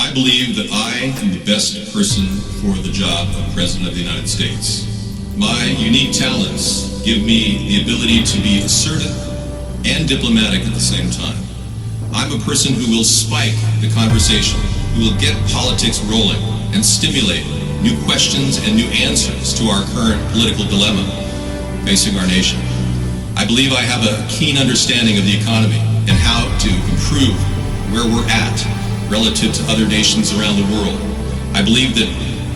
I believe that I am the best person for the job of President of the United States. My unique talents give me the ability to be assertive and diplomatic at the same time. I'm a person who will spike the conversation, who will get politics rolling and stimulate new questions and new answers to our current political dilemma facing our nation. I believe I have a keen understanding of the economy and how to improve where we're at relative to other nations around the world. I believe that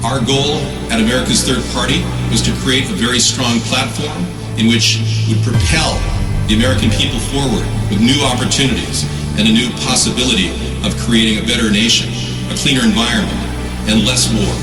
our goal at America's Third Party was to create a very strong platform in which would propel the American people forward with new opportunities and a new possibility of creating a better nation, a cleaner environment, and less war.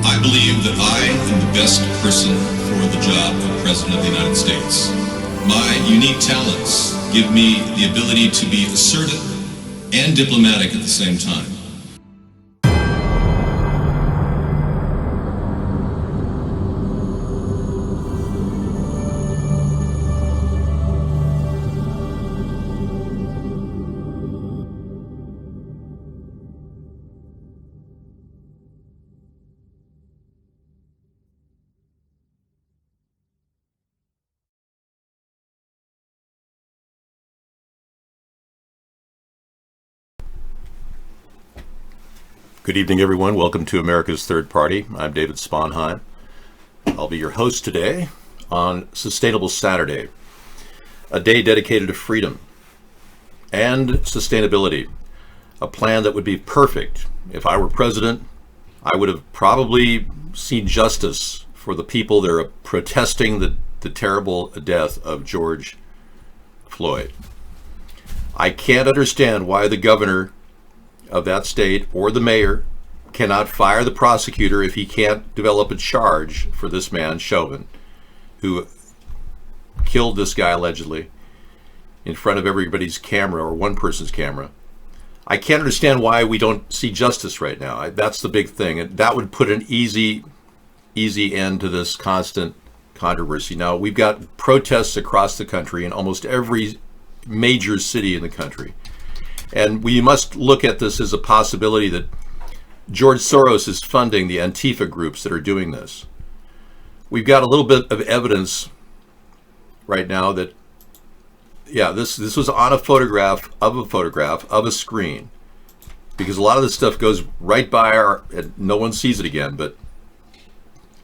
I believe that I am the best person for the job of President of the United States. My unique talents give me the ability to be assertive and diplomatic at the same time. Good evening, everyone. Welcome to America's Third Party. I'm David Sponheim. I'll be your host today on Sustainable Saturday, a day dedicated to freedom and sustainability, a plan that would be perfect. If I were president, I would have probably seen justice for the people that are protesting the terrible death of George Floyd. I can't understand why the governor of that state or the mayor cannot fire the prosecutor if he can't develop a charge for this man, Chauvin, who killed this guy allegedly in front of everybody's camera or one person's camera. I can't understand why we don't see justice right now. That's the big thing. And that would put an easy end to this constant controversy. Now, we've got protests across the country in almost every major city in the country. And we must look at this as a possibility that George Soros is funding the Antifa groups that are doing this. We've got a little bit of evidence right now that, this was on a photograph of a screen, because a lot of this stuff goes right by and no one sees it again. But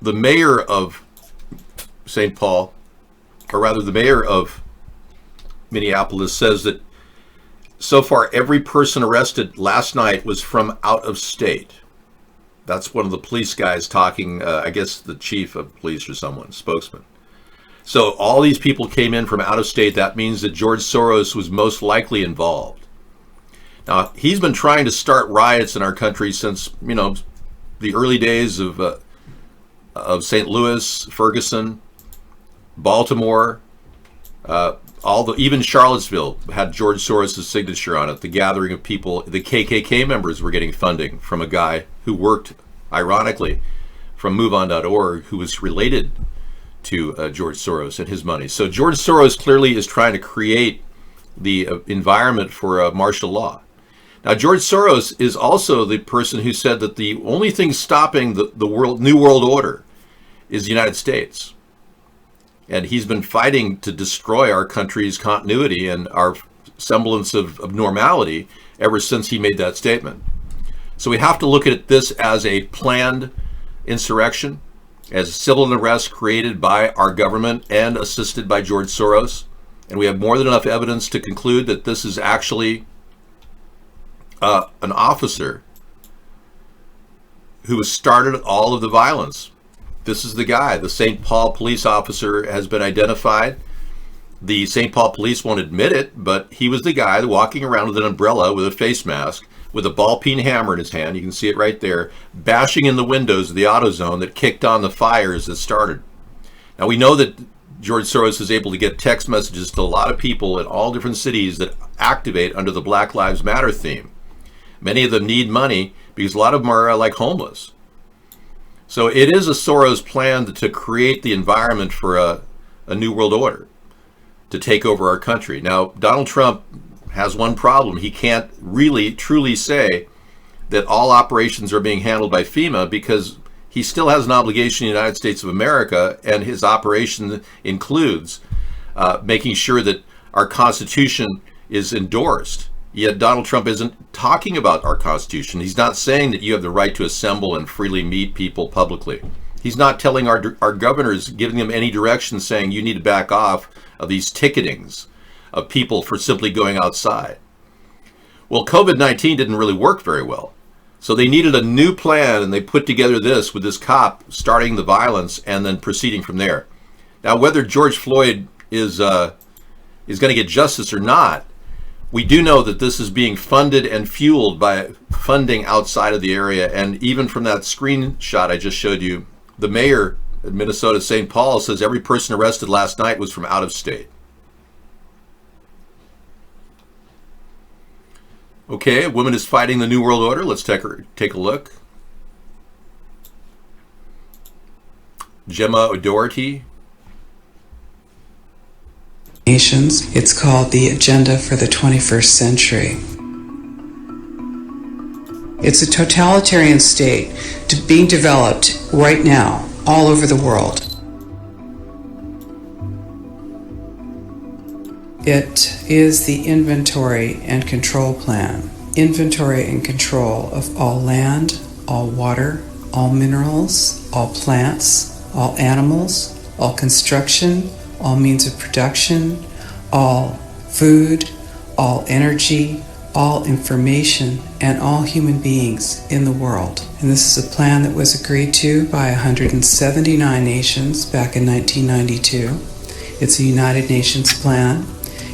the mayor of St. Paul, or rather the mayor of Minneapolis, says that so far, every person arrested last night was from out of state. That's one of the police guys talking, I guess the chief of police or someone, spokesman. So all these people came in from out of state. That means that George Soros was most likely involved. Now, he's been trying to start riots in our country since, the early days of St. Louis, Ferguson, Baltimore, even Charlottesville had George Soros' signature on it. The gathering of people, the KKK members were getting funding from a guy who worked, ironically, from MoveOn.org, who was related to George Soros and his money. So George Soros clearly is trying to create the environment for martial law. Now, George Soros is also the person who said that the only thing stopping the New World Order is the United States. And he's been fighting to destroy our country's continuity and our semblance of normality ever since he made that statement. So we have to look at this as a planned insurrection, as a civil unrest created by our government and assisted by George Soros. And we have more than enough evidence to conclude that this is actually an officer who has started all of the violence. This is the guy. The St. Paul police officer has been identified. The St. Paul police won't admit it, but he was the guy walking around with an umbrella with a face mask, with a ball-peen hammer in his hand, you can see it right there, bashing in the windows of the AutoZone that kicked on the fires that started. Now, we know that George Soros is able to get text messages to a lot of people in all different cities that activate under the Black Lives Matter theme. Many of them need money because a lot of them are like homeless. So it is a Soros plan to create the environment for a new world order to take over our country. Now, Donald Trump has one problem. He can't really truly say that all operations are being handled by FEMA because he still has an obligation in the United States of America, and his operation includes making sure that our Constitution is endorsed. Yet Donald Trump isn't talking about our Constitution. He's not saying that you have the right to assemble and freely meet people publicly. He's not telling our governors, giving them any direction, saying you need to back off of these ticketings of people for simply going outside. Well, COVID-19 didn't really work very well. So they needed a new plan, and they put together this with this cop starting the violence and then proceeding from there. Now, whether George Floyd is going to get justice or not, we do know that this is being funded and fueled by funding outside of the area. And even from that screenshot I just showed you, the mayor of Minnesota, St. Paul, says every person arrested last night was from out of state. Okay, a woman is fighting the New World Order. Let's take a look. Gemma O'Doherty. Nations. It's called the Agenda for the 21st Century. It's a totalitarian state being developed right now all over the world. It is the inventory and control plan. Inventory and control of all land, all water, all minerals, all plants, all animals, all construction, all means of production, all food, all energy, all information, and all human beings in the world. And this is a plan that was agreed to by 179 nations back in 1992. It's a United Nations plan.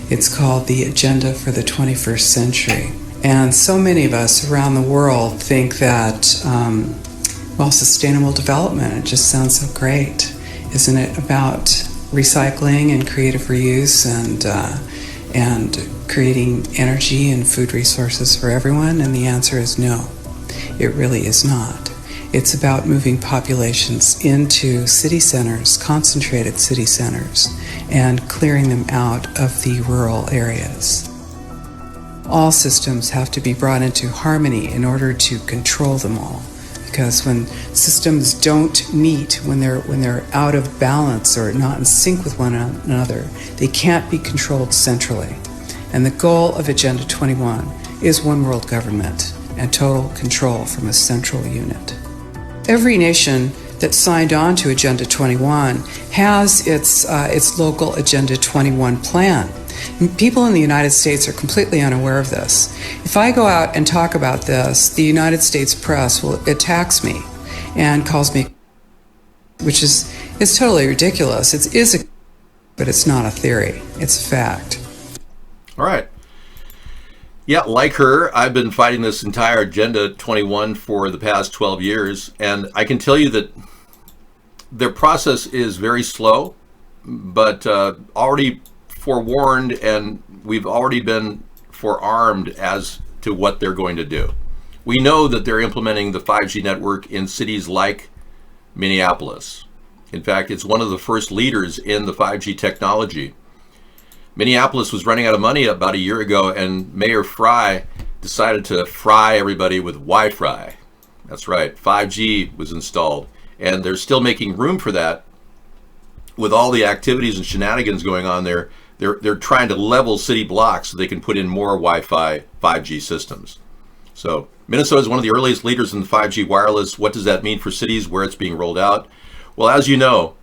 It's called the Agenda for the 21st Century. And so many of us around the world think that, sustainable development, it just sounds so great. Isn't it about recycling and creative reuse and creating energy and food resources for everyone? And the answer is no, it really is not. It's about moving populations into city centers, concentrated city centers, and clearing them out of the rural areas. All systems have to be brought into harmony in order to control them all. Because when systems don't meet, when they're out of balance or not in sync with one another, they can't be controlled centrally. And the goal of Agenda 21 is one world government and total control from a central unit. Every nation that signed on to Agenda 21 has its local Agenda 21 plan. People in the United States are completely unaware of this. If I go out and talk about this, the United States press attacks me and calls me, which is totally ridiculous. But it's not a theory. It's a fact. All right. Yeah, like her, I've been fighting this entire Agenda 21 for the past 12 years, and I can tell you that their process is very slow, but already forewarned, and we've already been forearmed as to what they're going to do. We know that they're implementing the 5G network in cities like Minneapolis. In fact, it's one of the first leaders in the 5G technology. Minneapolis was running out of money about a year ago, and Mayor Frey decided to fry everybody with Wi-Fi. That's right, 5G was installed, and they're still making room for that. With all the activities and shenanigans going on there, they're trying to level city blocks so they can put in more Wi-Fi 5G systems. So Minnesota is one of the earliest leaders in the 5G wireless. What does that mean for cities where it's being rolled out? Well, as you know,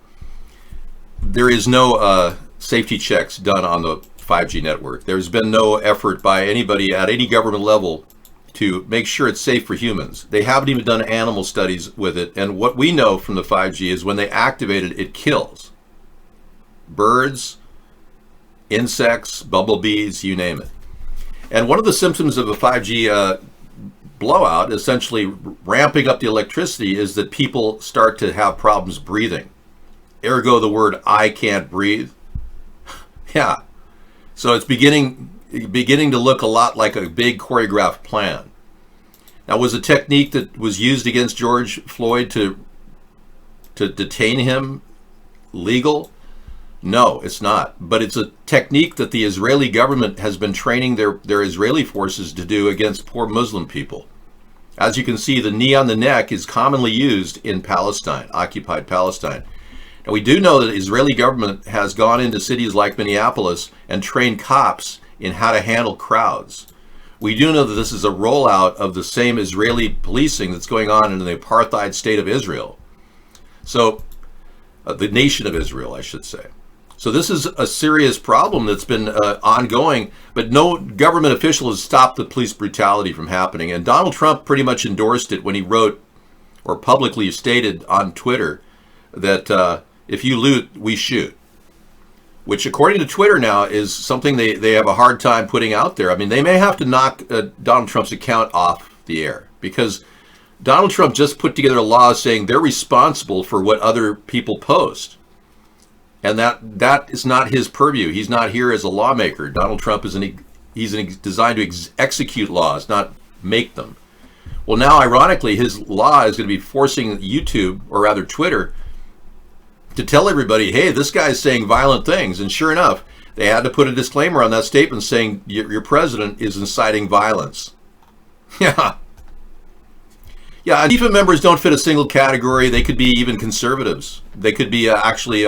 there is no safety checks done on the 5G network. There's been no effort by anybody at any government level to make sure it's safe for humans. They haven't even done animal studies with it. And what we know from the 5G is when they activate it, it kills birds, insects, bumblebees, you name it. And one of the symptoms of a 5G blowout, essentially ramping up the electricity, is that people start to have problems breathing. Ergo the word, I can't breathe. Yeah. So it's beginning to look a lot like a big choreographed plan. Now, was a technique that was used against George Floyd to detain him legal? No, it's not. But it's a technique that the Israeli government has been training their Israeli forces to do against poor Muslim people. As you can see, the knee on the neck is commonly used in Palestine, occupied Palestine. Now, we do know that the Israeli government has gone into cities like Minneapolis and trained cops in how to handle crowds. We do know that this is a rollout of the same Israeli policing that's going on in the apartheid state of Israel. So, the nation of Israel, I should say. So this is a serious problem that's been ongoing, but no government official has stopped the police brutality from happening. And Donald Trump pretty much endorsed it when he wrote or publicly stated on Twitter that if you loot, we shoot. Which, according to Twitter now, is something they have a hard time putting out there. I mean, they may have to knock Donald Trump's account off the air because Donald Trump just put together a law saying they're responsible for what other people post. And that is not his purview. He's not here as a lawmaker. Donald Trump is designed to execute laws, not make them. Well, now, ironically, his law is going to be forcing YouTube, or rather Twitter, to tell everybody, hey, this guy's saying violent things. And sure enough, they had to put a disclaimer on that statement saying your president is inciting violence. Yeah. Yeah, and FIFA members don't fit a single category. They could be even conservatives. They could be actually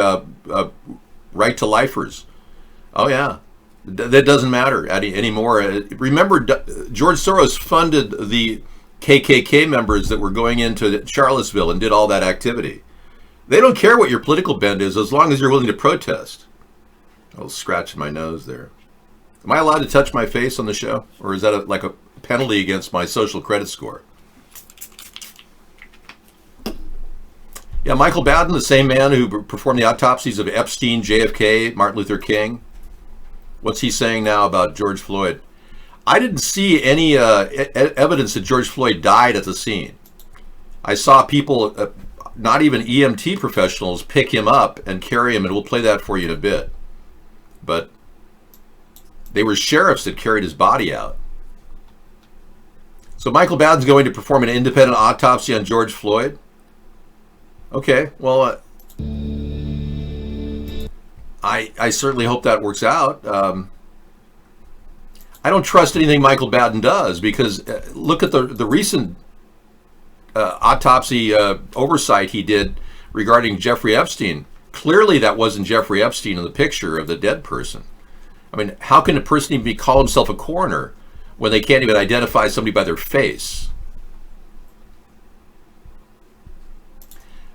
right-to-lifers. Oh, yeah. That doesn't matter anymore. Remember, George Soros funded the KKK members that were going into Charlottesville and did all that activity. They don't care what your political bend is as long as you're willing to protest. I was scratching my nose there. Am I allowed to touch my face on the show? Or is that like a penalty against my social credit score? Yeah, Michael Baden, the same man who performed the autopsies of Epstein, JFK, Martin Luther King. What's he saying now about George Floyd? I didn't see any evidence that George Floyd died at the scene. I saw people, not even EMT professionals, pick him up and carry him, and we'll play that for you in a bit. But they were sheriffs that carried his body out. So Michael Baden's going to perform an independent autopsy on George Floyd. Okay, well, I certainly hope that works out. I don't trust anything Michael Baden does because look at the recent autopsy oversight he did regarding Jeffrey Epstein. Clearly that wasn't Jeffrey Epstein in the picture of the dead person. I mean, how can a person even call himself a coroner when they can't even identify somebody by their face?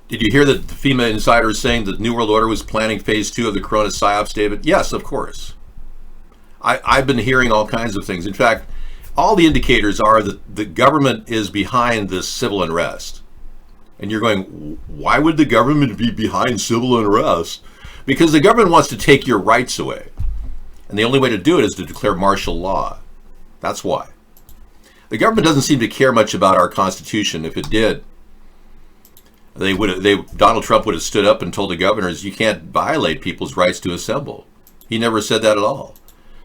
Did you hear that the FEMA insider is saying that New World Order was planning phase 2 of the Corona PSYOPs, David? Yes, of course. I've been hearing all kinds of things. In fact, all the indicators are that the government is behind this civil unrest. And you're going, why would the government be behind civil unrest? Because the government wants to take your rights away. And the only way to do it is to declare martial law. That's why. The government doesn't seem to care much about our Constitution. If it did, Donald Trump would have stood up and told the governors, you can't violate people's rights to assemble. He never said that at all.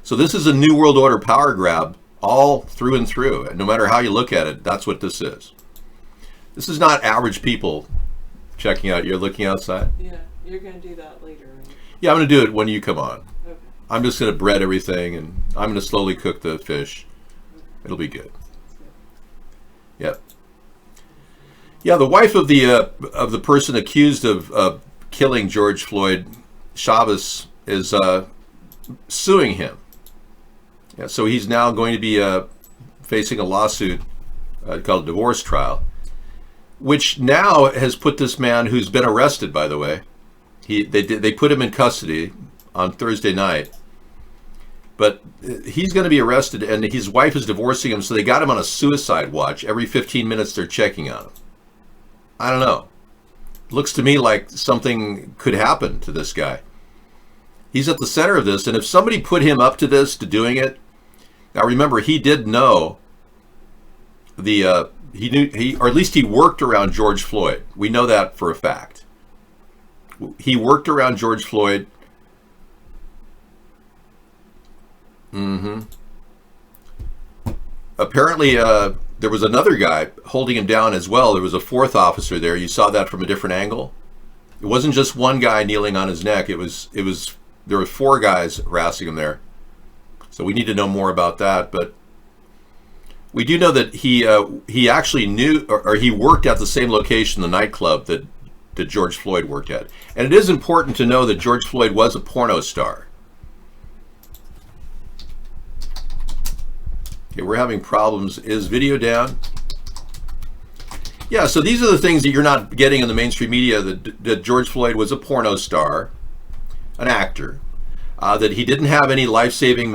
So this is a New World Order power grab all through and through. And no matter how you look at it, that's what this is. This is not average people checking out. You're looking outside? Yeah, you're going to do that later, right? Yeah, I'm going to do it when you come on. Okay. I'm just going to bread everything, and I'm going to slowly cook the fish. It'll be good. Yep. Yeah, the wife of the person accused of killing George Floyd, Chavez, is suing him. Yeah, so he's now going to be facing a lawsuit called a divorce trial, which now has put this man, who's been arrested, by the way. They put him in custody on Thursday night, but he's going to be arrested, and his wife is divorcing him, so they got him on a suicide watch. Every 15 minutes they're checking on him. I don't know. Looks to me like something could happen to this guy. He's at the center of this, and if somebody put him up to this, to doing it, now remember, he did know he knew, or at least he worked around George Floyd. We know that for a fact. He worked around George Floyd. Apparently, there was another guy holding him down as well. There was a fourth officer there. You saw that from a different angle. It wasn't just one guy kneeling on his neck. There were four guys harassing him there. So we need to know more about that. But we do know that he actually knew, or he worked at the same location, the nightclub that George Floyd worked at. And it is important to know that George Floyd was a porno star. Okay, we're having problems. Is video down? Yeah, so these are the things that you're not getting in the mainstream media, that George Floyd was a porno star, an actor, that he didn't have any life-saving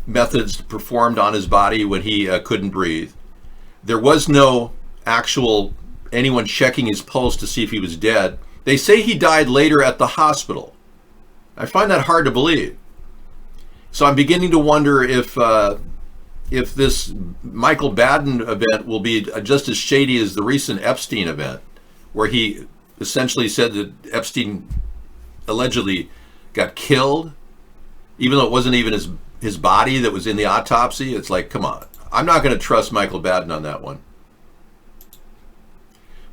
methods performed on his body when he couldn't breathe. There was no actual anyone checking his pulse to see if he was dead. They say he died later at the hospital. I find that hard to believe. So I'm beginning to wonder if this Michael Baden event will be just as shady as the recent Epstein event, where he essentially said that Epstein allegedly got killed, even though it wasn't even his body that was in the autopsy. It's like, come on. I'm not going to trust Michael Baden on that one.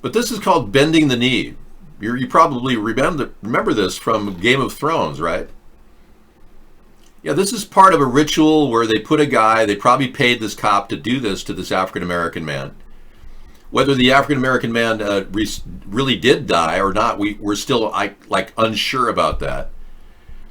But this is called bending the knee. You probably remember this from Game of Thrones, right? Yeah, this is part of a ritual where they put a guy, they probably paid this cop to do this to this African-American man. Whether the African-American man really did die or not, we're still like unsure about that.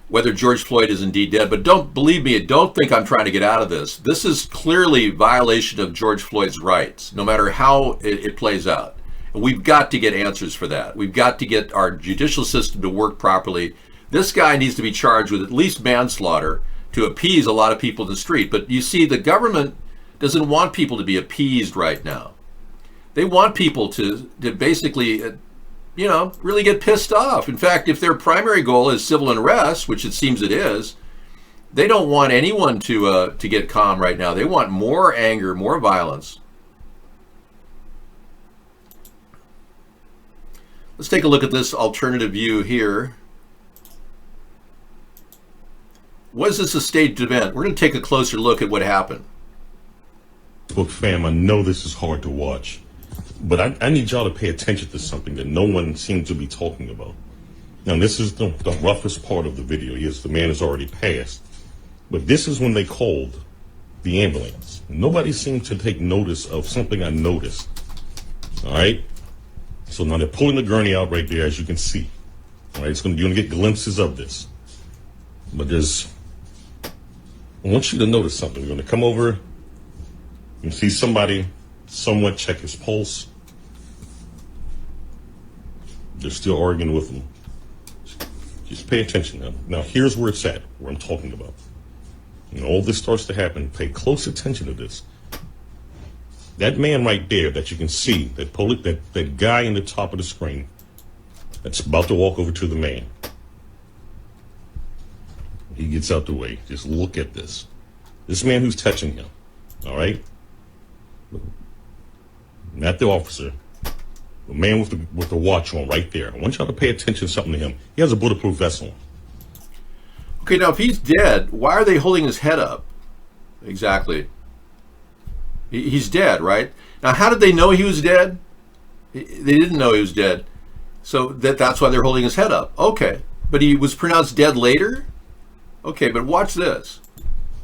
Whether George Floyd is indeed dead. But believe me, don't think I'm trying to get out of this. This is clearly violation of George Floyd's rights, no matter how it plays out. And we've got to get answers for that. We've got to get our judicial system to work properly. This guy needs to be charged with at least manslaughter to appease a lot of people in the street. But you see, the government doesn't want people to be appeased right now. They want people to basically, really get pissed off. In fact, if their primary goal is civil unrest, which it seems it is, they don't want anyone to get calm right now. They want more anger, more violence. Let's take a look at this alternative view here. Was this a staged event? We're going to take a closer look at what happened. Book fam, I know this is hard to watch, but I need y'all to pay attention to something that no one seems to be talking about. Now, this is the roughest part of the video. Yes, the man has already passed, but this is when they called the ambulance. Nobody seemed to take notice of something I noticed. All right? So now they're pulling the gurney out right there, as you can see. All right, you're going to get glimpses of this. But I want you to notice something. We're going to come over and see somebody somewhat check his pulse. They're still arguing with him. Just pay attention now. Now, here's where it's at, where I'm talking about. When all this starts to happen, pay close attention to this. That man right there that you can see, that guy in the top of the screen, that's about to walk over to the man. He gets out the way. Just look at this. This man who's touching him, all right? Not the officer. The man with the watch on right there. I want y'all to pay attention to something to him. He has a bulletproof vest on. Okay, now if he's dead, why are they holding his head up? Exactly. He's dead, right? Now, how did they know he was dead? They didn't know he was dead. So that's why they're holding his head up. Okay. But he was pronounced dead later? Okay, but watch this.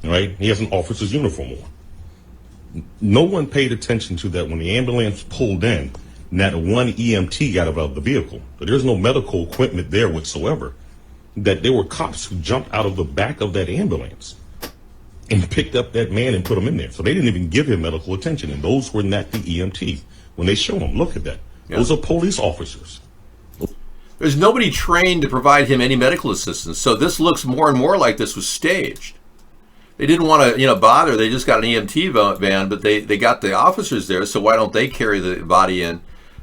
All right? He has an officer's uniform on. No one paid attention to that when the ambulance pulled in. Not one EMT got out of the vehicle. There's no medical equipment there whatsoever. That there were cops who jumped out of the back of that ambulance and picked up that man and put him in there. So they didn't even give him medical attention. And those were not the EMT. When they show him, look at that. Yeah. Those are police officers. There's nobody trained to provide him any medical assistance. So this looks more and more like this was staged. They didn't want to, bother. They just got an EMT van, but they got the officers there. So why don't they carry the body in?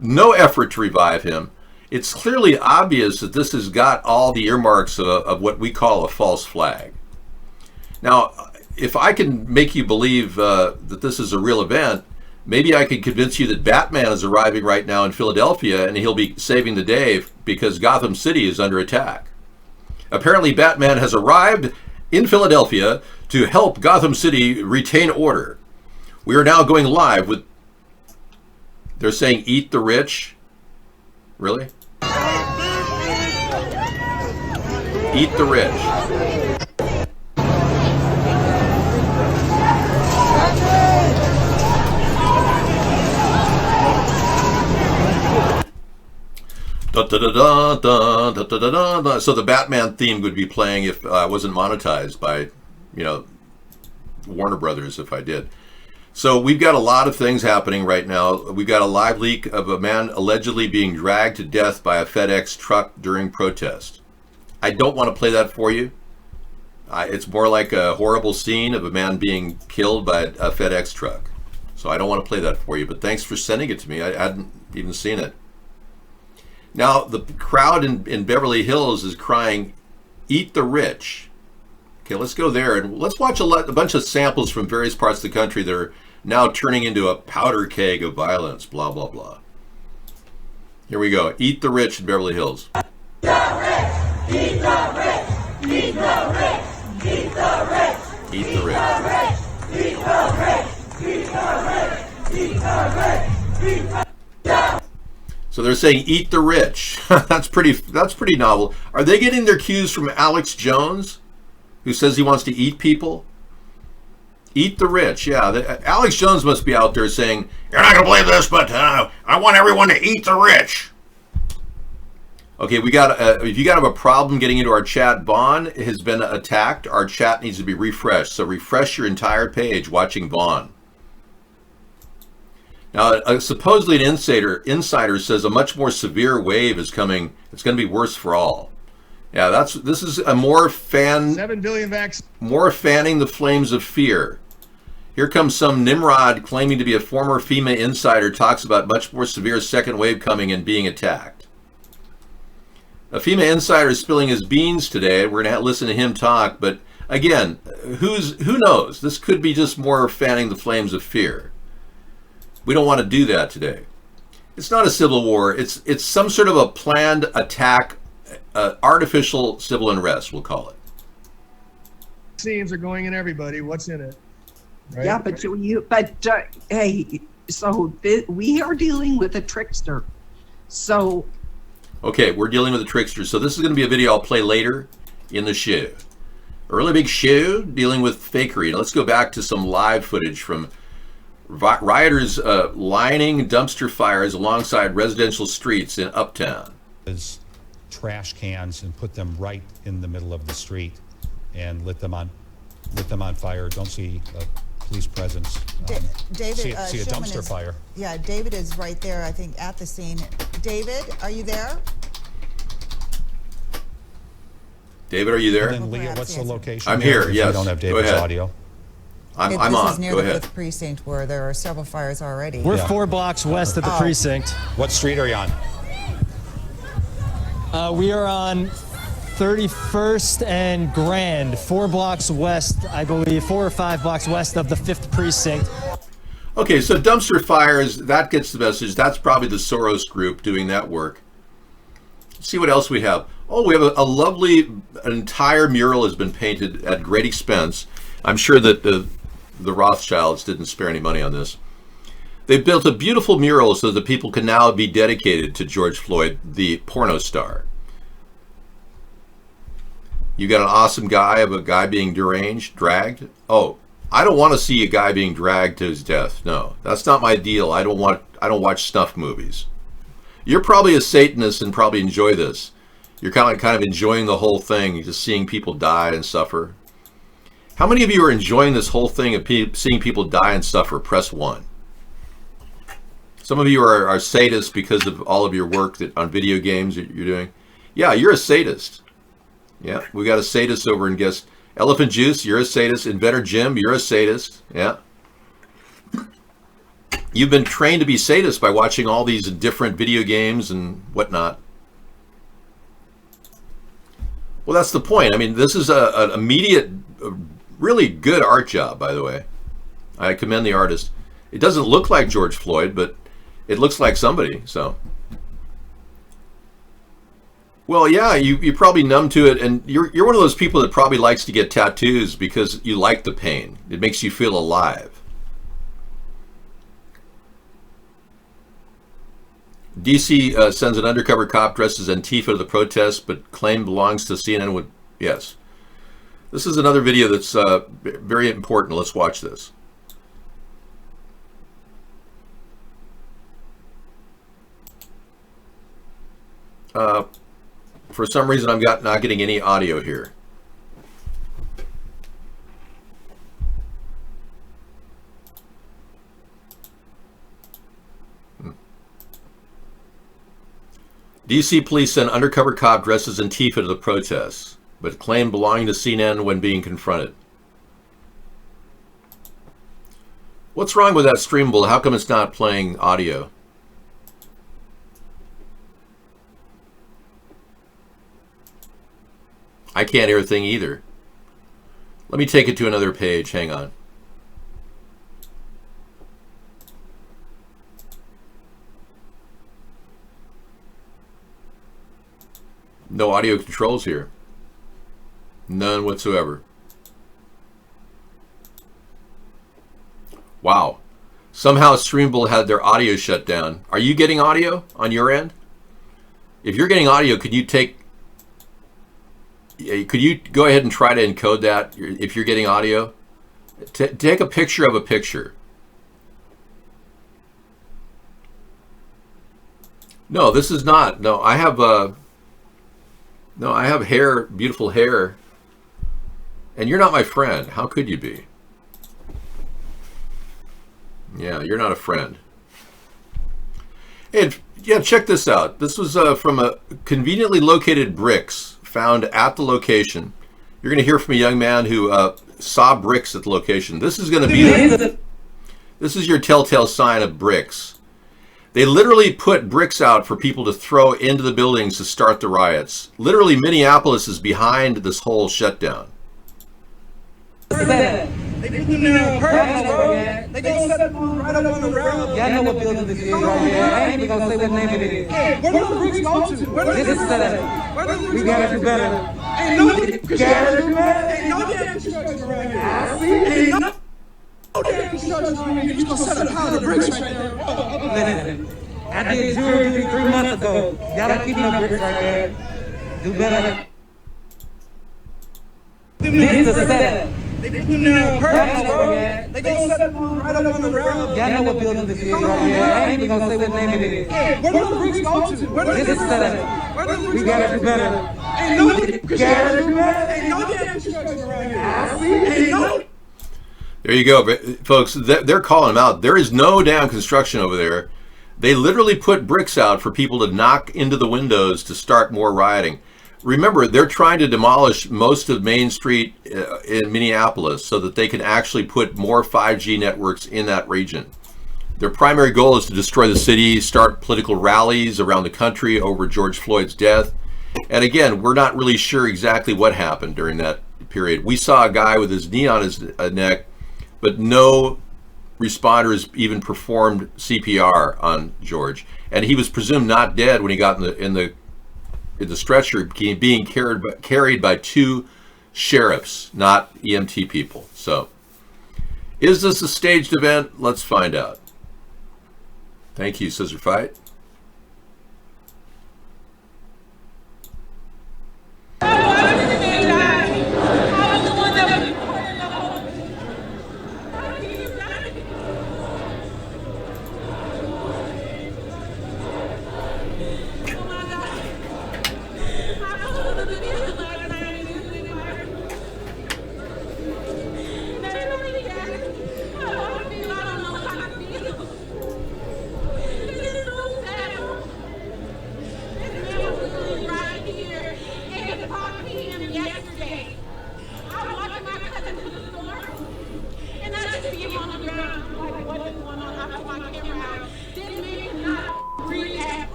No effort to revive him. It's clearly obvious that this has got all the earmarks of what we call a false flag. Now, if I can make you believe that this is a real event, maybe I could convince you that Batman is arriving right now in Philadelphia and he'll be saving the day because Gotham City is under attack. Apparently, Batman has arrived in Philadelphia to help Gotham City retain order. We are now going live with, they're saying, eat the rich. Really? Eat the rich. Da, da, da, da, da, da, da, da, da. So the Batman theme would be playing if I wasn't monetized by, Warner Brothers if I did. So we've got a lot of things happening right now. We've got a live leak of a man allegedly being dragged to death by a FedEx truck during protest. I don't want to play that for you. It's more like a horrible scene of a man being killed by a FedEx truck. So I don't want to play that for you, but thanks for sending it to me. I hadn't even seen it. Now, the crowd in Beverly Hills is crying, eat the rich. Okay, let's go there and let's watch a bunch of samples from various parts of the country that are now turning into a powder keg of violence, blah, blah, blah. Here we go. Eat the rich in Beverly Hills. Eat the rich! Eat the rich! Eat the rich! Eat the rich! Eat the rich. Eat the rich! Eat the rich! Eat the rich! Eat the rich! So they're saying eat the rich. That's pretty novel. Are they getting their cues from Alex Jones, who says he wants to eat people? Eat the rich. Yeah, Alex Jones must be out there saying, you're not going to believe this, but I want everyone to eat the rich. Okay, we got. If you got a problem getting into our chat, Vaughn has been attacked. Our chat needs to be refreshed. So refresh your entire page watching Vaughn. Now, supposedly an insider says a much more severe wave is coming. It's going to be worse for all. Yeah, this is a more 7 billion vaccines. More fanning the flames of fear. Here comes some Nimrod claiming to be a former FEMA insider, talks about much more severe second wave coming and being attacked. A FEMA insider is spilling his beans today. We're going to listen to him talk, but again, who knows? This could be just more fanning the flames of fear. We don't want to do that today. It's not a civil war. It's some sort of a planned attack, artificial civil unrest, we'll call it. Vaccines are going in everybody. What's in it? Right? Yeah, but hey, so we are dealing with a trickster. So. Okay, we're dealing with a trickster. So this is going to be a video I'll play later in the show. A really big show dealing with fakery. Now let's go back to some live footage from rioters lining dumpster fires alongside residential streets in Uptown. Trash cans and put them right in the middle of the street and lit them on fire. Don't see a police presence. David, see a Shulman dumpster fire. Yeah, David is right there, I think, at the scene. David, are you there? David, are you there? And then Leah, what's the location? I'm here, yes. We don't have Go David's ahead. audio. I'm This on. is near Go the ahead. 5th precinct where there are several fires already. We're Yeah. 4 blocks west of the Oh. precinct. What street are you on? We are on 31st and Grand, 4 blocks west, I believe, 4 or 5 blocks west of the 5th precinct. Okay, so dumpster fires, that gets the message. That's probably the Soros group doing that work. Let's see what else we have. Oh, we have a lovely, an entire mural has been painted at great expense. I'm sure that the Rothschilds didn't spare any money on this. They've built a beautiful mural so that people can now be dedicated to George Floyd, the porno star. You got an awesome guy of a guy being deranged, dragged. Oh, I don't want to see a guy being dragged to his death. No, that's not my deal. I don't watch snuff movies. You're probably a Satanist and probably enjoy this. You're kind of enjoying the whole thing, just seeing people die and suffer. How many of you are enjoying this whole thing of seeing people die and suffer? Press 1. Some of you are sadists because of all of your work on video games that you're doing. Yeah, you're a sadist. Yeah, we got a sadist over in guest. Elephant Juice, you're a sadist. Inventor Jim, you're a sadist. Yeah. You've been trained to be sadists by watching all these different video games and whatnot. Well, that's the point. I mean, this is an immediate, really good art job, by the way. I commend the artist. It doesn't look like George Floyd, but it looks like somebody, so. Well, yeah, you're probably numb to it, and you're one of those people that probably likes to get tattoos because you like the pain. It makes you feel alive. DC sends an undercover cop dressed as Antifa to the protest, but claim belongs to CNN. Yes. This is another video that's very important. Let's watch this. For some reason, I'm not getting any audio here. DC police sent undercover cop dressed as Antifa to the protests, but claimed belonging to CNN when being confronted. What's wrong with that streamable? How come it's not playing audio? I can't hear a thing either. Let me take it to another page. Hang on. No audio controls here. None whatsoever. Wow. Somehow Streamable had their audio shut down. Are you getting audio on your end? If you're getting audio, could you go ahead and try to encode that if you're getting audio? Take a picture of a picture. No, this is not. No, I have hair, beautiful hair. And you're not my friend. How could you be? Yeah, you're not a friend. And yeah, check this out. This was from a conveniently located bricks found at the location. You're going to hear from a young man who saw bricks at the location. This is going to be this is your telltale sign of bricks. They literally put bricks out for people to throw into the buildings to start the riots. Literally, Minneapolis is behind this whole shutdown. They put them there on purpose, bro. They gonna set them right up on the ground. Y'all know what building this is right here. I ain't even gonna say what name it is. Where do the bricks go to? This is set. We gotta do better. Ain't no construction around here. I see. Ain't no damn construction around here. You gonna set a pile of bricks right there. Listen, I did jury duty 3 months ago. Y'all don't keep no bricks right there. Do better. This is set. They put them there on purpose, bro. They gonna set them right up on the ground. Y'all know what building this is right here. I ain't even gonna say what name it is. Where do the bricks go to? This is set. We gotta do better. Ain't no construction around here. I see. Ain't no. There you go, folks. They're calling them out. There is no damn construction over there. They literally put bricks out for people to knock into the windows to start more rioting. Remember, they're trying to demolish most of Main Street in Minneapolis so that they can actually put more 5G networks in that region. Their primary goal is to destroy the city, start political rallies around the country over George Floyd's death. And again, we're not really sure exactly what happened during that period. We saw a guy with his knee on his neck, but no responders even performed CPR on George. And he was presumed not dead when he got in the stretcher, being carried by 2 sheriffs, not EMT people. So, is this a staged event? Let's find out. Thank you, Scissor Fight.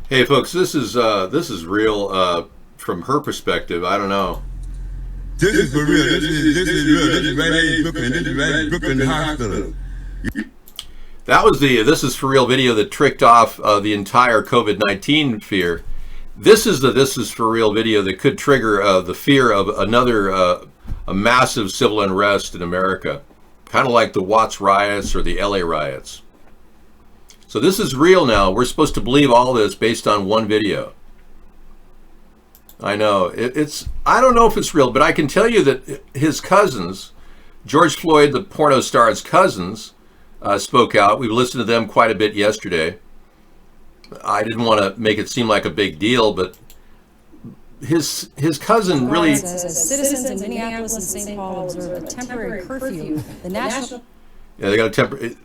Hey, folks, this is real from her perspective. I don't know. This is for real. This is real. This is right here in Brooklyn. This is right in Brooklyn Hospital. That was the This Is For Real video that tricked off the entire COVID-19 fear. This is the This Is For Real video that could trigger the fear of another a massive civil unrest in America, kind of like the Watts riots or the LA riots. So this is real now. We're supposed to believe all this based on one video. I know it's I don't know if it's real, but I can tell you that his cousins, George Floyd, the porno star's cousins, spoke out. We listened to them quite a bit yesterday. I didn't want to make it seem like a big deal, but his cousin really. Citizens in Minneapolis and St. Paul observe a temporary curfew. The national. Yeah, they got a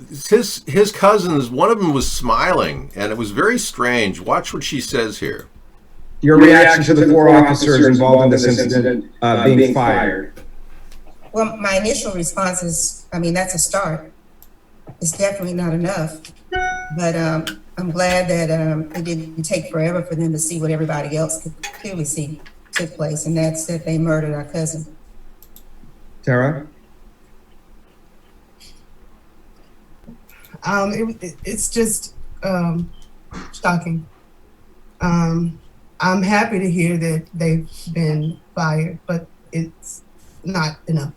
his cousins. One of them was smiling, and it was very strange. Watch what she says here. Your reaction to the 4 officers involved in this incident being fired? Well, my initial response is, I mean, that's a start. It's definitely not enough, but I'm glad that it didn't take forever for them to see what everybody else could clearly see took place, and that's that they murdered our cousin. Tara? It's just shocking. I'm happy to hear that they've been fired, but it's not enough.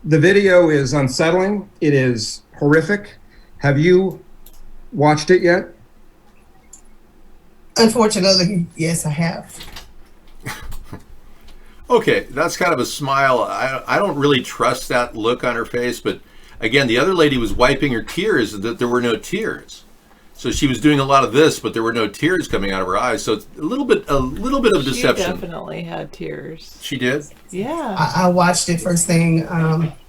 The video is unsettling. It is horrific. Have you watched it yet? Unfortunately, yes, I have. Okay, that's kind of a smile. I don't really trust that look on her face, but again, the other lady was wiping her tears, that there were no tears. So she was doing a lot of this, but there were no tears coming out of her eyes. So it's a little bit of deception. She definitely had tears. She did? Yeah. I watched it first thing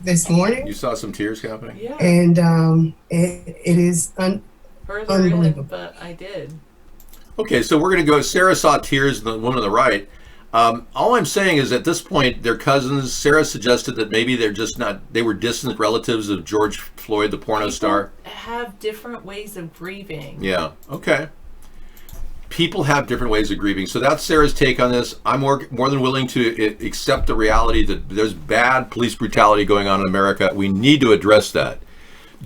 this morning. You saw some tears happening? Yeah. And it is unbelievable. But I did. Okay, so we're going to go. Sarah saw tears, the one on the right. All I'm saying is at this point, they're cousins. Sarah suggested that maybe they were distant relatives of George Floyd, the porno star. Have different ways of grieving. Yeah, okay. People have different ways of grieving. So that's Sarah's take on this. I'm more than willing to accept the reality that there's bad police brutality going on in America. We need to address that.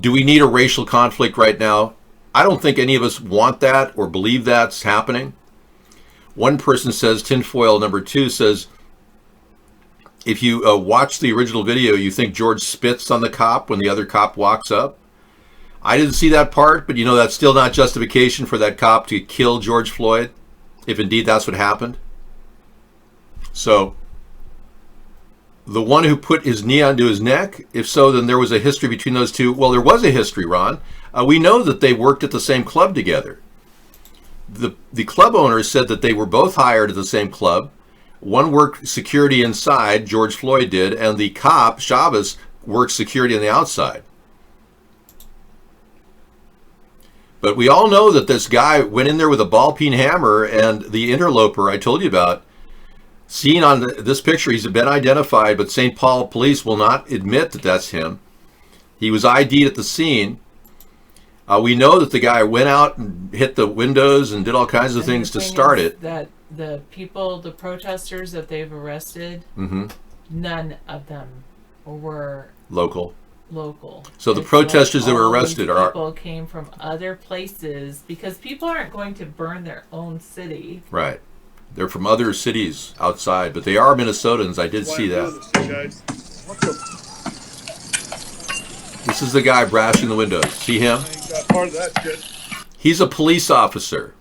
Do we need a racial conflict right now? I don't think any of us want that or believe that's happening. One person says, tinfoil number 2 says, if you watch the original video, you think George spits on the cop when the other cop walks up. I didn't see that part, but that's still not justification for that cop to kill George Floyd, if indeed that's what happened. So, the one who put his knee onto his neck, if so, then there was a history between those two. Well, there was a history, Ron. We know that they worked at the same club together. The club owner said that they were both hired at the same club. One worked security inside, George Floyd did, and the cop, Chavez, worked security on the outside. But we all know that this guy went in there with a ball-peen hammer, and the interloper I told you about, seen on this picture, he's been identified, but St. Paul police will not admit that that's him. He was ID'd at the scene. We know that the guy went out and hit the windows and did all kinds of things to start it. That the protesters that they've arrested, none of them were local. So the It's protesters that were all arrested these are people came from other places, because people aren't going to burn their own city. right. They're from other cities outside, but they are Minnesotans. I did see that. This is the guy bashing the windows. See him? Part of that shit. He's a police officer.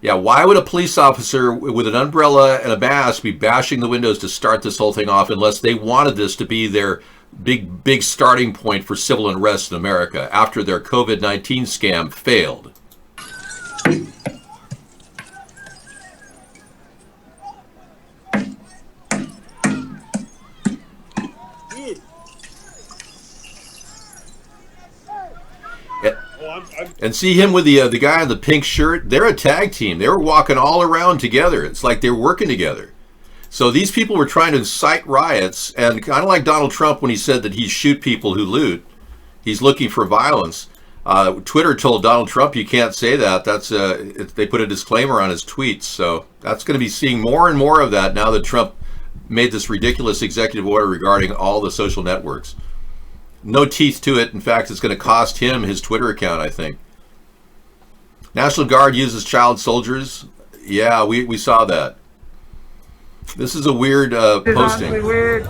Yeah, why would a police officer with an umbrella and a mask be bashing the windows to start this whole thing off, unless they wanted this to be their big starting point for civil unrest in America after their COVID-19 scam failed? And see him with the guy in the pink shirt? They're a tag team. They were walking all around together. It's like they're working together. So these people were trying to incite riots, and kind of like Donald Trump when he said that he'd shoot people who loot. He's looking for violence. Twitter told Donald Trump you can't say that. They put a disclaimer on his tweets. So that's going to be seeing more and more of that now that Trump made this ridiculous executive order regarding all the social networks. No teeth to it. In fact, it's going to cost him his Twitter account, I think. National Guard uses child soldiers. Yeah, we saw that. This is a weird posting. Weird.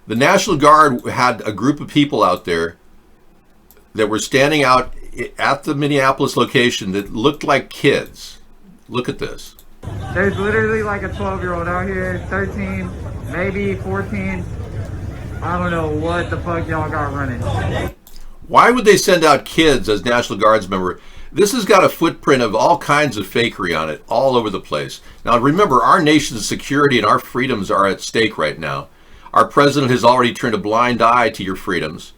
The National Guard had a group of people out there that were standing out at the Minneapolis location that looked like kids. Look at this. There's literally like a 12-year-old out here, 13, maybe 14. I don't know what the fuck y'all got running. Why would they send out kids as National Guards member? This has got a footprint of all kinds of fakery on it, all over the place. Now remember, our nation's security and our freedoms are at stake right now. Our president has already turned a blind eye to your freedoms.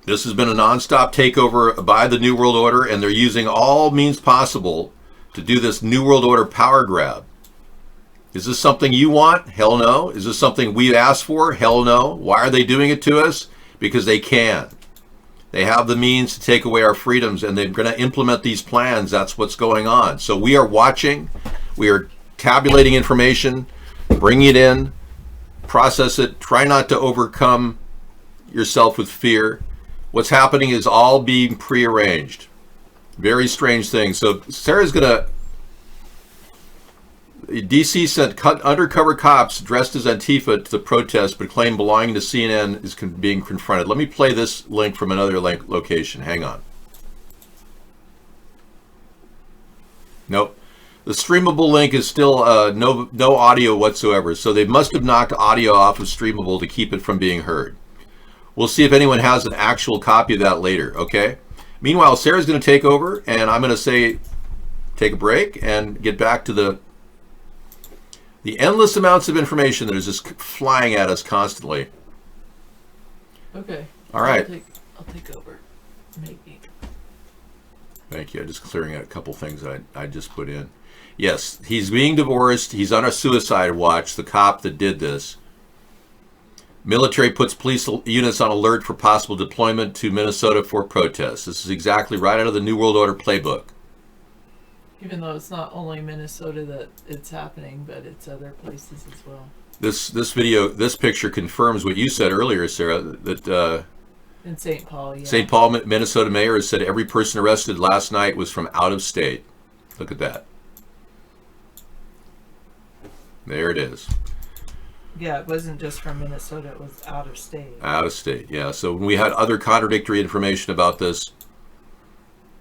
This has been a nonstop takeover by the New World Order, and they're using all means possible to do this New World Order power grab. Is this something you want? Hell no. Is this something we've asked for? Hell no. Why are they doing it to us? Because they can. They have the means to take away our freedoms, and they're going to implement these plans. That's what's going on. So we are watching. We are tabulating information, bringing it in, process it. Try not to overcome yourself with fear. What's happening is all being prearranged. Very strange thing. So Sarah's going to... DC sent undercover cops dressed as Antifa to the protest, but claim belonging to CNN is being confronted. Let me play this link from another location. Hang on. Nope. The streamable link is still no audio whatsoever, so they must have knocked audio off of streamable to keep it from being heard. We'll see if anyone has an actual copy of that later, okay? Meanwhile, Sarah's going to take over, and I'm going to say take a break and get back to the endless amounts of information that is just flying at us constantly. Okay. All right. I'll take over. Maybe. Thank you. I'm just clearing out a couple things that I just put in. Yes, he's being divorced. He's on a suicide watch, the cop that did this. Military puts police units on alert for possible deployment to Minnesota for protests. This is exactly right out of the New World Order playbook. Even though it's not only Minnesota that it's happening, but it's other places as well. This picture confirms what you said earlier, Sarah, that in St. Paul, yeah. St. Paul, Minnesota mayor has said every person arrested last night was from out of state. Look at that. There it is. Yeah, it wasn't just from Minnesota, it was out of state. Out of state, yeah. So we had other contradictory information about this,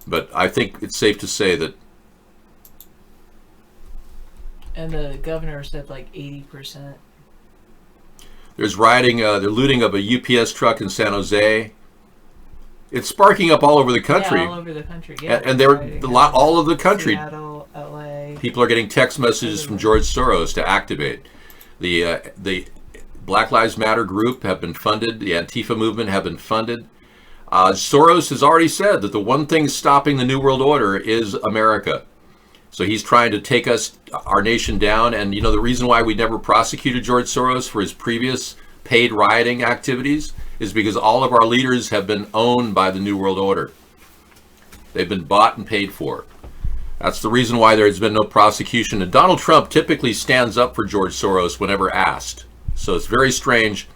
but I think it's safe to say that. And the governor said like 80%. There's rioting, they're looting of a UPS truck in San Jose. It's sparking up all over the country. Yeah, all over the country, yeah. And they're all of the country. Seattle, LA. People are getting text messages from George Soros to activate. The Black Lives Matter group have been funded. The Antifa movement have been funded. Soros has already said that the one thing stopping the New World Order is America. So he's trying to take our nation down. And you know, the reason why we never prosecuted George Soros for his previous paid rioting activities is because all of our leaders have been owned by the New World Order. They've been bought and paid for. That's the reason why there's been no prosecution. And Donald Trump typically stands up for George Soros whenever asked. So it's very strange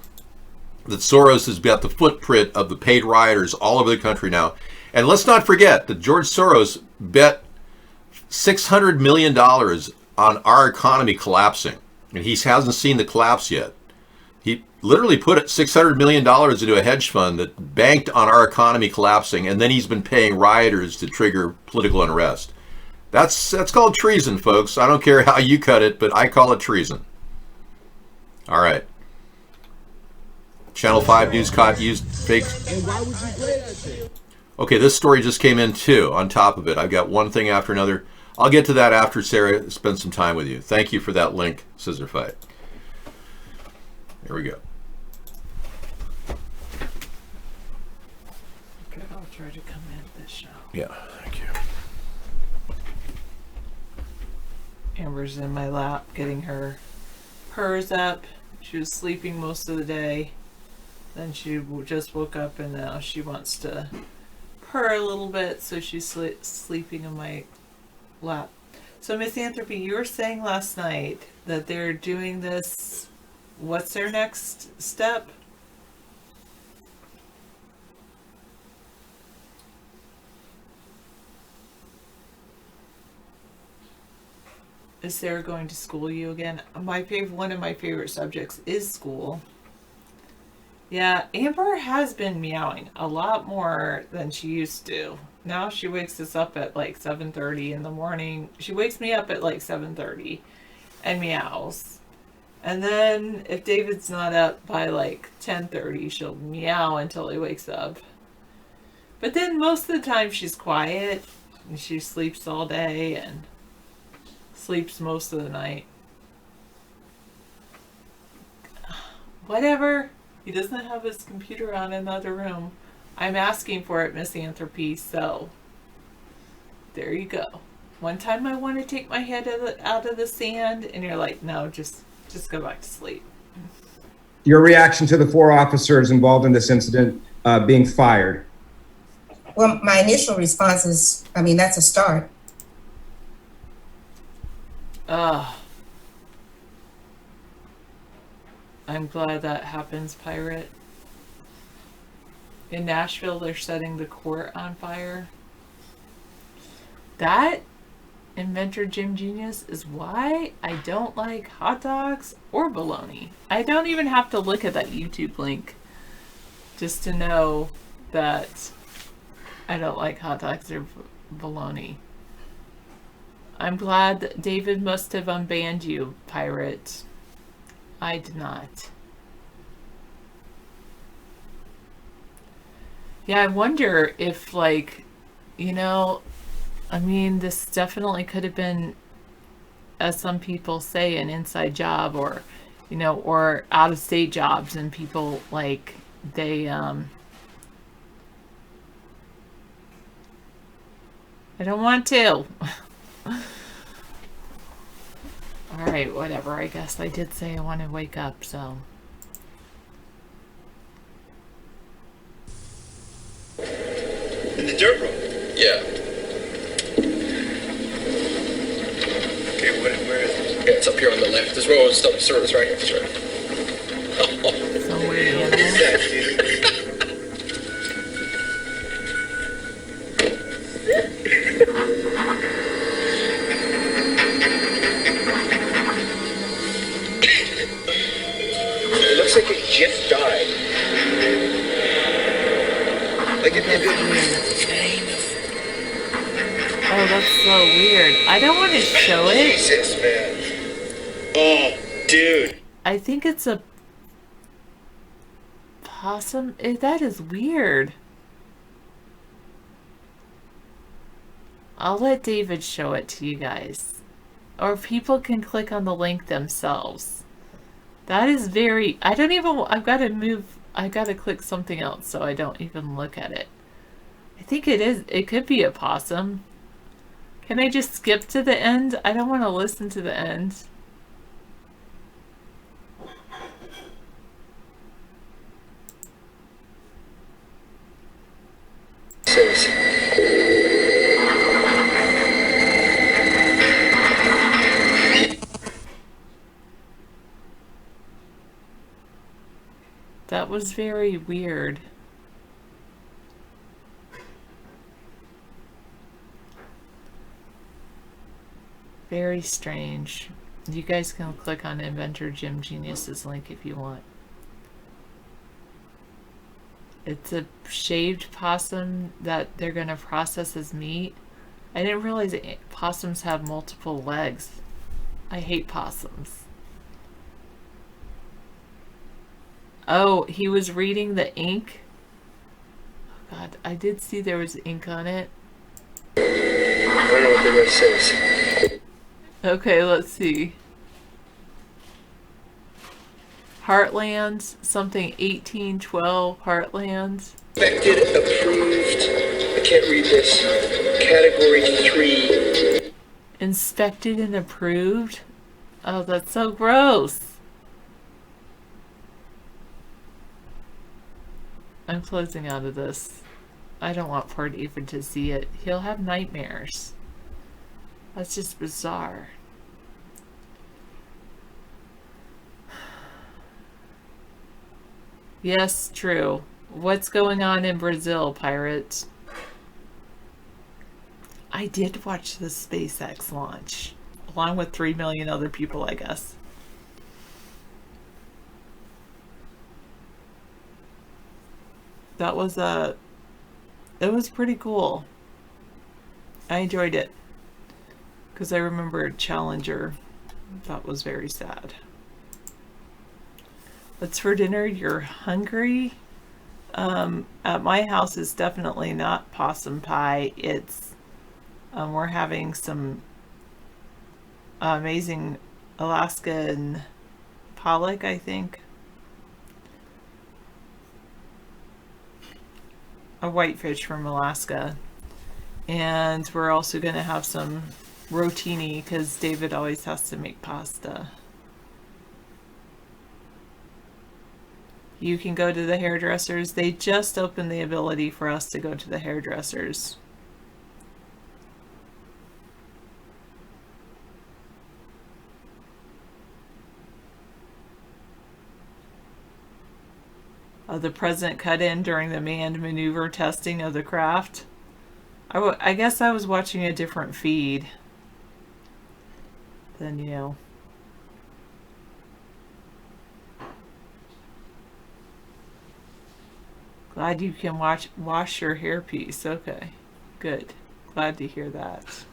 that Soros has got the footprint of the paid rioters all over the country now. And let's not forget that George Soros bet $600 million on our economy collapsing. And he hasn't seen the collapse yet. He literally put $600 million into a hedge fund that banked on our economy collapsing, and then he's been paying rioters to trigger political unrest. That's called treason, folks. I don't care how you cut it, but I call it treason. All right. Channel 5 News caught used fake. And why would you play that shit? Okay, this story just came in too, on top of it. I've got one thing after another. I'll get to that after Sarah spends some time with you. Thank you for that link, Scissor Fight. Here we go. Okay, I'll try to come in this show. Yeah, thank you. Amber's in my lap getting her hers up. She was sleeping most of the day. Then she just woke up and now she wants to purr a little bit, so she's sleeping in my lap. So Misanthropy, you were saying last night that they're doing this. What's their next step? Is Sarah going to school you again? One of my favorite subjects is school. Yeah, Amber has been meowing a lot more than she used to. Now she wakes us up at like 7:30 in the morning. She wakes me up at like 7:30 and meows. And then if David's not up by like 10:30, she'll meow until he wakes up. But then most of the time she's quiet and she sleeps all day and sleeps most of the night. Whatever. He doesn't have his computer on in the other room. I'm asking for it, Misanthropy, so there you go. One time I want to take my head out of the sand, and you're like, no, just go back to sleep. Your reaction to the 4 officers involved in this incident being fired? Well, my initial response is, I mean, that's a start. I'm glad that happens, Pirate. In Nashville, they're setting the court on fire. That, Inventor Jim Genius, is why I don't like hot dogs or bologna. I don't even have to look at that YouTube link just to know that I don't like hot dogs or bologna. I'm glad that David must have unbanned you, Pirate. I did not. Yeah, I wonder if, like, you know, I mean, this definitely could have been, as some people say, an inside job, or, you know, or out-of-state jobs, and people, like, they, I don't want to. Alright, whatever. I guess I did say I want to wake up, so. In the dirt room? Yeah. Okay, where is it? Yeah, it's up here on the left. This row of stuff service right here. That's right. Somewhere in the that, dude? It looks like it just died. Like it Oh, that's so weird. I don't want to show it. Jesus, man. Oh, dude. I think it's a possum. That is weird. I'll let David show it to you guys. Or people can click on the link themselves. That is very... I don't even... I've got to click something else so I don't even look at it. I think it is... It could be a possum. Can I just skip to the end? I don't want to listen to the end. That was very weird. Very strange. You guys can click on Inventor Jim Genius's link if you want. It's a shaved possum that they're going to process as meat. I didn't realize that possums have multiple legs. I hate possums. Oh, he was reading the ink. Oh God, I did see there was ink on it. I don't know what the rest says. Okay, let's see. Heartland, something 1812 Heartland. Inspected, approved. I can't read this. Category 3. Inspected and approved? Oh, that's so gross. I'm closing out of this. I don't want poor David to see it. He'll have nightmares. That's just bizarre. Yes, true. What's going on in Brazil, Pirate? I did watch the SpaceX launch, along with 3 million other people, I guess. That was it was pretty cool. I enjoyed it because I remember Challenger. That was very sad. What's for dinner? You're hungry? At my house, it's definitely not possum pie. It's we're having some amazing Alaskan pollock, I think. A whitefish from Alaska. And we're also going to have some rotini because David always has to make pasta. You can go to the hairdressers. They just opened the ability for us to go to the hairdressers. The president cut in during the manned maneuver testing of the craft. I guess I was watching a different feed than you. Glad you can wash your hairpiece. Okay, good. Glad to hear that.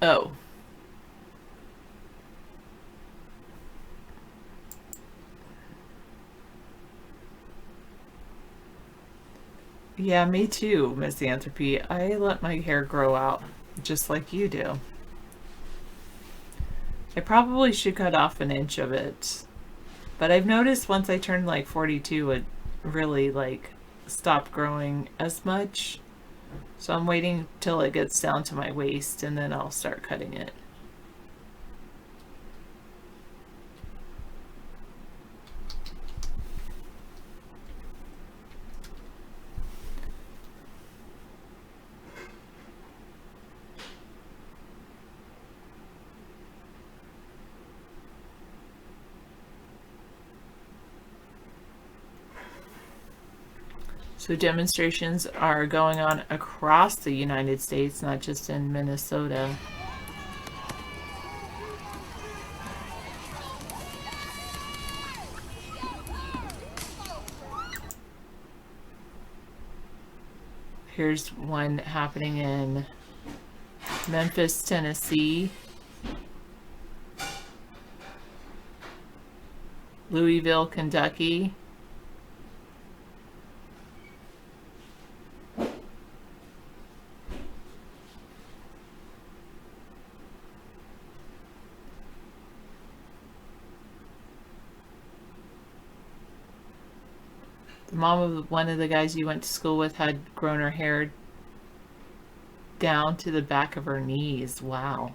Oh. Yeah, me too, Misanthropy. I let my hair grow out just like you do. I probably should cut off an inch of it. But I've noticed once I turned like 42, it really like stopped growing as much. So I'm waiting till it gets down to my waist and then I'll start cutting it. So demonstrations are going on across the United States, not just in Minnesota. Here's one happening in Memphis, Tennessee, Louisville, Kentucky, the mom of one of the guys you went to school with had grown her hair down to the back of her knees. Wow.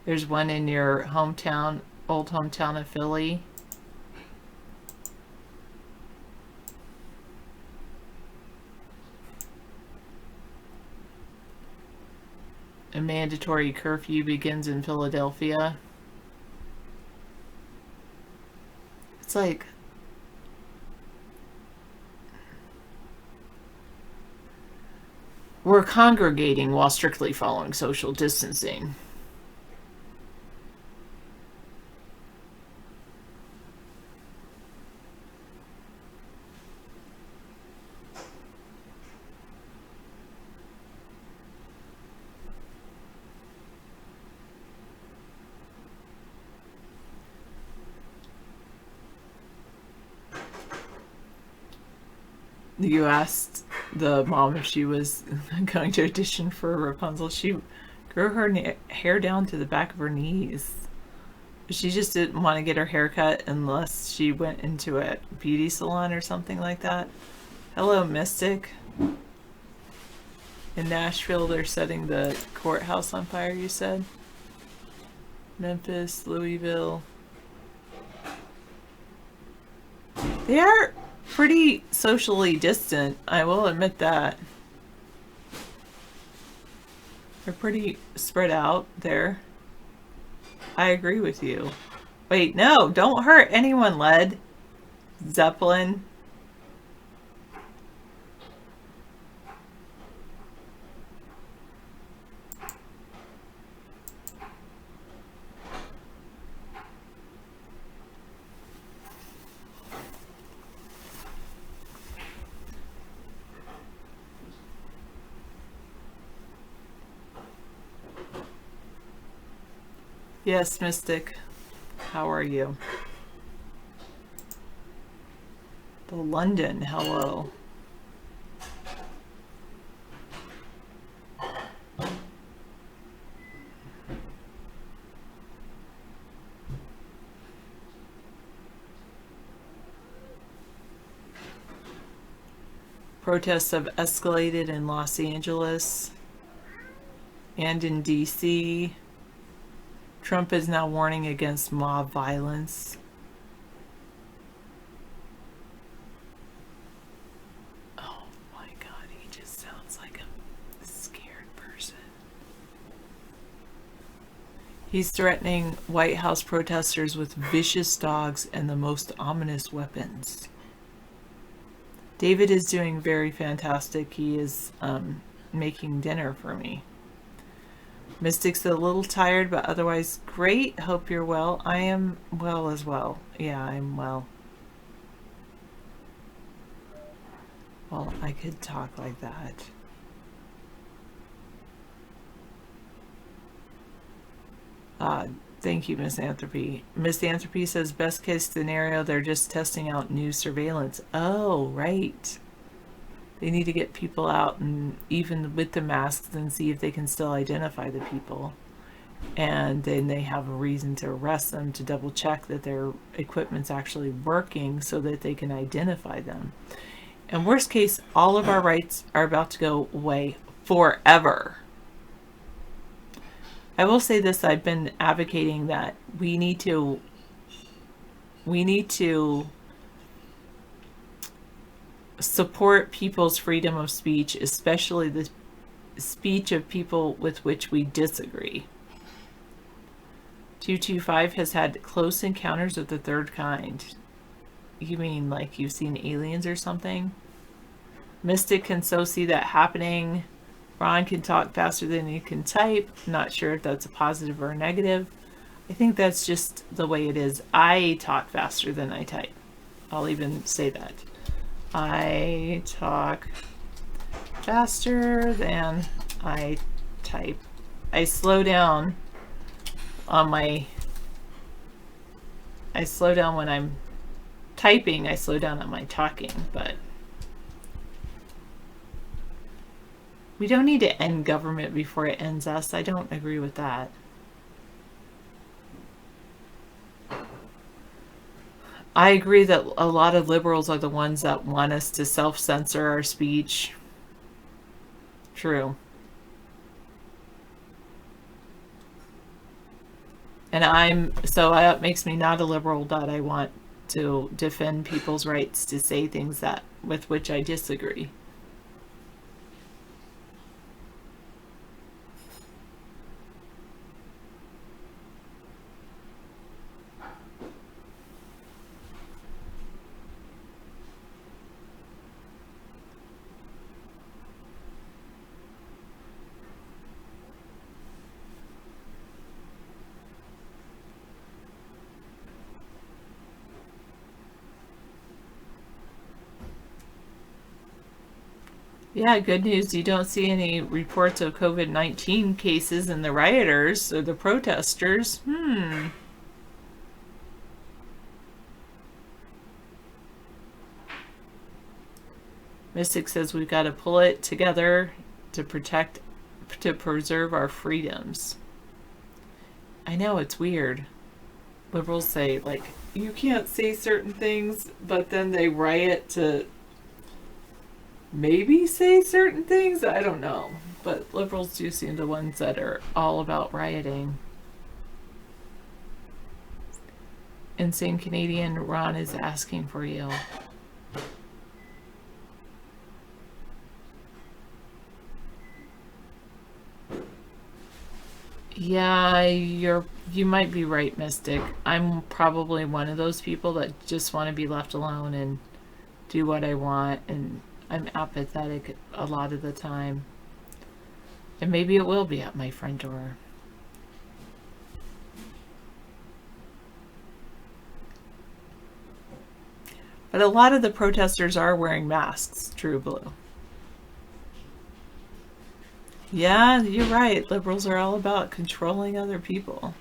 There's one in your hometown, old hometown of Philly. A mandatory curfew begins in Philadelphia. It's like we're congregating while strictly following social distancing. You asked the mom if she was going to audition for Rapunzel. She Grew her hair down to the back of her knees. She just didn't want to get her hair cut unless she went into a beauty salon or something like that. Hello, Mystic. In Nashville, they're setting the courthouse on fire, you said? Memphis, Louisville. They are pretty socially distant, I will admit that. They're pretty spread out there. I agree with you. Wait, no, don't hurt anyone, Led Zeppelin. Yes, Mystic. How are you? The London, hello. Protests have escalated in Los Angeles and in DC. Trump is now warning against mob violence. Oh my God, he just sounds like a scared person. He's threatening White House protesters with vicious dogs and the most ominous weapons. David is doing very fantastic. He is making dinner for me. Mystic's a little tired, but otherwise great. Hope you're well. I am well as well. Yeah, I'm well. Well, I could talk like that. Thank you, Miss Anthropy. Miss Anthropy says, best case scenario, they're just testing out new surveillance. Oh, right. They need to get people out and even with the masks and see if they can still identify the people. And then they have a reason to arrest them to double check that their equipment's actually working so that they can identify them. And worst case, all of our rights are about to go away forever. I will say this, I've been advocating that we need to support people's freedom of speech, especially the speech of people with which we disagree. 225 has had close encounters of the third kind. You mean like you've seen aliens or something? Mystic can so see that happening. Ron can talk faster than he can type. Not sure if that's a positive or a negative. I think that's just the way it is. I talk faster than I type. I'll even say that. I talk faster than I type. I slow down on my... I slow down when I'm typing. I slow down on my talking, but... We don't need to end government before it ends us. I don't agree with that. I agree that a lot of liberals are the ones that want us to self-censor our speech. True. And so it makes me not a liberal that I want to defend people's rights to say things that with which I disagree. Yeah, good news. You don't see any reports of COVID-19 cases in the rioters or the protesters. Mystic says we've got to pull it together to protect to preserve our freedoms. I know, it's weird. Liberals say, like, you can't say certain things, but then they riot to maybe say certain things. I don't know. But liberals do seem the ones that are all about rioting. Insane Canadian Ron is asking for you. Yeah, you might be right, Mystic. I'm probably one of those people that just want to be left alone and do what I want, and I'm apathetic a lot of the time. And maybe it will be at my front door. But a lot of the protesters are wearing masks, True Blue. Yeah, you're right. Liberals are all about controlling other people.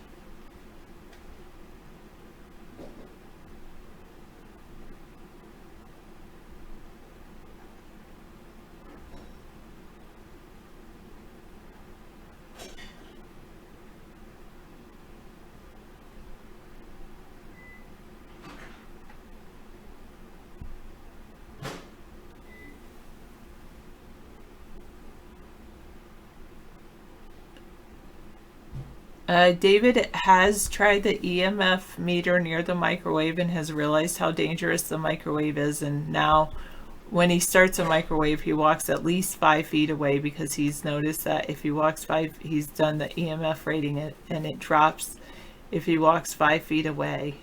David has tried the EMF meter near the microwave and has realized how dangerous the microwave is, and now when he starts a microwave he walks at least 5 feet away, because he's noticed that if he walks he's done the EMF rating and it drops if he walks 5 feet away.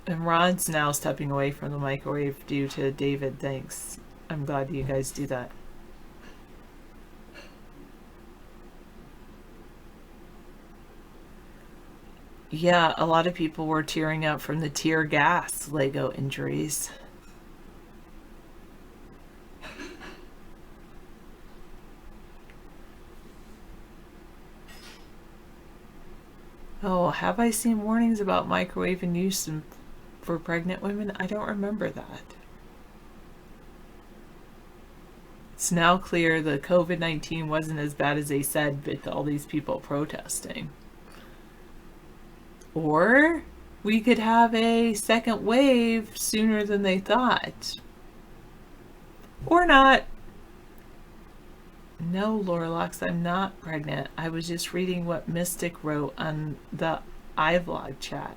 And Ron's now stepping away from the microwave due to David. Thanks. I'm glad you guys do that. Yeah, a lot of people were tearing up from the tear gas Lego injuries. Oh, have I seen warnings about microwave and use for pregnant women? I don't remember that. It's now clear the COVID-19 wasn't as bad as they said with all these people protesting. Or we could have a second wave sooner than they thought. Or not. No, Lorelax, I'm not pregnant. I was just reading what Mystic wrote on the iVlog chat.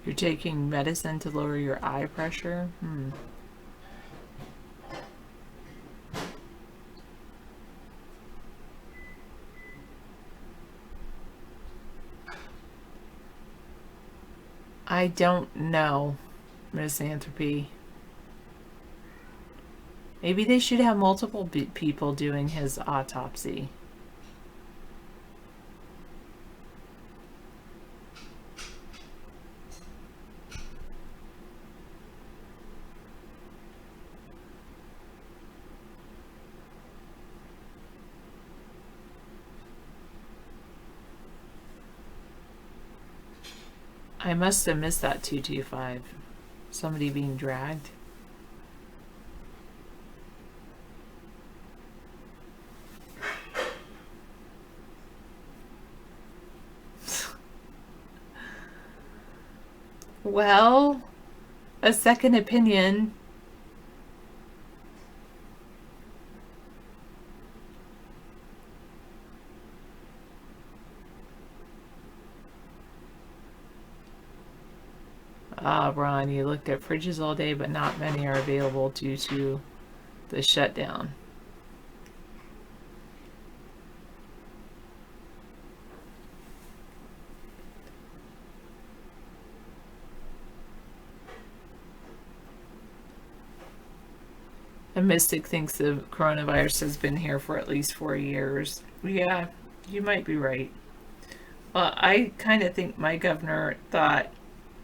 You're taking medicine to lower your eye pressure? I don't know, Misanthropy. Maybe they should have multiple people doing his autopsy. I must have missed that 225. Somebody being dragged. Well, a second opinion. Ah, Ron, you looked at fridges all day, but not many are available due to the shutdown. A Mystic thinks the coronavirus has been here for at least 4 years. Yeah, you might be right. Well, I kind of think my governor thought,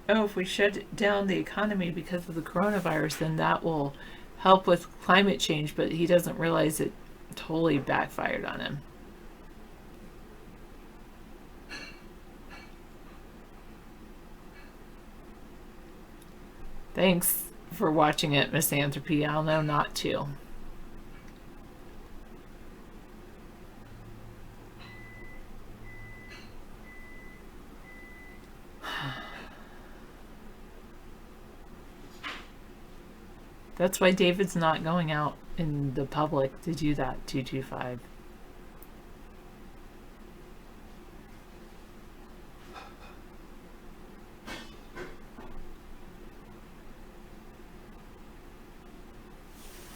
oh, if we shut down the economy because of the coronavirus, then that will help with climate change, but he doesn't realize it totally backfired on him. Thanks for watching it, Misanthropy. I'll know not to. That's why David's not going out in the public to do that 225.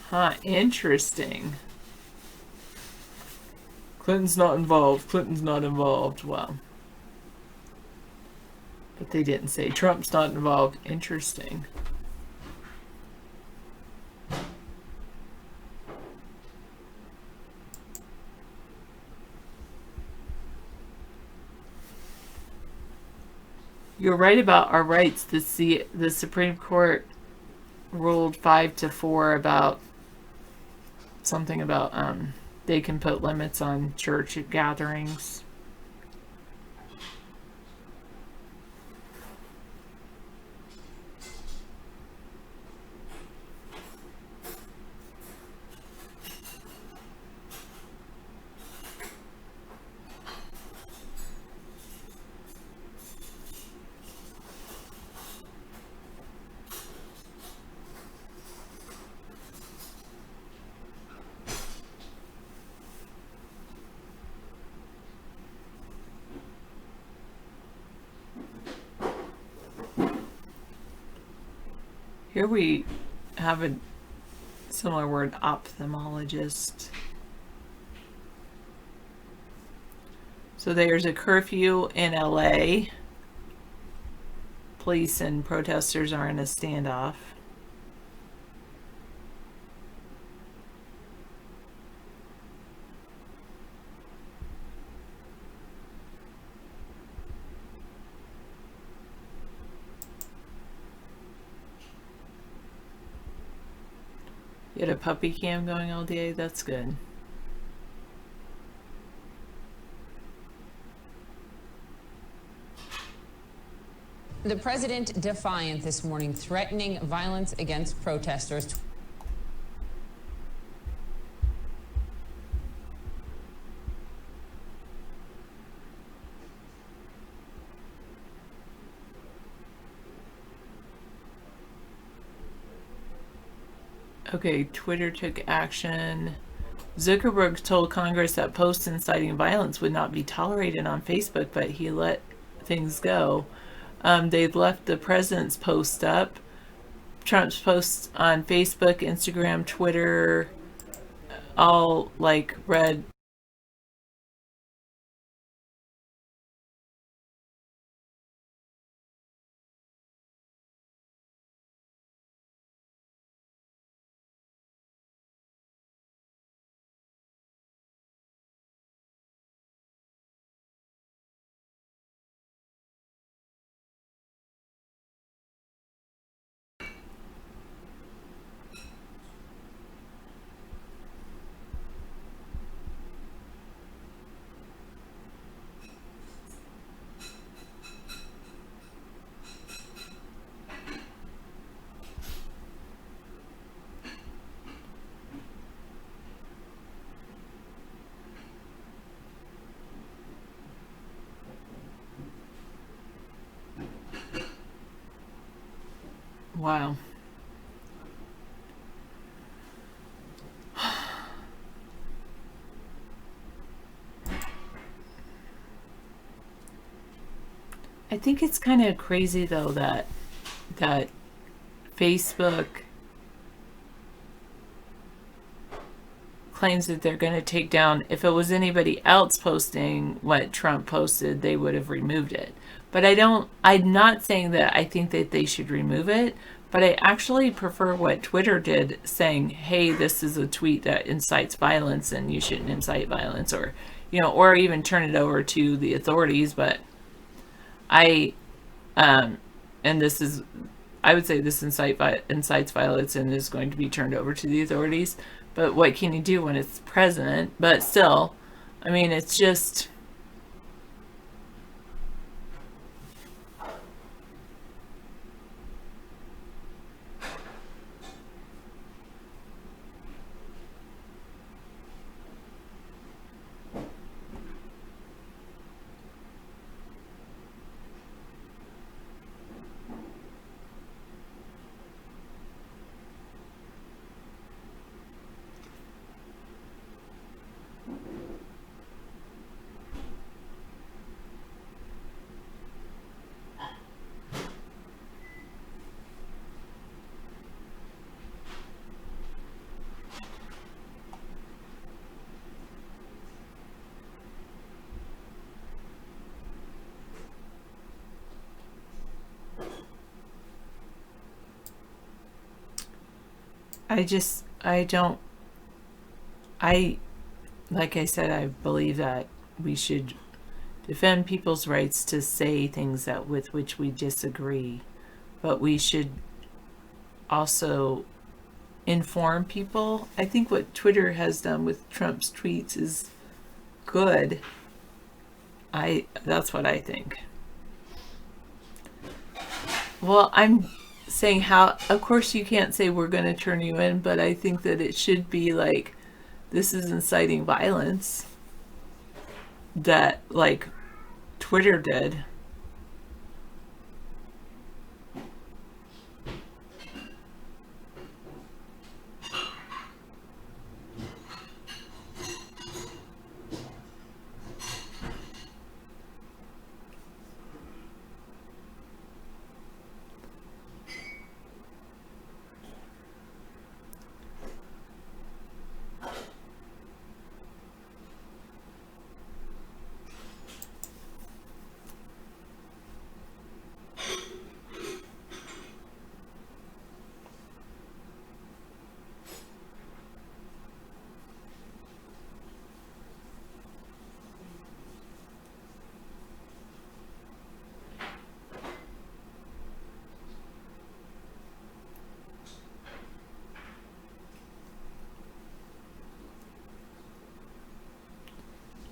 Huh, interesting. Clinton's not involved. Clinton's not involved. Well, but they didn't say Trump's not involved. Interesting. You're right about our rights. The Supreme Court ruled 5-4 about something about they can put limits on church gatherings. Here we have a similar word, ophthalmologist. So there's a curfew in LA. Police and protesters are in a standoff. You had a puppy cam going all day? That's good. The president defiant this morning, threatening violence against protesters. Okay, Twitter took action. Zuckerberg told Congress that posts inciting violence would not be tolerated on Facebook, but he let things go. They've left the president's post up. Trump's posts on Facebook, Instagram, Twitter, all like red. Wow. I think it's kind of crazy though that Facebook claims that they're going to take down. If it was anybody else posting what Trump posted, they would have removed it. But I'm not saying that I think that they should remove it, but I actually prefer what Twitter did, saying, hey, this is a tweet that incites violence and you shouldn't incite violence, or, you know, or even turn it over to the authorities. But and this is, I would say this incites violence and is going to be turned over to the authorities. But what can you do when it's president? But still, I mean, it's just... like I said, I believe that we should defend people's rights to say things that with which we disagree, but we should also inform people. I think what Twitter has done with Trump's tweets is good. That's what I think. Well, I'm saying how, of course you can't say we're going to turn you in, but I think that it should be like, this is inciting violence, that like Twitter did.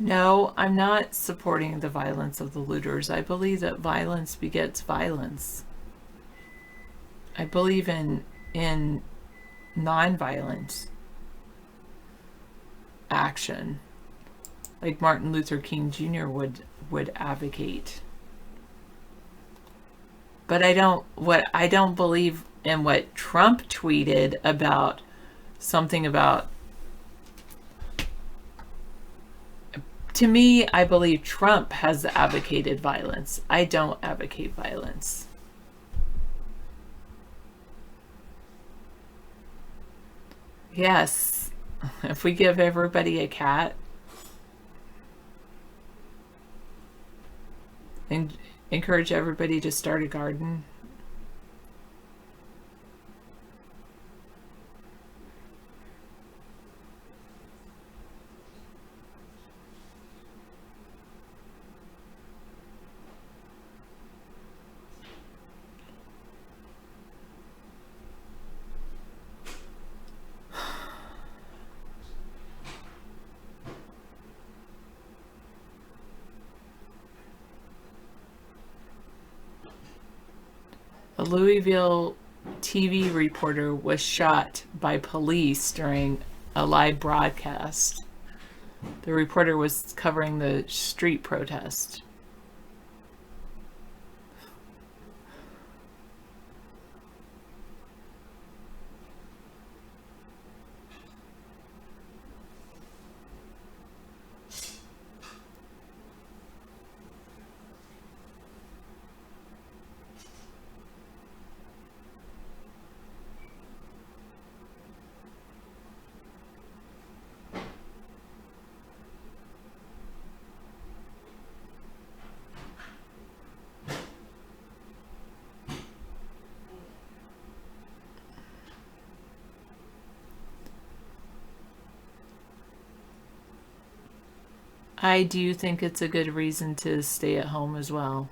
No, I'm not supporting the violence of the looters. I believe that violence begets violence. I believe in non-violent action, like Martin Luther King Jr. would advocate. But I don't believe in what Trump tweeted about something about. To me, I believe Trump has advocated violence. I don't advocate violence. Yes, if we give everybody a cat and encourage everybody to start a garden. A Louisville TV reporter was shot by police during a live broadcast. The reporter was covering the street protest. I do think it's a good reason to stay at home as well.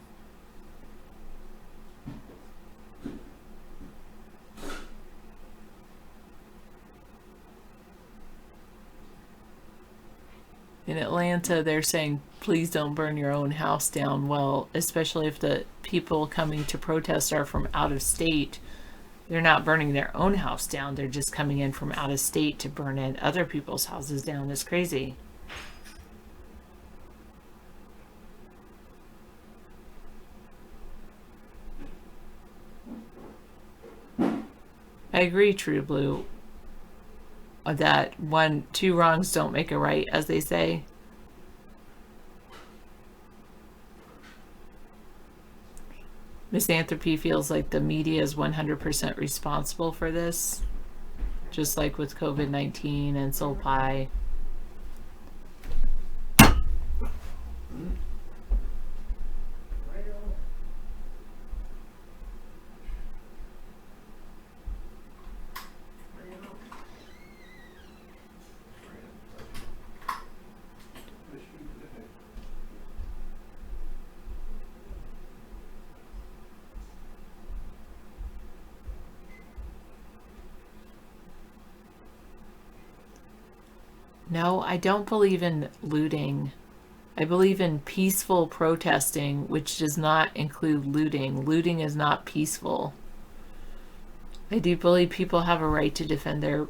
In Atlanta, they're saying, please don't burn your own house down. Well, especially if the people coming to protest are from out of state, they're not burning their own house down. They're just coming in from out of state to burn in other people's houses down. It's crazy. I agree, True Blue, that two wrongs don't make a right, as they say. Misanthropy feels like the media is 100% responsible for this, just like with COVID-19 and Soul Pie. No, I don't believe in looting. I believe in peaceful protesting, which does not include looting. Looting is not peaceful. I do believe people have a right to defend their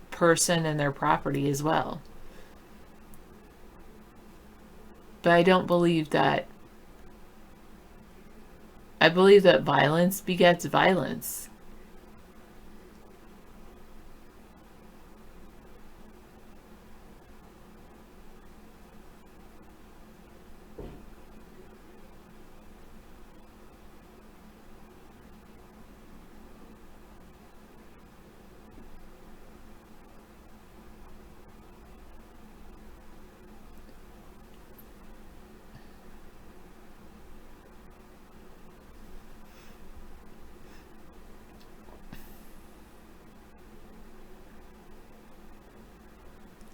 person and their property as well. But I don't believe that. I believe that violence begets violence.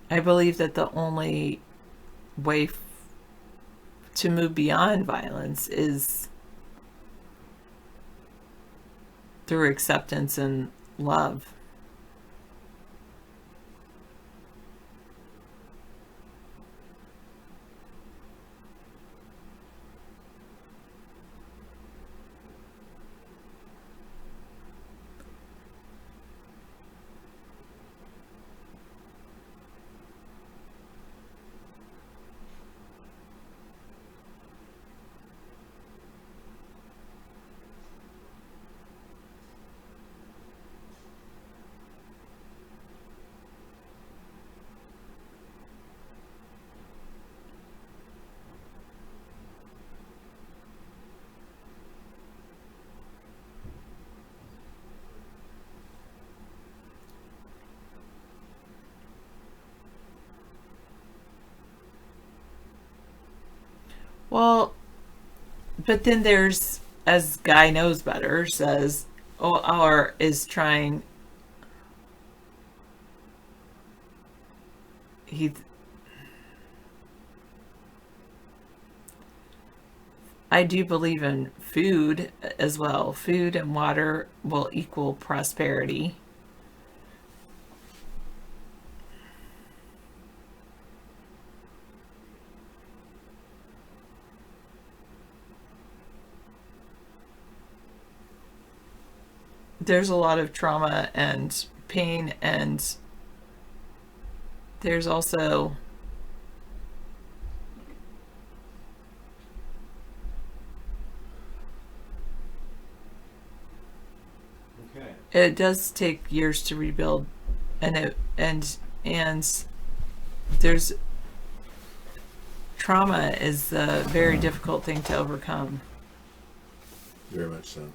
I believe that the only way to move beyond violence is through acceptance and love. Well, but then there's, as Guy Knows Better says, or is trying, I do believe in food as well. Food and water will equal prosperity. There's a lot of trauma and pain, and there's also it does take years to rebuild, and there's trauma is a very difficult thing to overcome. Very much so.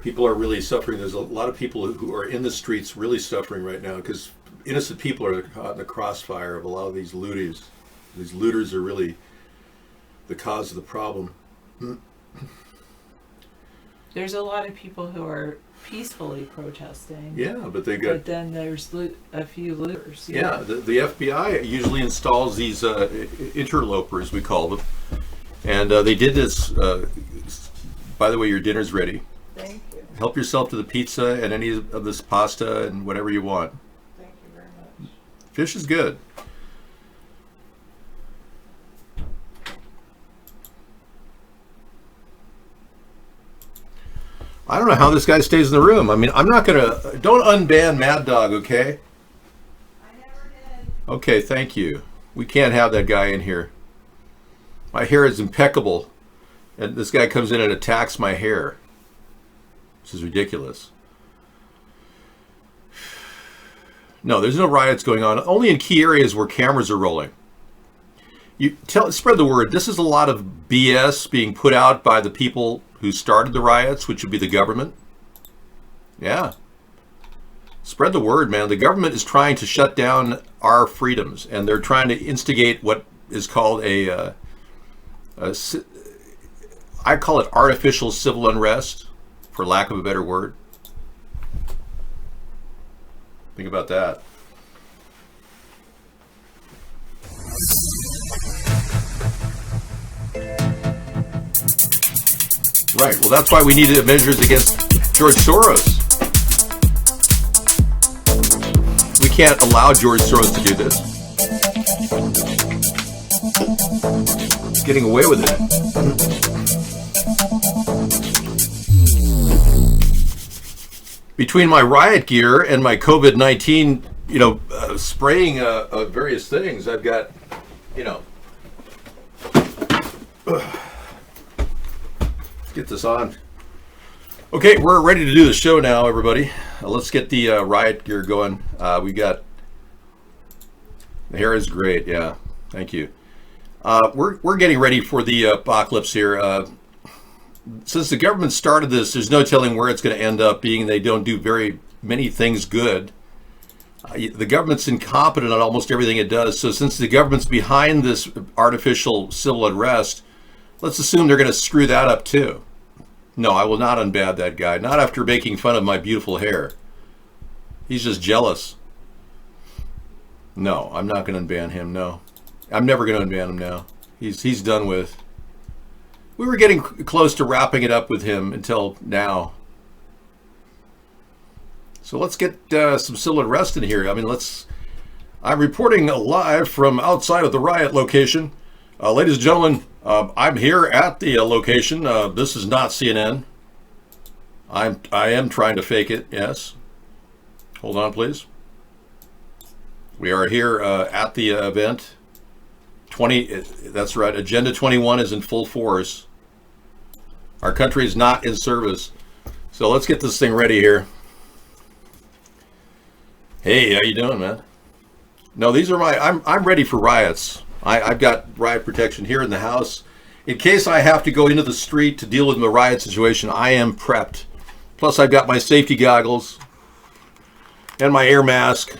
People are really suffering. There's a lot of people who are in the streets really suffering right now because innocent people are caught in the crossfire of a lot of these looters. These looters are really the cause of the problem. there's a lot of people who are peacefully protesting. Yeah, but they got. But then there's a few looters. Yeah, the FBI usually installs these interlopers, we call them, and they did this. By the way, your dinner's ready. Thank you. Help yourself to the pizza and any of this pasta and whatever you want. Thank you very much. Fish is good. I don't know how this guy stays in the room. I mean, I'm not gonna. Don't unban Mad Dog, okay? I never did. Okay, thank you. We can't have that guy in here. My hair is impeccable, and this guy comes in and attacks my hair. This is ridiculous. No, there's no riots going on. Only in key areas where cameras are rolling. Spread the word. This is a lot of BS being put out by the people who started the riots, which would be the government. Yeah. Spread the word, man. The government is trying to shut down our freedoms, and they're trying to instigate what is called I call it artificial civil unrest, for lack of a better word. Think about that. Right, well, that's why we needed measures against George Soros. We can't allow George Soros to do this. He's getting away with it. Between my riot gear and my COVID-19, spraying various things, I've got, get this on. Okay, we're ready to do the show now, everybody. Let's get the riot gear going. We got the hair is great. Yeah, thank you. We're getting ready for the apocalypse here. Since the government started this, there's no telling where it's going to end up being. They don't do very many things good. The government's incompetent on almost everything it does. So since the government's behind this artificial civil unrest, let's assume they're going to screw that up too. No, I will not unban that guy. Not after making fun of my beautiful hair. He's just jealous. No, I'm not going to unban him. No, I'm never going to unban him now. He's done with. We were getting close to wrapping it up with him until now. So let's get some civil unrest in here. I mean, I'm reporting live from outside of the riot location. Ladies and gentlemen, I'm here at the location. This is not CNN. I am trying to fake it, yes. Hold on, please. We are here at the event. That's right, Agenda 21 is in full force. Our country is not in service. So let's get this thing ready here. Hey, how you doing, man? No, these are I'm ready for riots. I've got riot protection here in the house. In case I have to go into the street to deal with the riot situation, I am prepped. Plus, I've got my safety goggles and my air mask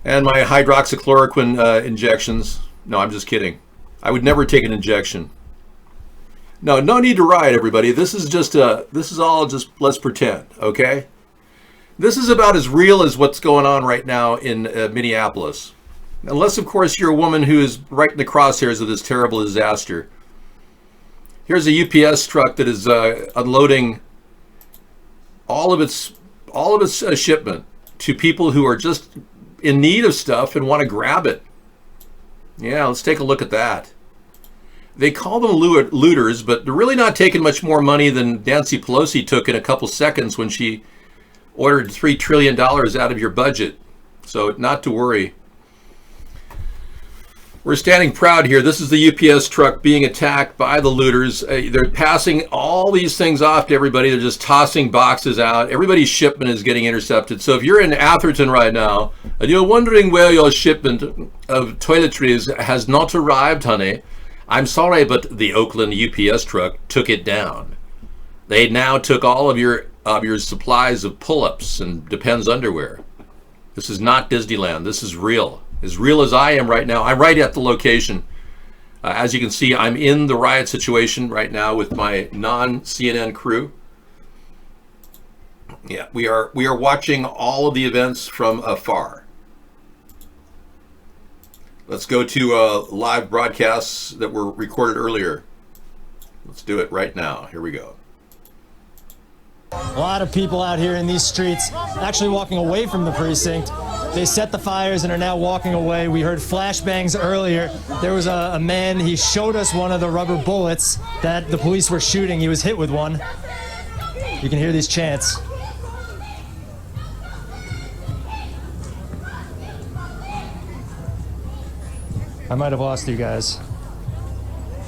and my hydroxychloroquine injections. No, I'm just kidding. I would never take an injection. No need to riot, everybody. This is all just, let's pretend, okay? This is about as real as what's going on right now in Minneapolis. Unless, of course, you're a woman who is right in the crosshairs of this terrible disaster. Here's a UPS truck that is unloading all of its shipment to people who are just in need of stuff and want to grab it. Yeah, let's take a look at that. They call them looters, but they're really not taking much more money than Nancy Pelosi took in a couple seconds when she ordered $3 trillion out of your budget. So not to worry. We're standing proud here. This is the UPS truck being attacked by the looters. They're passing all these things off to everybody. They're just tossing boxes out. Everybody's shipment is getting intercepted. So if you're in Atherton right now and you're wondering where your shipment of toiletries has not arrived, honey, I'm sorry, but the Oakland UPS truck took it down. They now took all of your supplies of pull-ups and Depends underwear. This is not Disneyland. This is real. As real as I am right now. I'm right at the location. As you can see, I'm in the riot situation right now with my non-CNN crew. Yeah, we are watching all of the events from afar. Let's go to live broadcasts that were recorded earlier. Let's do it right now. Here we go. A lot of people out here in these streets actually walking away from the precinct. They set the fires and are now walking away. We heard flashbangs earlier. There was a man, he showed us one of the rubber bullets that the police were shooting. He was hit with one. You can hear these chants. I might have lost you guys.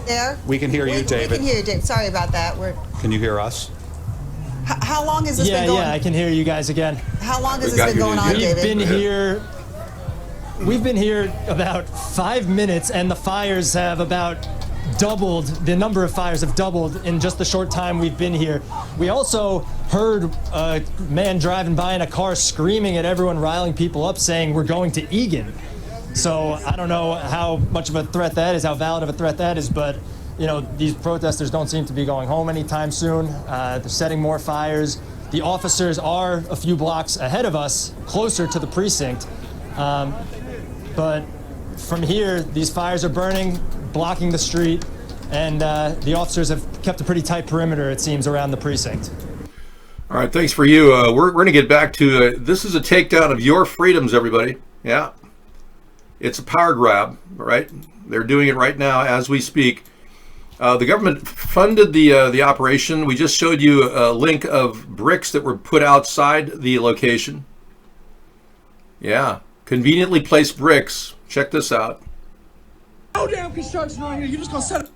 There? We can hear you, We David. can hear you, David. Sorry about that. Can you hear us? How long has this been going on? Yeah, I can hear you guys again. How long has this been going on, David? We've been here about 5 minutes, and the fires have about doubled. The number of fires have doubled in just the short time we've been here. We also heard a man driving by in a car screaming at everyone, riling people up, saying, "We're going to Egan." So I don't know how much of a threat that is, how valid of a threat that is, but you know, these protesters don't seem to be going home anytime soon. They're setting more fires. The officers are a few blocks ahead of us, closer to the precinct. But from here, these fires are burning, blocking the street, and the officers have kept a pretty tight perimeter, it seems, around the precinct. All right, thanks for you. We're going to get back to this is a takedown of your freedoms, everybody. Yeah. It's a power grab, right? They're doing it right now as we speak. The government funded the operation. We just showed you a link of bricks that were put outside the location. Yeah, conveniently placed bricks. Check this out. No damn construction on here. You just gonna set up.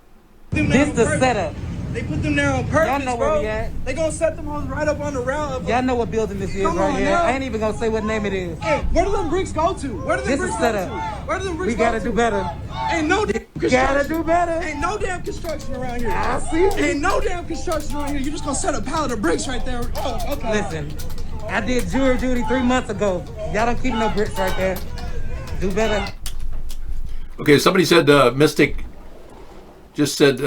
This the setup. They put them there on purpose, Y'all know bro. where we at. They gonna set them hoes right up on the route. Y'all know what building this is Come right on here. now. I ain't even gonna say what name it is. Hey, where do them bricks go to? Where do them This bricks is go setup. to? Where do them bricks We gotta go do to? better. Ain't no damn construction. Gotta do better. Ain't no damn construction around here. I see. Ain't no damn construction around here. You just gonna set a pallet of bricks right there. Oh, okay. Listen, I did jury duty 3 months ago. Y'all don't keep no bricks right there. Do better. Okay, somebody said Mystic just said,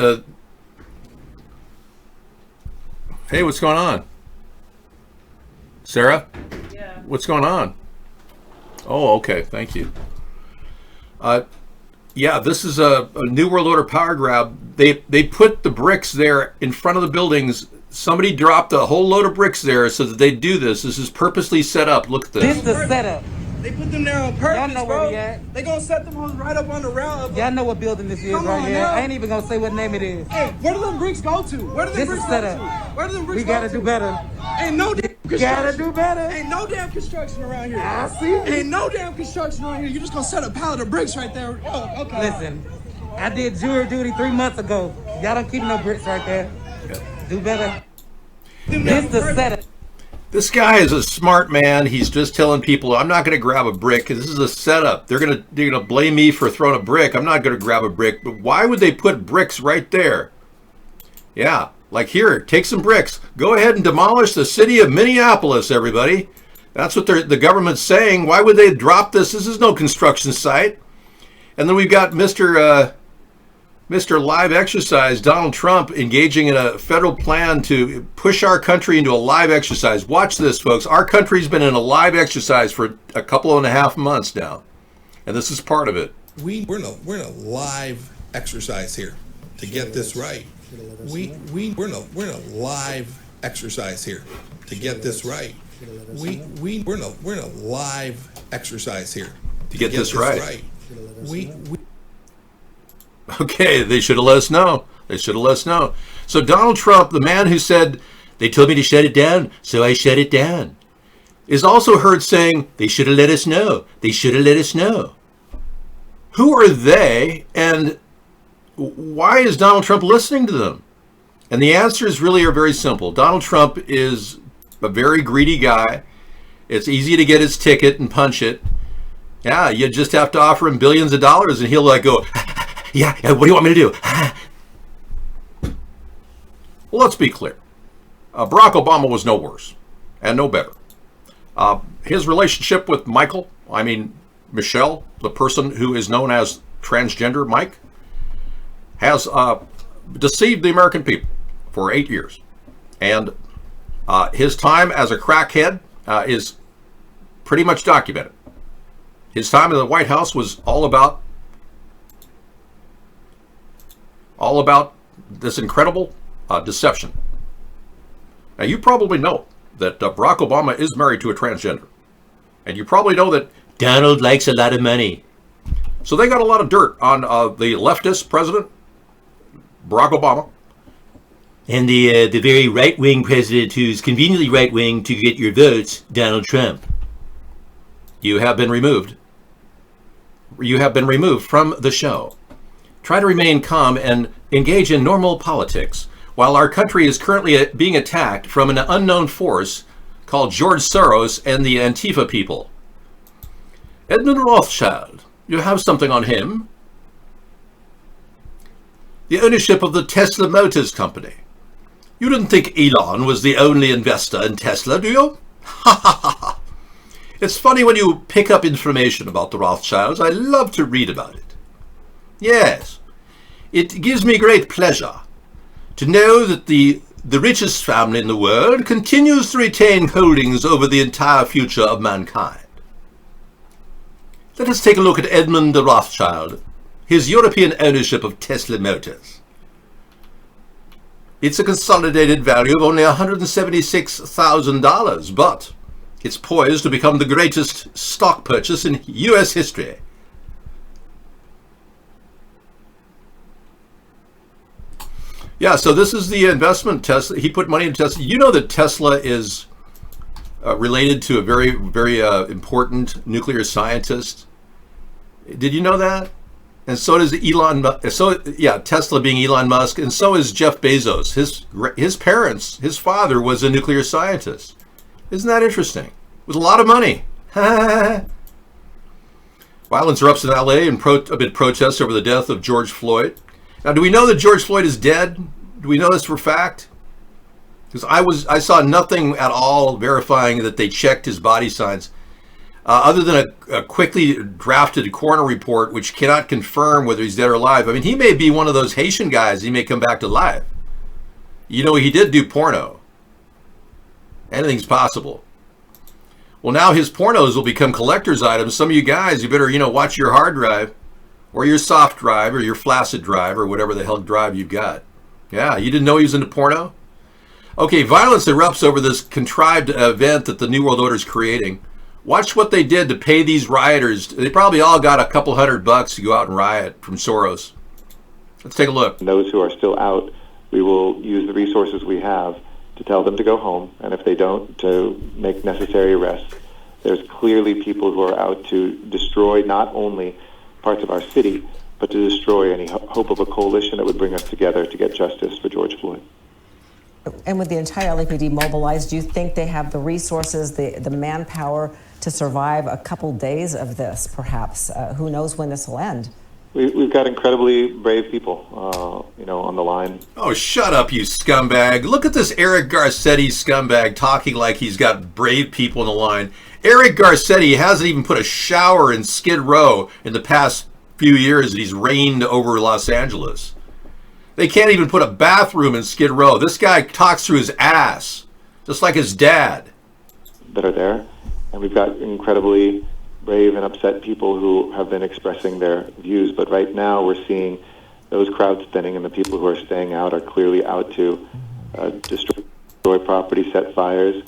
hey, what's going on? Sarah? Yeah. What's going on? Oh, okay, thank you. Yeah, this is a New World Order power grab. They put the bricks there in front of the buildings. Somebody dropped a whole load of bricks there so that they do this. This is purposely set up. Look at this. This the setup. They put them there on purpose, Y'all know bro. where we at. They gonna set them hoes right up on the route. Y'all know what building this is Come right on here. now. I ain't even gonna say what name it is. Hey, where do them bricks go to? Where do them This bricks is go setup. to? Where do them bricks We gotta go do to? better. Ain't no damn construction. Gotta do better. Ain't no damn construction around here. I see. Ain't no damn construction around here. You just gonna set a pallet of bricks right there. Oh, okay. Listen, I did jury duty 3 months ago. Y'all don't keep no bricks right there. Do better. This the setup. This guy is a smart man. He's just telling people, I'm not going to grab a brick. This is a setup. They're going to blame me for throwing a brick. I'm not going to grab a brick. But why would they put bricks right there? Yeah, like here, take some bricks. Go ahead and demolish the city of Minneapolis, everybody. That's what the government's saying. Why would they drop this? This is no construction site. And then we've got Mr. Live Exercise, Donald Trump, engaging in a federal plan to push our country into a live exercise. Watch this, folks. Our country's been in a live exercise for a couple and a half months now, and this is part of it. We're in a live exercise here to get this right. We're in a live exercise here to get this right. We're in a live exercise here to get this right. Okay, they should have let us know. They should have let us know. So Donald Trump, the man who said, they told me to shut it down, so I shut it down, is also heard saying, they should have let us know. They should have let us know. Who are they, and why is Donald Trump listening to them? And the answers really are very simple. Donald Trump is a very greedy guy. It's easy to get his ticket and punch it. Yeah, you just have to offer him billions of dollars, and he'll like go, yeah, what do you want me to do? Well, let's be clear. Barack Obama was no worse and no better. His relationship with Michelle, the person who is known as transgender Mike, has deceived the American people for 8 years. And his time as a crackhead is pretty much documented. His time in the White House was all about this incredible deception. Now, you probably know that Barack Obama is married to a transgender. And you probably know that Donald likes a lot of money. So they got a lot of dirt on the leftist president, Barack Obama. And the very right-wing president who's conveniently right-wing to get your votes, Donald Trump. You have been removed. You have been removed from the show. Try to remain calm and engage in normal politics while our country is currently being attacked from an unknown force called George Soros and the Antifa people. Edmund Rothschild, you have something on him? The ownership of the Tesla Motors Company. You didn't think Elon was the only investor in Tesla, do you? Ha ha ha. It's funny when you pick up information about the Rothschilds. I love to read about it. Yes, it gives me great pleasure to know that the richest family in the world continues to retain holdings over the entire future of mankind. Let us take a look at Edmund de Rothschild, his European ownership of Tesla Motors. It's a consolidated value of only $176,000, but it's poised to become the greatest stock purchase in U.S. history. Yeah, so this is the investment Tesla. He put money in Tesla. You know that Tesla is related to a very, very important nuclear scientist. Did you know that? And so does Elon. Tesla being Elon Musk, and so is Jeff Bezos. His parents, his father was a nuclear scientist. Isn't that interesting? With a lot of money. Violence erupts in LA amid protests over the death of George Floyd. Now, do we know that George Floyd is dead? Do we know this for a fact? Because I saw nothing at all verifying that they checked his body signs, other than a quickly drafted coroner report, which cannot confirm whether he's dead or alive. I mean, he may be one of those Haitian guys. He may come back to life. You know, he did do porno. Anything's possible. Well, now his pornos will become collector's items. Some of you guys, you better, watch your hard drive or your soft drive or your flaccid drive or whatever the hell drive you've got. Yeah, you didn't know he was into porno? Okay, violence erupts over this contrived event that the New World Order is creating. Watch what they did to pay these rioters. They probably all got a couple $100 to go out and riot from Soros. Let's take a look. Those who are still out, we will use the resources we have to tell them to go home, and if they don't, to make necessary arrests. There's clearly people who are out to destroy not only parts of our city, but to destroy any hope of a coalition that would bring us together to get justice for George Floyd. And with the entire LAPD mobilized, do you think they have the resources, the manpower to survive a couple days of this, perhaps? Who knows when this will end? We've got incredibly brave people, on the line. Oh, shut up, you scumbag. Look at this Eric Garcetti scumbag talking like he's got brave people on the line. Eric Garcetti hasn't even put a shower in Skid Row in the past few years that he's reigned over Los Angeles. They can't even put a bathroom in Skid Row. This guy talks through his ass, just like his dad. That are there, and we've got incredibly brave and upset people who have been expressing their views, but right now we're seeing those crowds thinning, and the people who are staying out are clearly out to destroy property, set fires.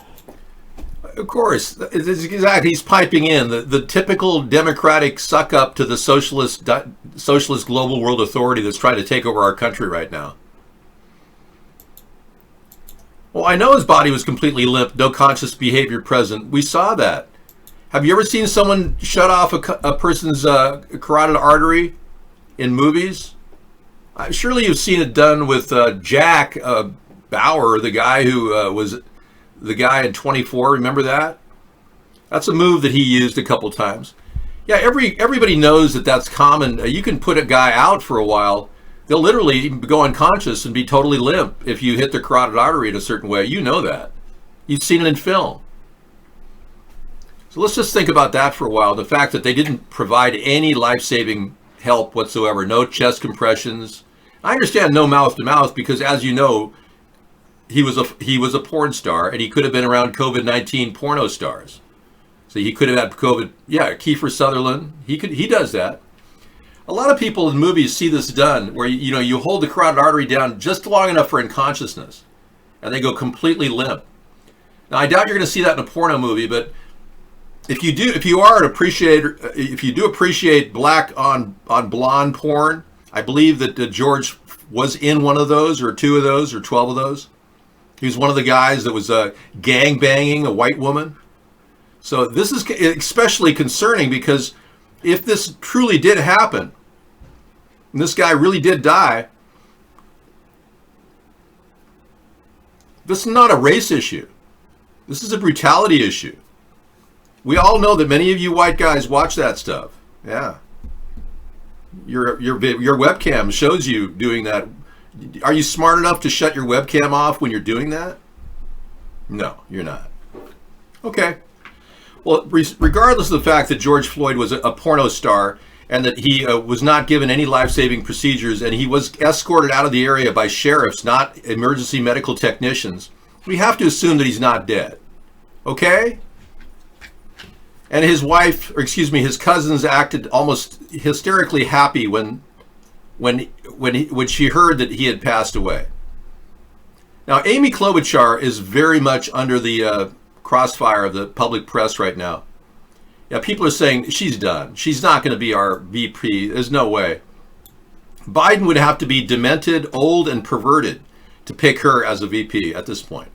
Of course, exactly. He's piping in the typical Democratic suck up to the socialist global world authority that's trying to take over our country right now. Well, I know his body was completely limp, no conscious behavior present. We saw that. Have you ever seen someone shut off a person's carotid artery in movies? Surely you've seen it done with Jack Bauer, the guy who was the guy in 24. Remember that? That's a move that he used a couple times. Yeah, everybody knows that that's common. You can put a guy out for a while. They'll literally go unconscious and be totally limp if you hit the carotid artery in a certain way. You know that. You've seen it in film. So let's just think about that for a while. The fact that they didn't provide any life-saving help whatsoever. No chest compressions, I understand no mouth to mouth because, as you know, he was a porn star, and he could have been around COVID-19 porno stars. So he could have had COVID. Yeah, Kiefer Sutherland. He does that. A lot of people in movies see this done, where you hold the carotid artery down just long enough for unconsciousness, and they go completely limp. Now, I doubt you're going to see that in a porno movie, but if you do appreciate black on blonde porn, I believe that George was in one of those, or 2 of those, or 12 of those. He was one of the guys that was gang banging a white woman. So this is especially concerning because if this truly did happen, and this guy really did die, this is not a race issue. This is a brutality issue. We all know that many of you white guys watch that stuff. Yeah. Your webcam shows you doing that. Are you smart enough to shut your webcam off when you're doing that? No, you're not. Okay. Well, regardless of the fact that George Floyd was a porno star and that he was not given any life-saving procedures and he was escorted out of the area by sheriffs, not emergency medical technicians, we have to assume that he's not dead. Okay? And his his cousins acted almost hysterically happy when she heard that he had passed away. Now, Amy Klobuchar is very much under the crossfire of the public press right now. Yeah, people are saying she's done. She's not going to be our VP. There's no way. Biden would have to be demented, old, and perverted to pick her as a VP at this point.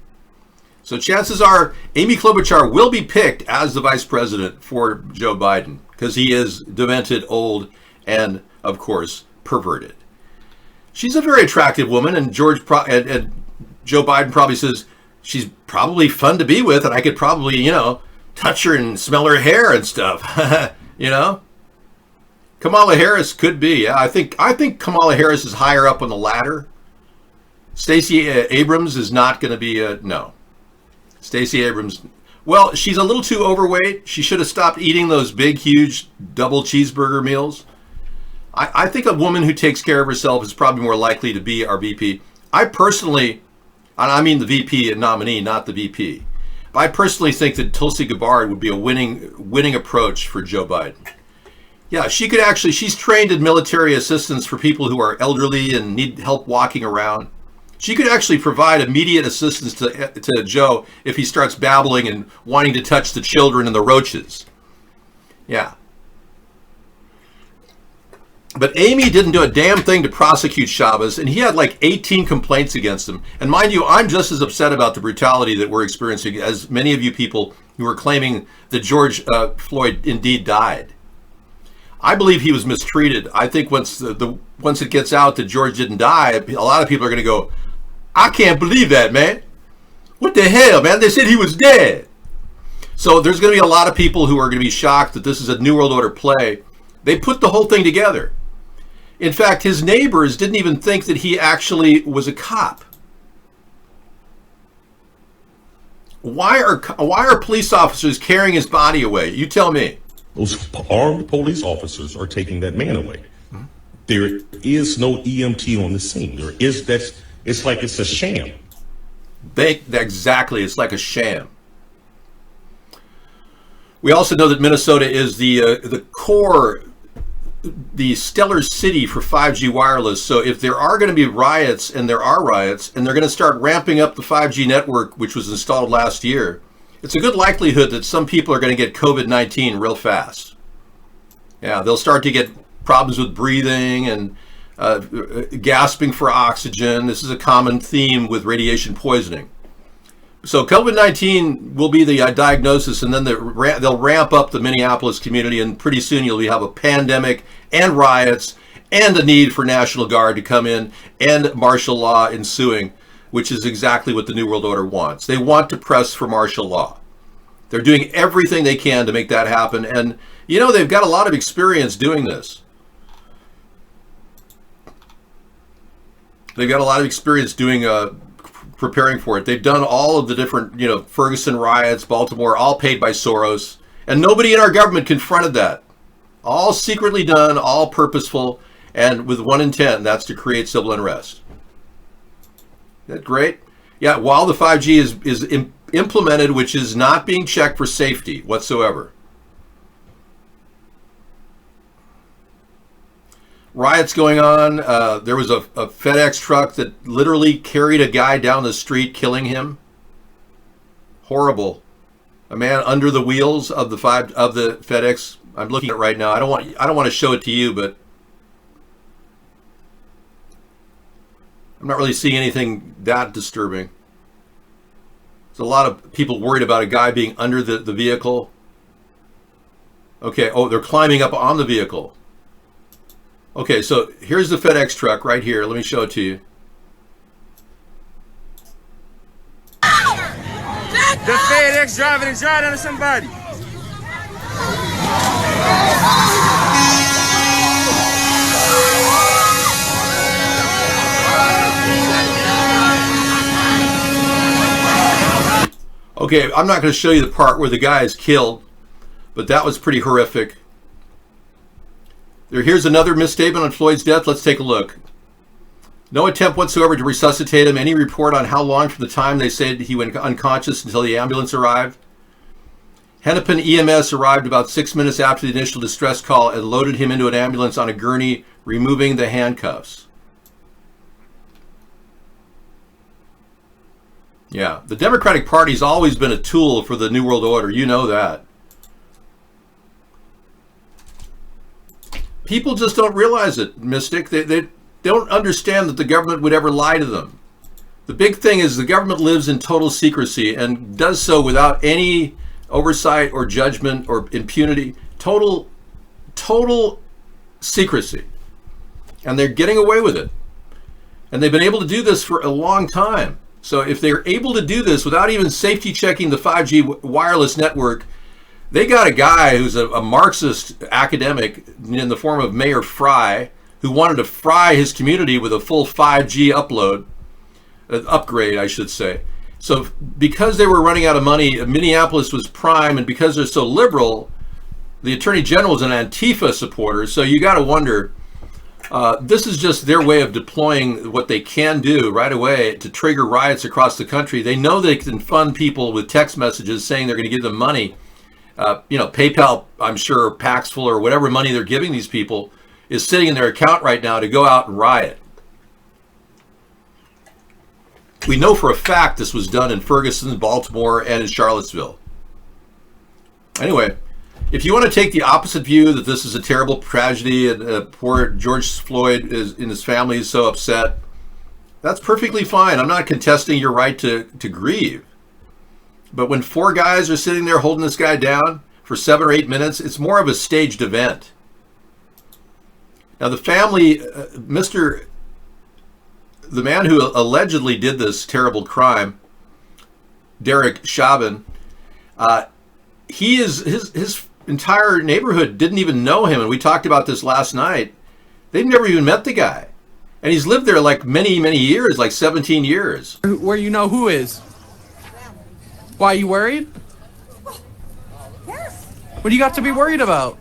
So chances are Amy Klobuchar will be picked as the vice president for Joe Biden because he is demented, old, and, of course, perverted. She's a very attractive woman, and Joe Biden probably says, she's probably fun to be with, and I could probably, touch her and smell her hair and stuff. Kamala Harris could be. Yeah, I think Kamala Harris is higher up on the ladder. Stacey Abrams is not going to be no. Stacey Abrams, well, she's a little too overweight. She should have stopped eating those big, huge double cheeseburger meals. I think a woman who takes care of herself is probably more likely to be our VP. I personally, and I mean the VP and nominee, not the VP. But I personally think that Tulsi Gabbard would be a winning approach for Joe Biden. Yeah, she could actually, she's trained in military assistance for people who are elderly and need help walking around. She could actually provide immediate assistance to Joe if he starts babbling and wanting to touch the children and the roaches. Yeah. But Amy didn't do a damn thing to prosecute Chavez, and he had like 18 complaints against him. And mind you, I'm just as upset about the brutality that we're experiencing as many of you people who are claiming that George Floyd indeed died. I believe he was mistreated. I think once it gets out that George didn't die, a lot of people are going to go, I can't believe that, man. What the hell, man? They said he was dead. So there's going to be a lot of people who are going to be shocked that this is a New World Order play. They put the whole thing together. In fact, his neighbors didn't even think that he actually was a cop. Why are police officers carrying his body away? You tell me. Those armed police officers are taking that man away. There is no EMT on the scene. It's like it's a sham. Exactly, it's like a sham. We also know that Minnesota is the core, the stellar city for 5G wireless. So if there are going to be riots, and there are riots, and they're going to start ramping up the 5G network, which was installed last year, it's a good likelihood that some people are going to get COVID-19 real fast. Yeah, they'll start to get problems with breathing and gasping for oxygen. This is a common theme with radiation poisoning. So COVID-19 will be the diagnosis, and then they'll ramp up the Minneapolis community, and pretty soon you'll have a pandemic and riots and a need for National Guard to come in and martial law ensuing, which is exactly what the New World Order wants. They want to press for martial law. They're doing everything they can to make that happen, and they've got a lot of experience doing this. They've got a lot of experience preparing for it. They've done all of the different, Ferguson riots, Baltimore, all paid by Soros, and nobody in our government confronted that. All secretly done, all purposeful, and with one intent, and that's to create civil unrest. Isn't that great? Yeah, while the 5G is implemented, which is not being checked for safety whatsoever. Riots going on. There was a FedEx truck that literally carried a guy down the street, killing him. Horrible. A man under the wheels of the FedEx. I'm looking at it right now. I don't want to show it to you, but I'm not really seeing anything that disturbing. There's a lot of people worried about a guy being under the vehicle. Okay, oh, they're climbing up on the vehicle. Okay, so here's the FedEx truck right here. Let me show it to you. The FedEx driver is driving into somebody. Okay, I'm not going to show you the part where the guy is killed, but that was pretty horrific. Here's another misstatement on Floyd's death. Let's take a look. No attempt whatsoever to resuscitate him. Any report on how long from the time they said he went unconscious until the ambulance arrived? Hennepin EMS arrived about 6 minutes after the initial distress call and loaded him into an ambulance on a gurney, removing the handcuffs. Yeah, the Democratic Party's always been a tool for the New World Order. You know that. People just don't realize it, Mystic. They don't understand that the government would ever lie to them. The big thing is the government lives in total secrecy and does so without any oversight or judgment or impunity. Total secrecy. And they're getting away with it. And they've been able to do this for a long time. So if they're able to do this without even safety checking the 5G wireless network, they got a guy who's a Marxist academic in the form of Mayor Fry, who wanted to fry his community with a full 5G upgrade, I should say. So because they were running out of money, Minneapolis was prime, and because they're so liberal, the Attorney General is an Antifa supporter. So you got to wonder, this is just their way of deploying what they can do right away to trigger riots across the country. They know they can fund people with text messages saying they're going to give them money. PayPal, I'm sure, Paxful, or whatever money they're giving these people is sitting in their account right now to go out and riot. We know for a fact this was done in Ferguson, Baltimore, and in Charlottesville. Anyway, if you want to take the opposite view that this is a terrible tragedy and poor George Floyd and his family is so upset, that's perfectly fine. I'm not contesting your right to grieve. But when 4 guys are sitting there holding this guy down for 7 or 8 minutes, it's more of a staged event. Now the family, the man who allegedly did this terrible crime, Derek Chauvin, his entire neighborhood didn't even know him, and we talked about this last night. They've never even met the guy, and he's lived there like many years, like 17 years. Where you know who is? Why, you worried? Yes. What do you got to be worried about?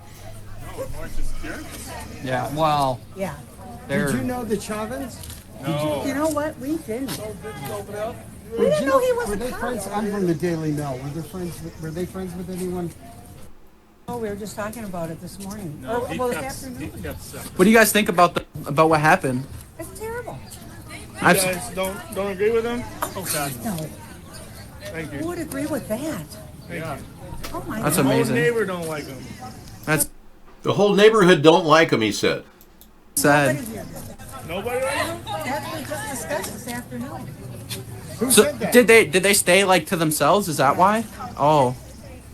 Yeah, well. Yeah. Did you know the Chauvins? No. You know what? We didn't. We didn't know he was Were a they cop. friends? I'm from the Daily Mail. Were they friends with anyone? Oh, we were just talking about it this morning. This afternoon. What do you guys think about what happened? It's terrible. You guys don't agree with him? Okay. No. Thank Who would agree with that? Yeah. Oh my That's God. amazing. My whole neighbor don't like him. That's The whole neighborhood don't like him, he said. sad. Nobody likes him? That's what we just discussed this afternoon. Who So said that? did they stay like to themselves? Is that why? Oh.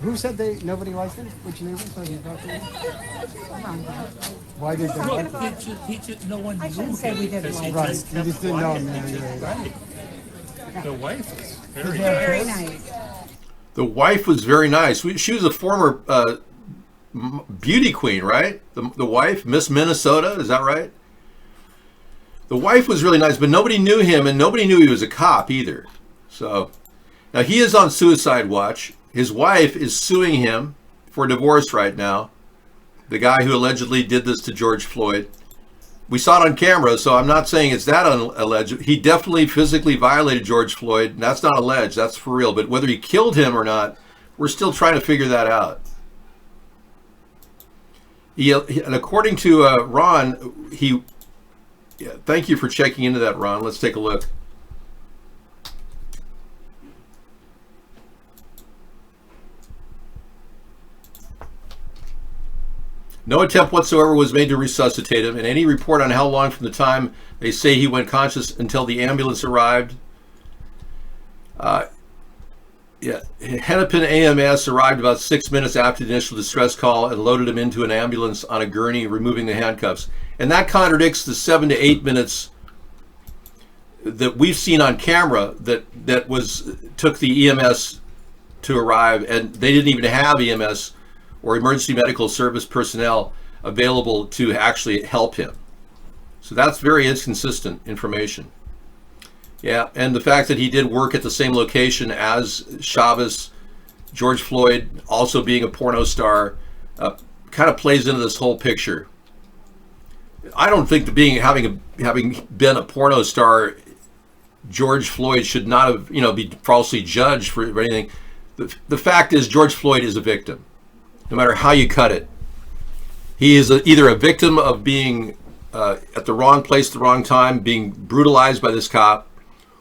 Who said nobody liked him? Which neighbor said he talked to him? Why did they like him? No one I shouldn't say we didn't like Right, him. you just didn't know him. Right. The wife is Very nice. The wife was very nice. She was a former beauty queen, right? The wife, Miss Minnesota, is that right? The wife was really nice, but nobody knew him, and nobody knew he was a cop either. So now he is on suicide watch. His wife is suing him for divorce right now. The guy who allegedly did this to George Floyd. We saw it on camera, so I'm not saying it's that alleged. He definitely physically violated George Floyd, and that's not alleged. That's for real. But whether he killed him or not, we're still trying to figure that out. And according to Ron, thank you for checking into that, Ron. Let's take a look. No attempt whatsoever was made to resuscitate him, and any report on how long from the time they say he went conscious until the ambulance arrived. Hennepin AMS arrived about 6 minutes after the initial distress call and loaded him into an ambulance on a gurney, removing the handcuffs. And that contradicts the 7 to 8 minutes that we've seen on camera that took the EMS to arrive, and they didn't even have EMS or emergency medical service personnel available to actually help him. So that's very inconsistent information. Yeah, and the fact that he did work at the same location as Chavez, George Floyd, also being a porno star, kind of plays into this whole picture. I don't think having been a porno star, George Floyd should not have be falsely judged for anything. The fact is, George Floyd is a victim. No matter how you cut it, he is either a victim of being at the wrong place at the wrong time, being brutalized by this cop,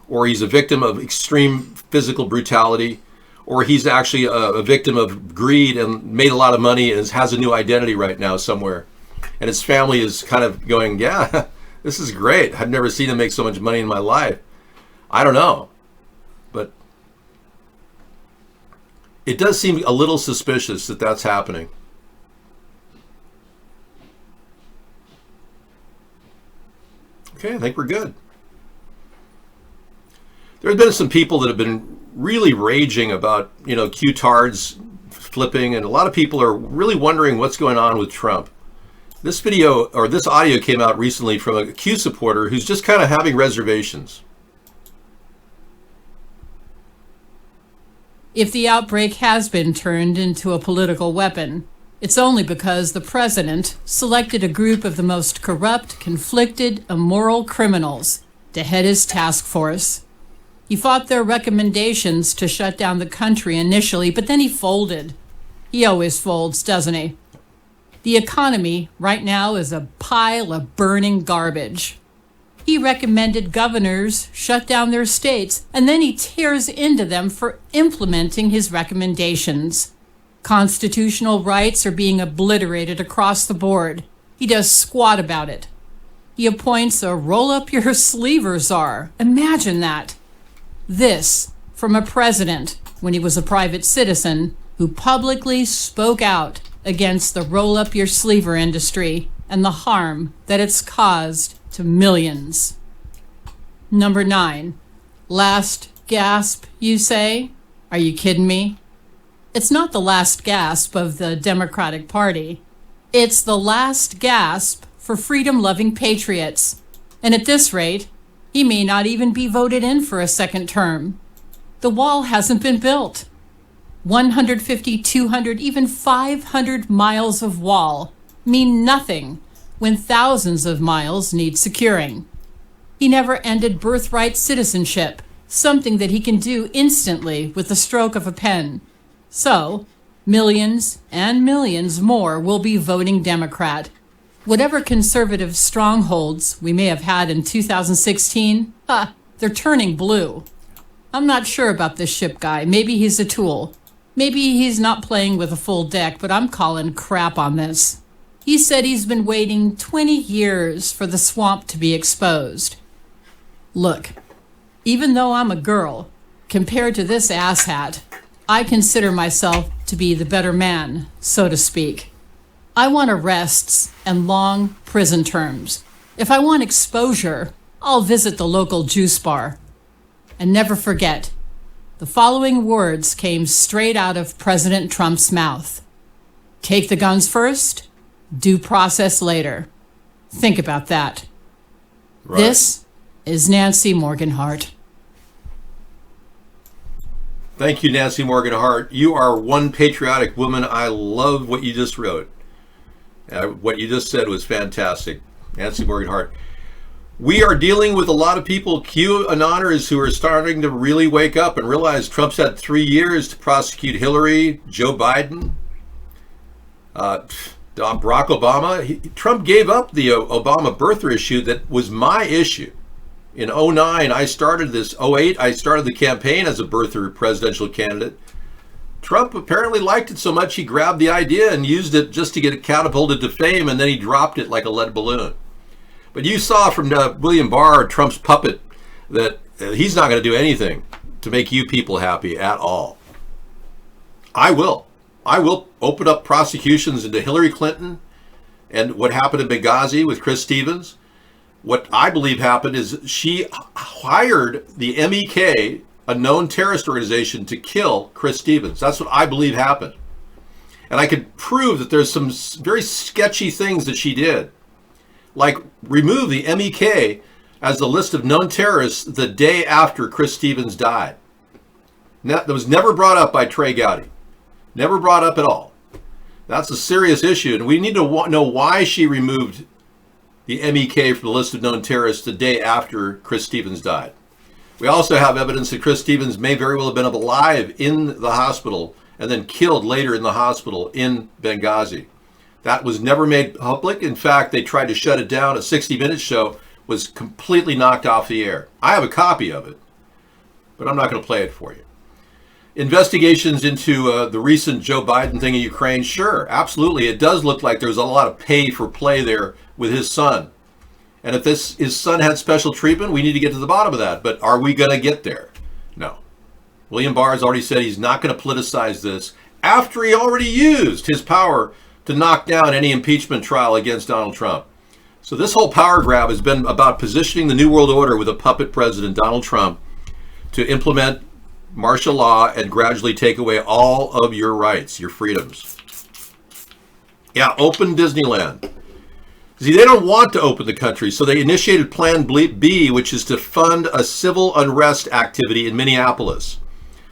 or he's a victim of extreme physical brutality, or he's actually a victim of greed and made a lot of money and has a new identity right now somewhere. And his family is kind of going, yeah, this is great. I've never seen him make so much money in my life. I don't know. But it does seem a little suspicious that that's happening. Okay, I think we're good. There have been some people that have been really raging about, Q-tards flipping, and a lot of people are really wondering what's going on with Trump. This video, or this audio, came out recently from a Q supporter who's just kind of having reservations. If the outbreak has been turned into a political weapon, it's only because the president selected a group of the most corrupt, conflicted, immoral criminals to head his task force. He fought their recommendations to shut down the country initially, but then he folded. He always folds, doesn't he? The economy right now is a pile of burning garbage. He recommended governors shut down their states, and then he tears into them for implementing his recommendations. Constitutional rights are being obliterated across the board. He does squat about it. He appoints a roll-up-your-sleever czar. Imagine that. This from a president, when he was a private citizen, who publicly spoke out against the roll-up-your-sleever industry and the harm that it's caused to millions. Number 9, last gasp, you say? Are you kidding me? It's not the last gasp of the Democratic Party. It's the last gasp for freedom-loving patriots. And at this rate, he may not even be voted in for a second term. The wall hasn't been built. 150, 200, even 500 miles of wall mean nothing when thousands of miles need securing. He never ended birthright citizenship, something that he can do instantly with the stroke of a pen. So, millions and millions more will be voting Democrat. Whatever conservative strongholds we may have had in 2016, they're turning blue. I'm not sure about this Ship guy. Maybe he's a tool. Maybe he's not playing with a full deck, but I'm calling crap on this. He said he's been waiting 20 years for the swamp to be exposed. Look, even though I'm a girl, compared to this asshat, I consider myself to be the better man, so to speak. I want arrests and long prison terms. If I want exposure, I'll visit the local juice bar. And never forget, the following words came straight out of President Trump's mouth. Take the guns first, due process later. Think about that. Right. This is Nancy Morgan-Hart. Thank you, Nancy Morgan-Hart. You are one patriotic woman. I love what you just wrote. What you just said was fantastic. Nancy Morgan Hart. We are dealing with a lot of people, QAnoners, who are starting to really wake up and realize Trump's had 3 years to prosecute Hillary, Joe Biden, Barack Obama. Trump gave up the Obama birther issue that was my issue. In 2009, I started this. 2008, I started the campaign as a birther presidential candidate. Trump apparently liked it so much he grabbed the idea and used it just to get it catapulted to fame, and then he dropped it like a lead balloon. But you saw from William Barr, Trump's puppet, that he's not going to do anything to make you people happy at all. I will open up prosecutions into Hillary Clinton and what happened in Benghazi with Chris Stevens. What I believe happened is she hired the MEK, a known terrorist organization, to kill Chris Stevens. That's what I believe happened. And I could prove that there's some very sketchy things that she did, like remove the MEK as the list of known terrorists the day after Chris Stevens died. That was never brought up by Trey Gowdy. Never brought up at all. That's a serious issue, and we need to know why she removed the MEK from the list of known terrorists the day after Chris Stevens died. We also have evidence that Chris Stevens may very well have been alive in the hospital and then killed later in the hospital in Benghazi. That was never made public. In fact, they tried to shut it down. A 60 Minutes show was completely knocked off the air. I have a copy of it, but I'm not going to play it for you. Investigations into the recent Joe Biden thing in Ukraine, sure, absolutely. It does look like there's a lot of pay for play there with his son. And if his son had special treatment, we need to get to the bottom of that. But are we going to get there? No. William Barr has already said he's not going to politicize this after he already used his power to knock down any impeachment trial against Donald Trump. So this whole power grab has been about positioning the New World Order with a puppet president, Donald Trump, to implement martial law and gradually take away all of your rights, your freedoms. Yeah, open Disneyland. See, they don't want to open the country, so they initiated Plan B, which is to fund a civil unrest activity in Minneapolis.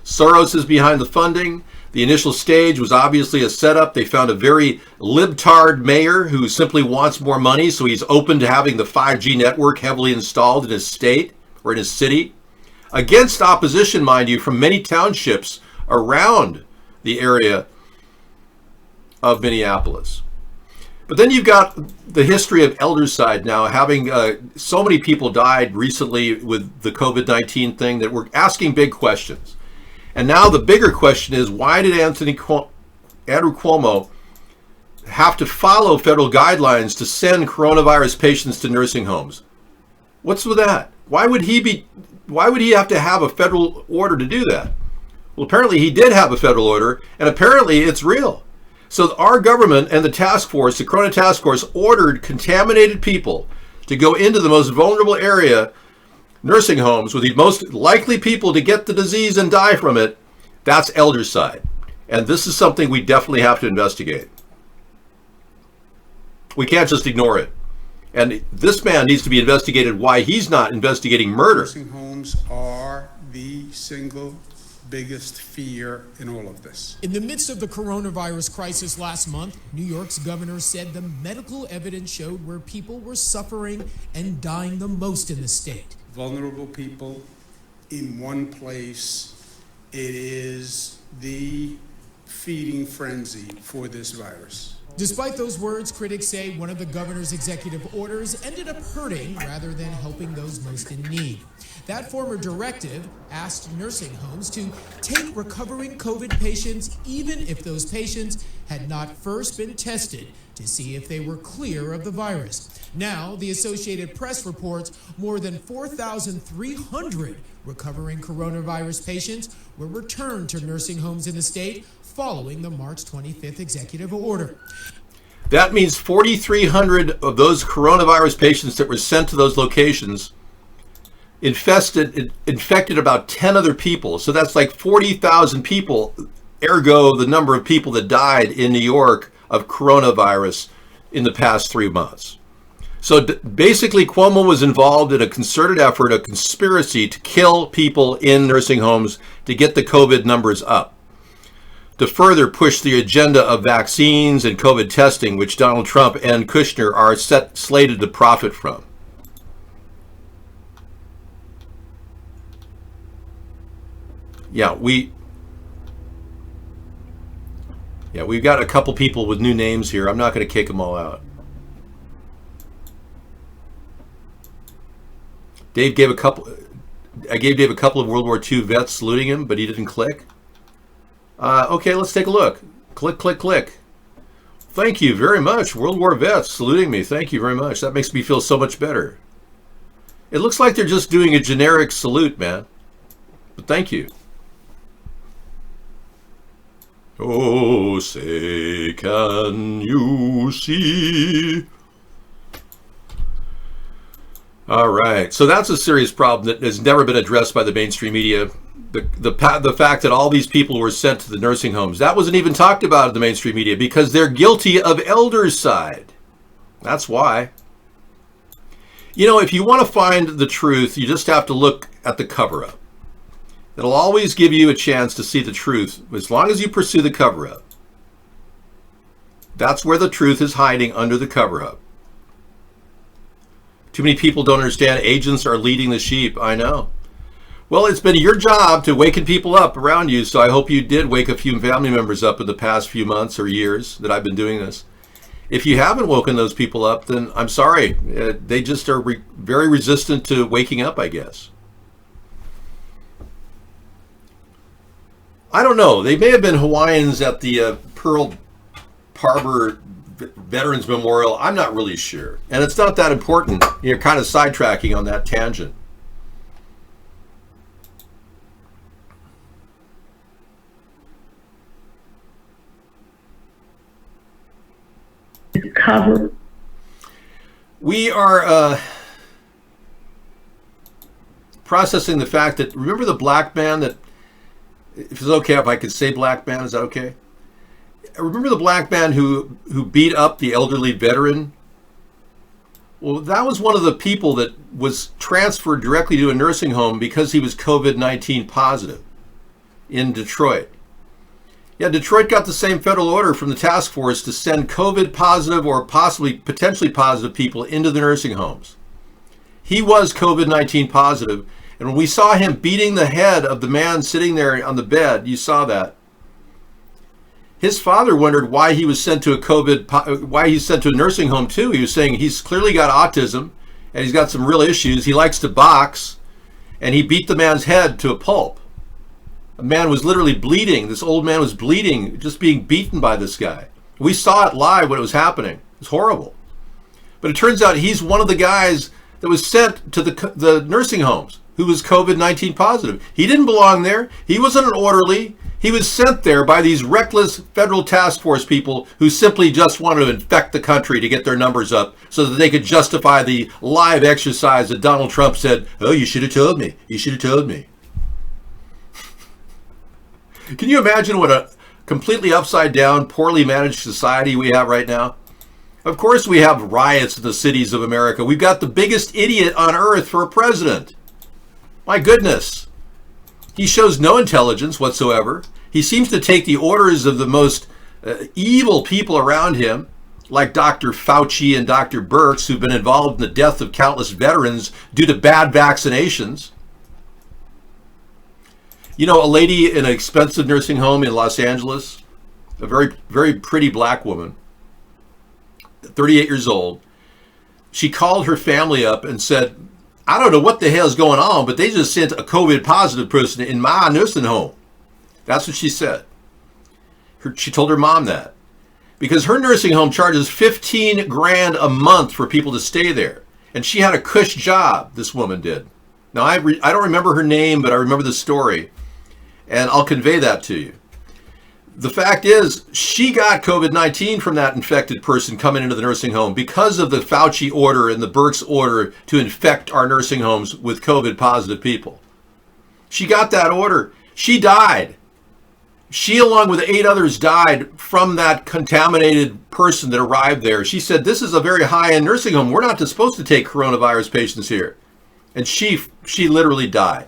Soros is behind the funding. The initial stage was obviously a setup. They found a very libtard mayor who simply wants more money, so he's open to having the 5G network heavily installed in his state or in his city, against opposition, mind you, from many townships around the area of Minneapolis. But then you've got the history of Elderside now, having so many people died recently with the COVID-19 thing that we're asking big questions. And now the bigger question is, why did Andrew Cuomo have to follow federal guidelines to send coronavirus patients to nursing homes? What's with that? Why would he have to have a federal order to do that? Well, apparently he did have a federal order, and apparently it's real. So our government and the task force, the Corona Task Force, ordered contaminated people to go into the most vulnerable area, nursing homes, with the most likely people to get the disease and die from it. That's Elderside. And this is something we definitely have to investigate. We can't just ignore it. And this man needs to be investigated why he's not investigating murder. Nursing homes are the single biggest fear in all of this. In the midst of the coronavirus crisis last month, New York's governor said the medical evidence showed where people were suffering and dying the most in the state. Vulnerable people in one place. It is the feeding frenzy for this virus. Despite those words, critics say one of the governor's executive orders ended up hurting rather than helping those most in need. That former directive asked nursing homes to take recovering COVID patients even if those patients had not first been tested to see if they were clear of the virus. Now, the Associated Press reports more than 4,300 recovering coronavirus patients were returned to nursing homes in the state following the March 25th executive order. That means 4,300 of those coronavirus patients that were sent to those locations infected about 10 other people. So that's like 40,000 people, ergo the number of people that died in New York of coronavirus in the past 3 months. So basically, Cuomo was involved in a concerted effort, a conspiracy to kill people in nursing homes to get the COVID numbers up. to further push the agenda of vaccines and COVID testing, which Donald Trump and Kushner are slated to profit from. Yeah, we've got a couple people with new names here. I'm not going to kick them all out. I gave Dave a couple of World War II vets saluting him, but he didn't click. Okay, let's take a look. Click, click, click. Thank you very much, World War vets saluting me. Thank you very much. That makes me feel so much better. It looks like they're just doing a generic salute, man. But thank you. Oh, say, can you see? All right, so that's a serious problem that has never been addressed by the mainstream media. The fact that all these people were sent to the nursing homes, that wasn't even talked about in the mainstream media because they're guilty of eldercide. That's why. You know, if you want to find the truth, you just have to look at the cover-up. It'll always give you a chance to see the truth as long as you pursue the cover-up. That's where the truth is hiding, under the cover-up. Too many people don't understand agents are leading the sheep. I know. Well, it's been your job to waken people up around you, so I hope you did wake a few family members up in the past few months or years that I've been doing this. If you haven't woken those people up, then I'm sorry. They just are very resistant to waking up, I guess. I don't know. They may have been Hawaiians at the Pearl Harbor Veterans Memorial. I'm not really sure. And it's not that important. You're kind of sidetracking on that tangent. Cover. We are processing the fact that, remember the black man that, if it's okay if I could say black man, is that okay? Remember the black man who beat up the elderly veteran? Well, that was one of the people that was transferred directly to a nursing home because he was COVID-19 positive in Detroit. Yeah, Detroit got the same federal order from the task force to send COVID positive or potentially positive people into the nursing homes. He was COVID-19 positive, and when we saw him beating the head of the man sitting there on the bed, you saw that. His father wondered why he was sent to why he's sent to a nursing home too. He was saying he's clearly got autism and he's got some real issues. He likes to box, and he beat the man's head to a pulp. A man was literally bleeding. This old man was bleeding, just being beaten by this guy. We saw it live when it was happening. It was horrible. But it turns out he's one of the guys that was sent to the nursing homes who was COVID-19 positive. He didn't belong there. He wasn't an orderly. He was sent there by these reckless federal task force people who simply just wanted to infect the country to get their numbers up so that they could justify the live exercise that Donald Trump said, oh, you should have told me. You should have told me. Can you imagine what a completely upside down, poorly managed society we have right now? Of course we have riots in the cities of America. We've got the biggest idiot on earth for a president. My goodness. He shows no intelligence whatsoever. He seems to take the orders of the most evil people around him, like Dr. Fauci and Dr. Birx, who've been involved in the death of countless veterans due to bad vaccinations. You know, a lady in an expensive nursing home in Los Angeles, a very, very pretty black woman, 38 years old, she called her family up and said, I don't know what the hell is going on, but they just sent a COVID positive person in my nursing home. That's what she said. She told her mom that. Because her nursing home charges $15 grand a month for people to stay there. And she had a cush job, this woman did. Now, I don't remember her name, but I remember the story. And I'll convey that to you. The fact is, she got COVID-19 from that infected person coming into the nursing home because of the Fauci order and the Birx order to infect our nursing homes with COVID positive people. She got that order. She died. She, along with 8 others, died from that contaminated person that arrived there. She said, this is a very high-end nursing home. We're not supposed to take coronavirus patients here. And she literally died.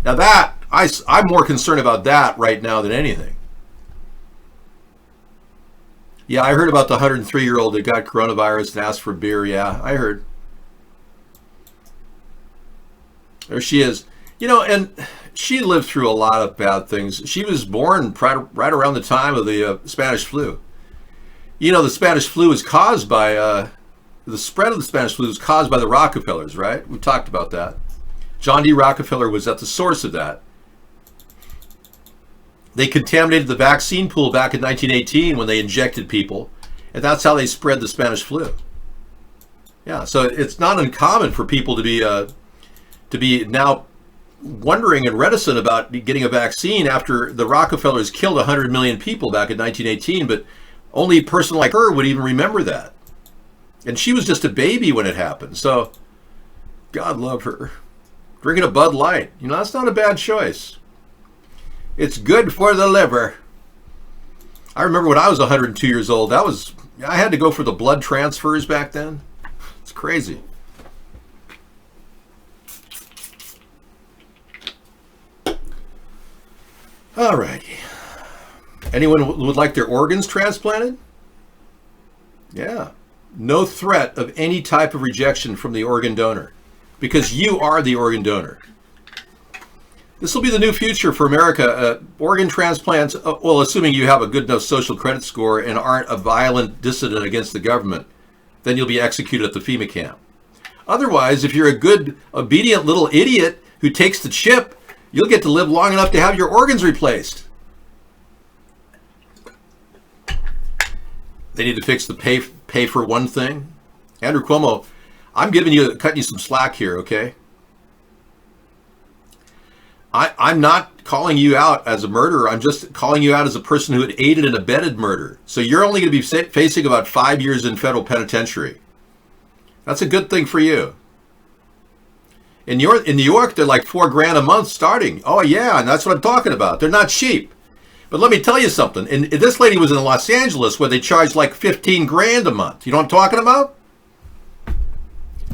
Now that, I'm more concerned about that right now than anything. Yeah, I heard about the 103-year-old that got coronavirus and asked for beer. Yeah, I heard. There she is. You know, and she lived through a lot of bad things. She was born right around the time of the Spanish flu. You know, the Spanish flu is caused by, the spread of the Spanish flu is caused by the Rockefellers, right? We've talked about that. John D. Rockefeller was at the source of that. They contaminated the vaccine pool back in 1918 when they injected people, and that's how they spread the Spanish flu. Yeah, so it's not uncommon for people to be now wondering and reticent about getting a vaccine after the Rockefellers killed 100 million people back in 1918, but only a person like her would even remember that. And she was just a baby when it happened, so God love her. Drinking a Bud Light, you know, that's not a bad choice. It's good for the liver. I remember when I was 102 years old, I had to go for the blood transfers back then. It's crazy. All righty. Anyone would like their organs transplanted? Yeah. No threat of any type of rejection from the organ donor, because you are the organ donor. This will be the new future for America. Organ transplants, well, assuming you have a good enough social credit score and aren't a violent dissident against the government, then you'll be executed at the FEMA camp. Otherwise, if you're a good, obedient little idiot who takes the chip, you'll get to live long enough to have your organs replaced. They need to fix the pay for one thing. Andrew Cuomo, I'm cutting you some slack here, okay? I'm not calling you out as a murderer. I'm just calling you out as a person who had aided and abetted murder. So you're only going to be facing about 5 years in federal penitentiary. That's a good thing for you. In New York, they're like $4,000 a month starting. Oh yeah, and that's what I'm talking about. They're not cheap. But let me tell you something. And this lady was in Los Angeles where they charged like $15,000 a month. You know what I'm talking about?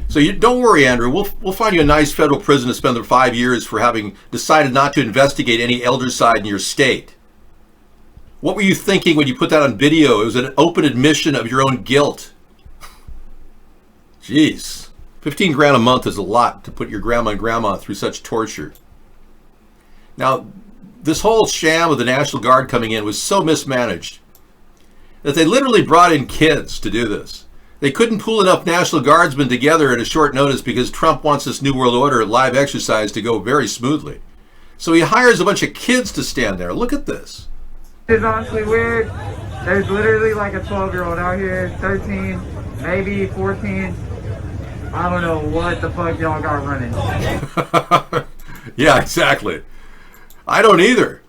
So you don't worry, Andrew. We'll find you a nice federal prison to spend the 5 years for having decided not to investigate any eldercide in your state. What were you thinking when you put that on video? It was an open admission of your own guilt. Jeez. $15,000 a month is a lot to put your grandma and grandma through such torture. Now, this whole sham of the National Guard coming in was so mismanaged that they literally brought in kids to do this. They couldn't pull enough National Guardsmen together at a short notice because Trump wants this New World Order live exercise to go very smoothly. So he hires a bunch of kids to stand there. Look at this. It's honestly weird. There's literally like a 12-year-old out here, 13, maybe 14. I don't know what the fuck y'all got running. Yeah, exactly. I don't either.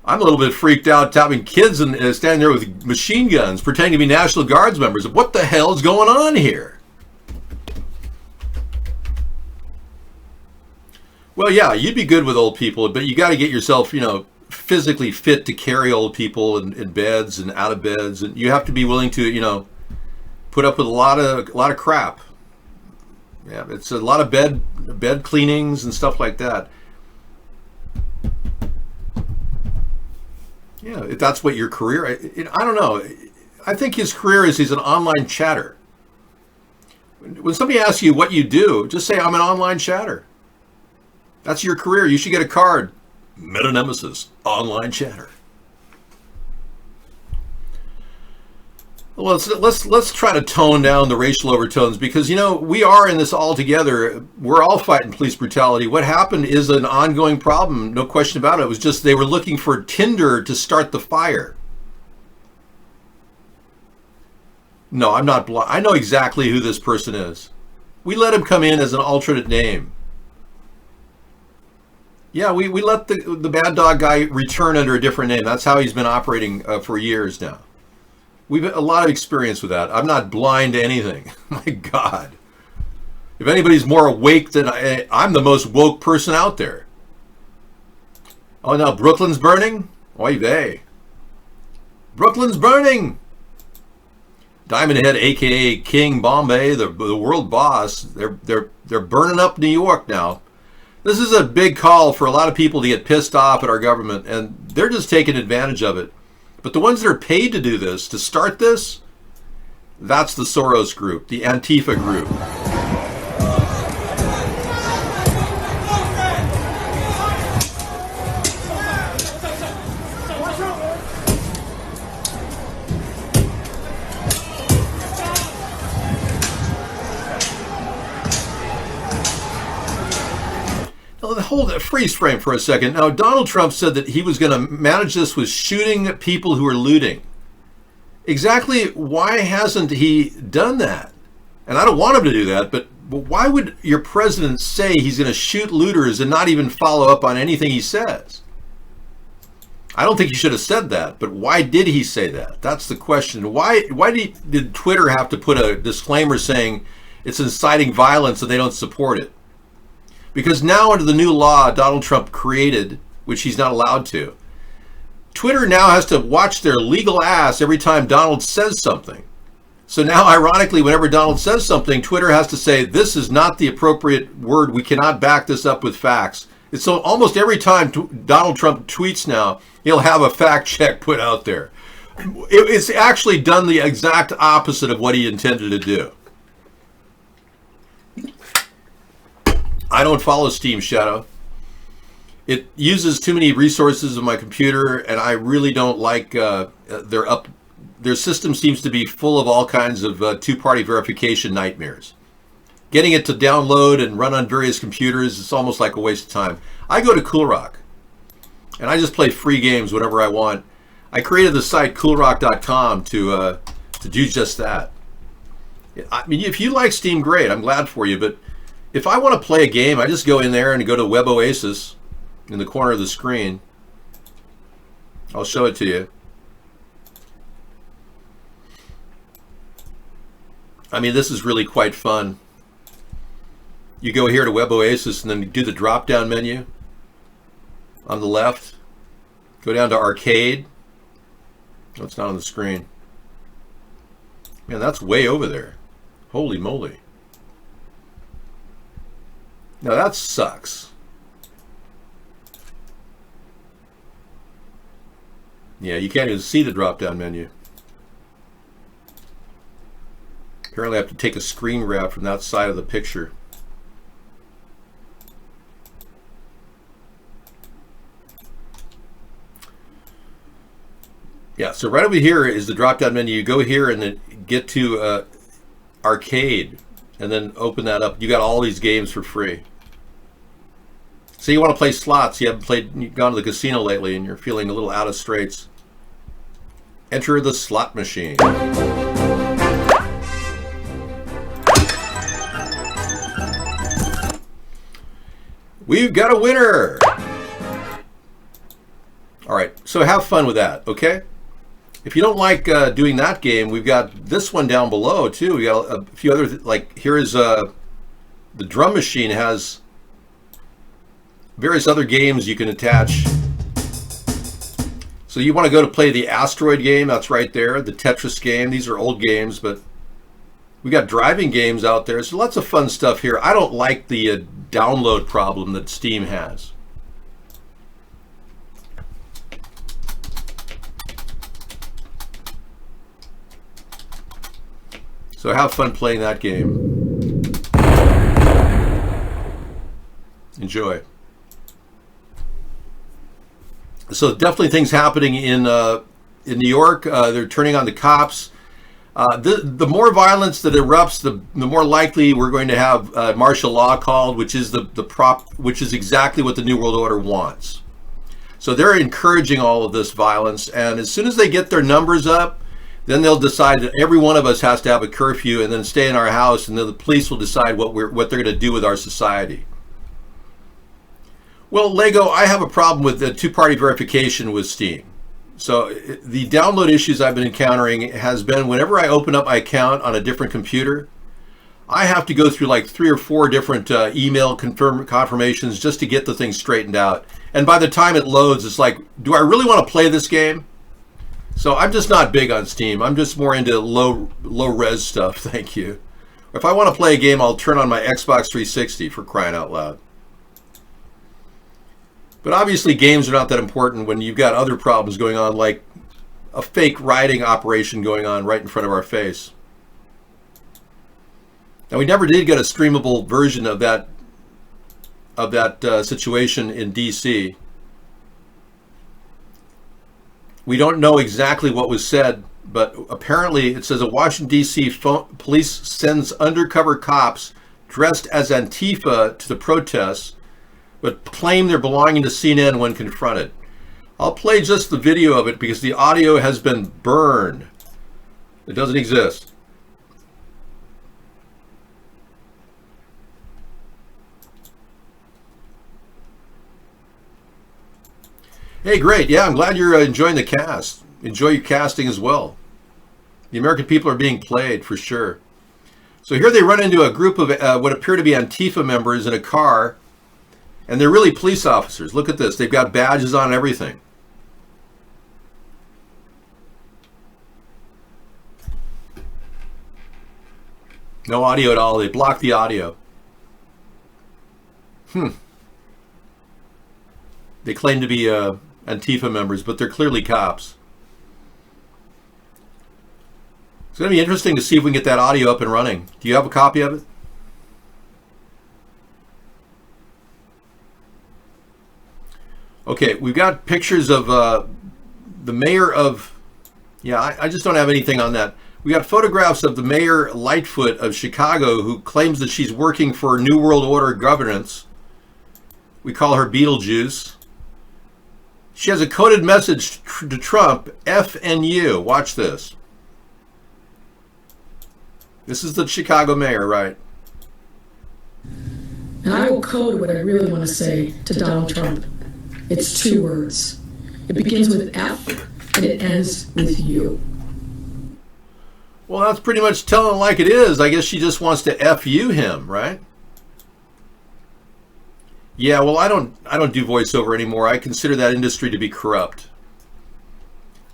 I'm a little bit freaked out having kids and standing there with machine guns pretending to be National Guards members. What the hell is going on here? Well, yeah, you'd be good with old people, but you got to get yourself, physically fit to carry old people in beds and out of beds, and you have to be willing to, put up with a lot of crap. Yeah, it's a lot of bed cleanings and stuff like that. Yeah, if that's what your career, I don't know. I think his career is he's an online chatter. When somebody asks you what you do, just say, I'm an online chatter. That's your career. You should get a card. Meta Nemesis, online chatter. Well, let's try to tone down the racial overtones because, we are in this all together. We're all fighting police brutality. What happened is an ongoing problem, no question about it. It was just they were looking for tinder to start the fire. No, I'm not blind. I know exactly who this person is. We let him come in as an alternate name. Yeah, we let the bad dog guy return under a different name. That's how he's been operating for years now. We've had a lot of experience with that. I'm not blind to anything. My God. If anybody's more awake than I'm the most woke person out there. Oh, now Brooklyn's burning? Oy vey. Brooklyn's burning! Diamond Head, a.k.a. King Bombay, the world boss, they're burning up New York now. This is a big call for a lot of people to get pissed off at our government, and they're just taking advantage of it. But the ones that are paid to do this, to start this, that's the Soros group, the Antifa group. Hold a freeze frame for a second. Now, Donald Trump said that he was going to manage this with shooting people who are looting. Exactly why hasn't he done that? And I don't want him to do that, but why would your president say he's going to shoot looters and not even follow up on anything he says? I don't think he should have said that, but why did he say that? That's the question. Why did Twitter have to put a disclaimer saying it's inciting violence and they don't support it? Because now under the new law Donald Trump created, which he's not allowed to, Twitter now has to watch their legal ass every time Donald says something. So now, ironically, whenever Donald says something, Twitter has to say, this is not the appropriate word. We cannot back this up with facts. It's so almost every time Donald Trump tweets now, he'll have a fact check put out there. It's actually done the exact opposite of what he intended to do. I don't follow Steam Shadow. It uses too many resources of my computer, and I really don't like their system seems to be full of all kinds of two-party verification nightmares. Getting it to download and run on various computers, it's almost like a waste of time. I go to CoolRock, and I just play free games whenever I want. I created the site coolrock.com to do just that. I mean, if you like Steam, great. I'm glad for you, but if I want to play a game, I just go in there and go to WebOasis in the corner of the screen. I'll show it to you. I mean, this is really quite fun. You go here to WebOasis and then do the drop-down menu on the left. Go down to Arcade. Oh, it's not on the screen. Man, that's way over there. Holy moly. Now that sucks. Yeah, you can't even see the drop-down menu. Apparently I have to take a screen grab from that side of the picture. Yeah, so right over here is the drop-down menu. You go here and then get to Arcade and then open that up. You got all these games for free. So you want to play slots, you haven't gone to the casino lately and you're feeling a little out of straits. Enter the slot machine. We've got a winner! Alright, so have fun with that, okay? If you don't like doing that game, we've got this one down below too. We got a few other, like here is the drum machine has various other games you can attach. So you want to go to play the Asteroid game, that's right there, the Tetris game. These are old games, but we got driving games out there. So lots of fun stuff here. I don't like the download problem that Steam has. So have fun playing that game. Enjoy. So definitely things happening in New York. They're turning on the cops. The more violence that erupts, the more likely we're going to have martial law called, which is which is exactly what the New World Order wants. So they're encouraging all of this violence, and as soon as they get their numbers up, then they'll decide that every one of us has to have a curfew and then stay in our house, and then the police will decide what they're going to do with our society. Well, Lego, I have a problem with the two-party verification with Steam. So the download issues I've been encountering has been whenever I open up my account on a different computer, I have to go through like 3 or 4 different email confirmations just to get the thing straightened out. And by the time it loads, it's like, do I really want to play this game? So I'm just not big on Steam. I'm just more into low res stuff, thank you. If I want to play a game, I'll turn on my Xbox 360 for crying out loud. But obviously games are not that important when you've got other problems going on, like a fake rioting operation going on right in front of our face. Now, we never did get a streamable version of that situation in D.C. We don't know exactly what was said, but apparently it says a Washington, D.C. police sends undercover cops dressed as Antifa to the protests, but claim they're belonging to CNN when confronted. I'll play just the video of it because the audio has been burned. It doesn't exist. Hey, great. Yeah, I'm glad you're enjoying the cast. Enjoy your casting as well. The American people are being played for sure. So here they run into a group of what appear to be Antifa members in a car, and they're really police officers. Look at this. They've got badges on and everything. No audio at all. They blocked the audio. They claim to be Antifa members, but they're clearly cops. It's going to be interesting to see if we can get that audio up and running. Do you have a copy of it? Okay, we've got pictures of the mayor of... Yeah, I just don't have anything on that. We got photographs of the mayor Lightfoot of Chicago, who claims that she's working for New World Order governance. We call her Beetlejuice. She has a coded message to Trump, F and U. Watch this. This is the Chicago mayor, right? And I will code what I really want to say to Donald Trump. It's 2 words. It begins with F and it ends with U. Well, that's pretty much telling it like it is. I guess she just wants to F you him, right? Yeah, well, I don't do voiceover anymore. I consider that industry to be corrupt.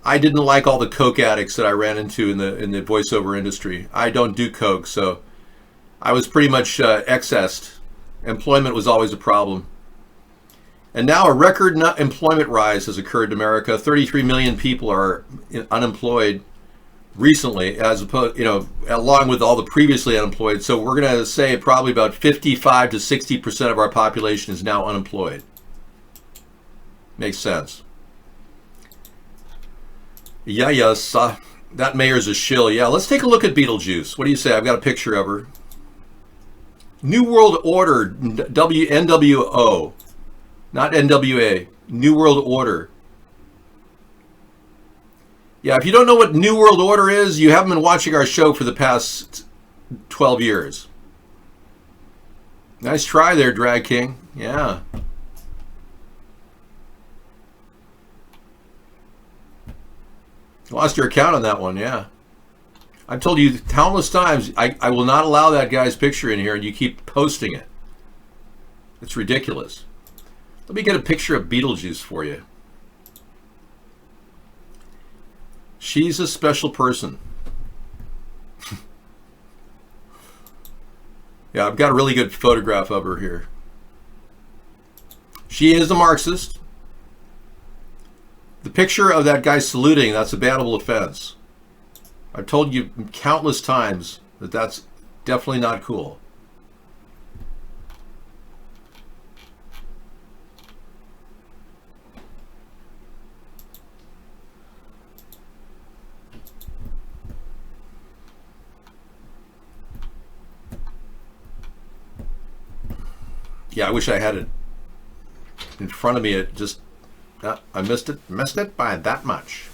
I didn't like all the coke addicts that I ran into in the voiceover industry. I don't do coke, so I was pretty much excessed. Employment was always a problem. And now a record employment rise has occurred in America. 33 million people are unemployed recently, as opposed, along with all the previously unemployed. So we're going to say probably about 55 to 60% of our population is now unemployed. Makes sense. Yeah, yes, that mayor's a shill. Yeah, let's take a look at Beetlejuice. What do you say? I've got a picture of her. New World Order, NWO, not NWA. New World Order. Yeah, if you don't know what New World Order is, you haven't been watching our show for the past 12 years. Nice try there, Drag King. Yeah. Lost your account on that one, yeah. I've told you countless times, I will not allow that guy's picture in here, and you keep posting it. It's ridiculous. Let me get a picture of Beetlejuice for you. She's a special person. Yeah, I've got a really good photograph of her here. She is a Marxist. The picture of that guy saluting, that's a bannable offense. I've told you countless times that that's definitely not cool. Yeah, I wish I had it in front of me. It just, I missed it by that much.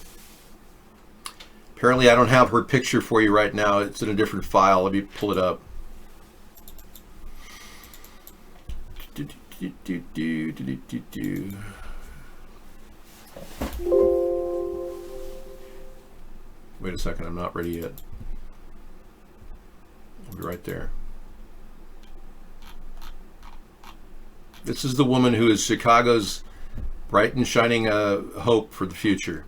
Apparently I don't have her picture for you right now. It's in a different file. Let me pull it up. Wait a second, I'm not ready yet. I'll be right there. This is the woman who is Chicago's bright and shining hope for the future.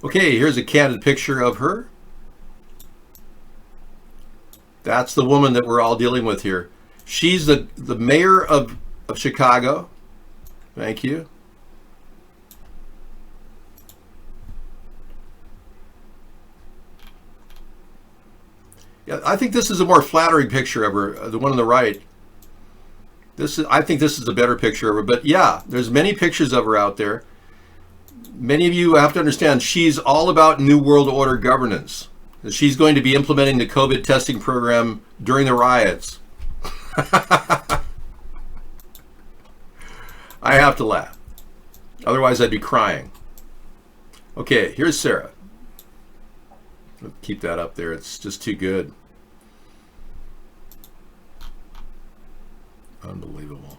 Okay, here's a candid picture of her. That's the woman that we're all dealing with here. She's the mayor of Chicago. Thank you. Yeah, I think this is a more flattering picture of her, the one on the right. I think this is a better picture of her, but yeah, there's many pictures of her out there. Many of you have to understand she's all about New World Order governance. She's going to be implementing the COVID testing program during the riots. I have to laugh. Otherwise, I'd be crying. Okay, here's Sarah. Keep that up there. It's just too good. Unbelievable.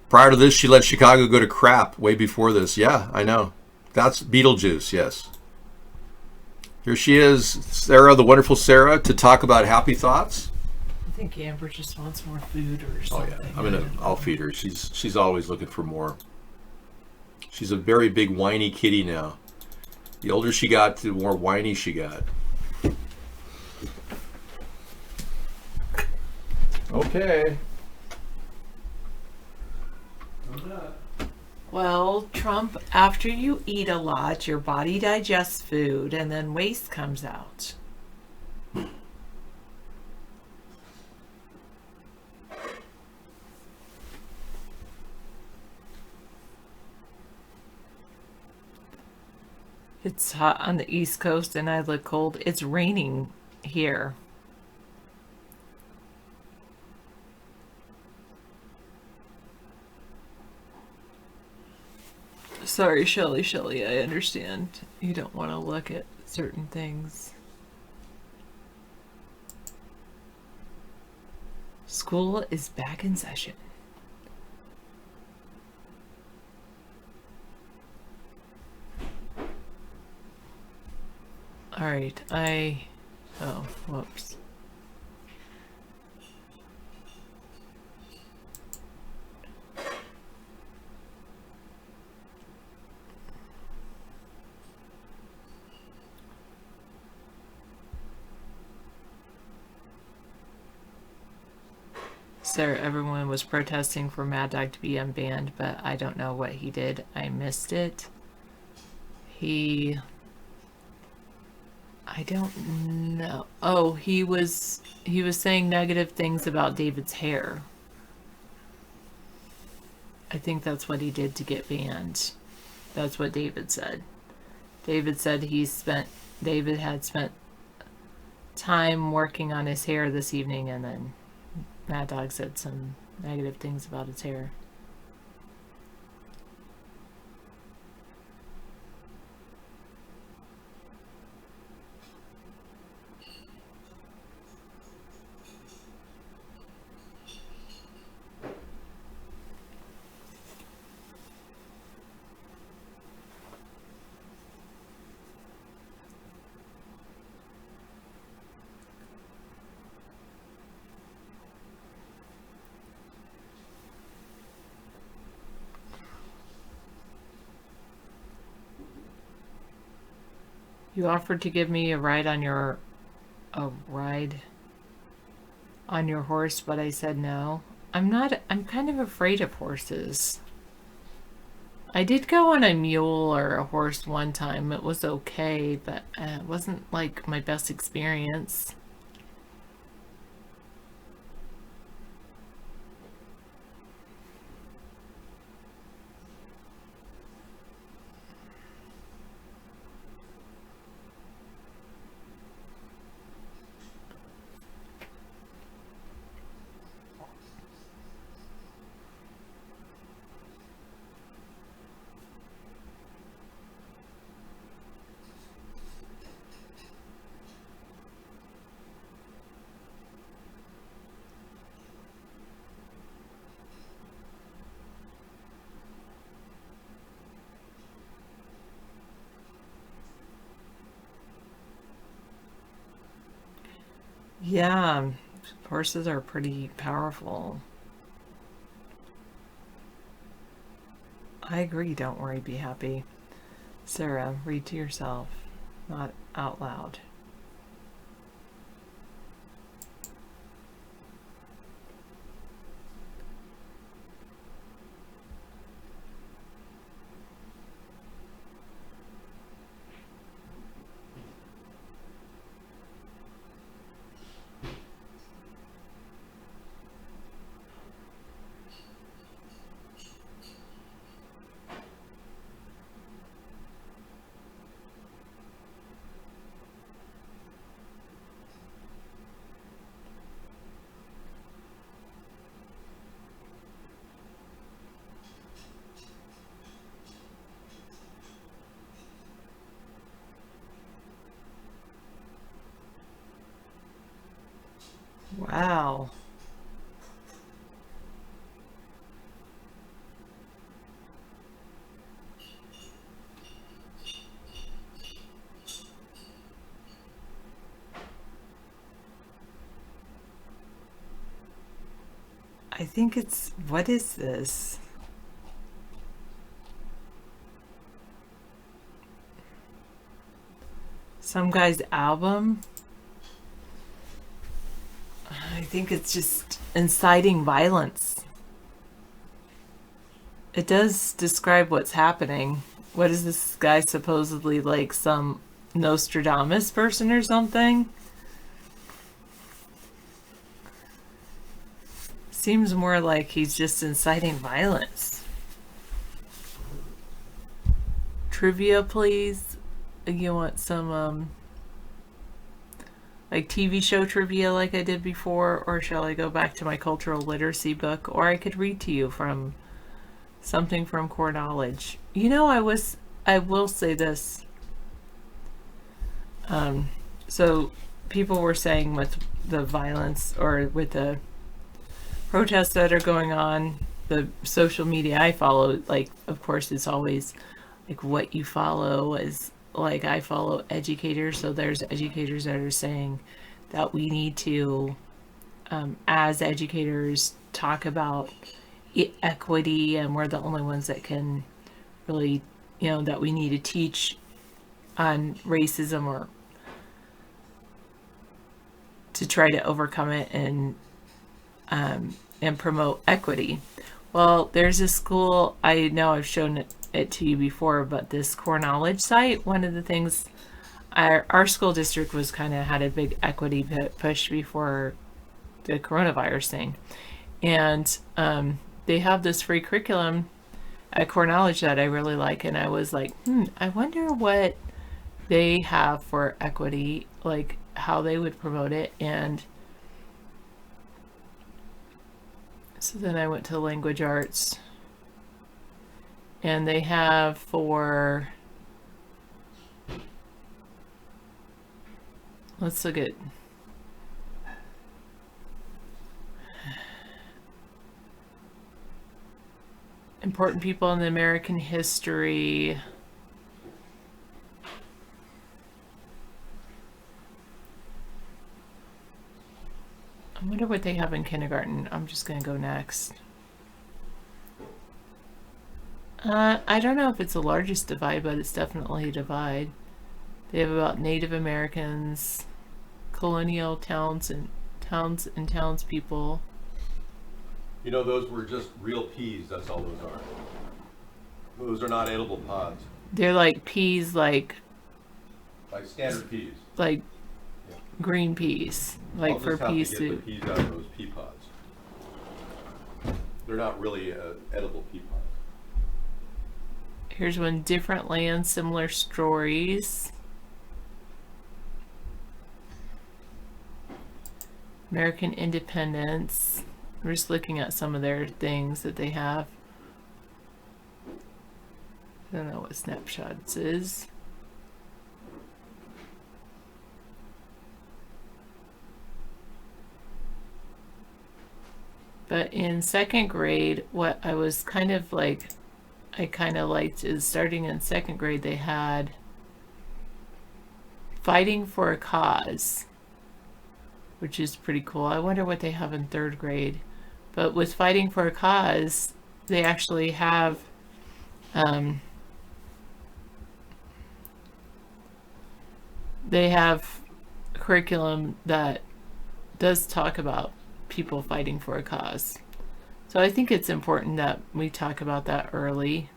Prior to this, she let Chicago go to crap way before this. Yeah, I know. That's Beetlejuice, yes. Here she is, Sarah, the wonderful Sarah, to talk about happy thoughts. I think Amber just wants more food or something. Oh yeah, I'll feed her. She's always looking for more. She's a very big whiny kitty now. The older she got, the more whiny she got. Okay. Well, Trump, after you eat a lot, your body digests food and then waste comes out. It's hot on the East Coast and I look cold. It's raining here. Sorry, Shelly, I understand. You don't want to look at certain things. School is back in session. Alright, oh, whoops. Sarah, everyone was protesting for Mad Dog to be unbanned, but I don't know what he did. I missed it. I don't know. Oh, he was saying negative things about David's hair. I think that's what he did to get banned. That's what David said. David said David had spent time working on his hair this evening, and then Mad Dog said some negative things about his hair. You offered to give me a ride on your horse, but I said no. I'm kind of afraid of horses. I did go on a mule or a horse one time. It was okay, but it wasn't like my best experience. Yeah, horses are pretty powerful. I agree. Don't worry, be happy. Sarah, read to yourself, not out loud. Wow. I think it's, what is this? Some guy's album? I think it's just inciting violence. It does describe what's happening. What is this guy supposedly like, some Nostradamus person or something? Seems more like he's just inciting violence. Trivia, please. You want some like TV show trivia like I did before, or shall I go back to my cultural literacy book, or I could read to you from something from Core Knowledge. You know, I will say this. So people were saying with the violence, or with the protests that are going on, the social media I follow, like, of course, it's always like what you follow is, like, I follow educators, so there's educators that are saying that we need to, as educators, talk about equity, and we're the only ones that can really, you know, that we need to teach on racism, or to try to overcome it and promote equity. Well, there's a school, I know I've shown it to you before, but this Core Knowledge site, one of the things, our school district was kind of had a big equity push before the coronavirus thing, and they have this free curriculum at Core Knowledge that I really like, and I was like, I wonder what they have for equity, like how they would promote it. And so then I went to language arts, and they have for, let's look at, important people in the American history. I wonder what they have in kindergarten. I'm just going to go next. I don't know if it's the largest divide, but it's definitely a divide. They have about Native Americans, colonial townspeople. You know, those were just real peas. That's all those are. Those are not edible pods. They're like peas, like standard peas. Like green peas, like I'll for just have pea to get soup. the peas out of those pea pods. They're not really edible pea pods. Here's one, different lands, similar stories. American independence. We're just looking at some of their things that they have. I don't know what snapshots is. But in second grade, what I was kind of like, I kind of liked is starting in second grade, they had fighting for a cause, which is pretty cool. I wonder what they have in third grade. But with fighting for a cause, they actually have They have curriculum that does talk about people fighting for a cause. So I think it's important that we talk about that early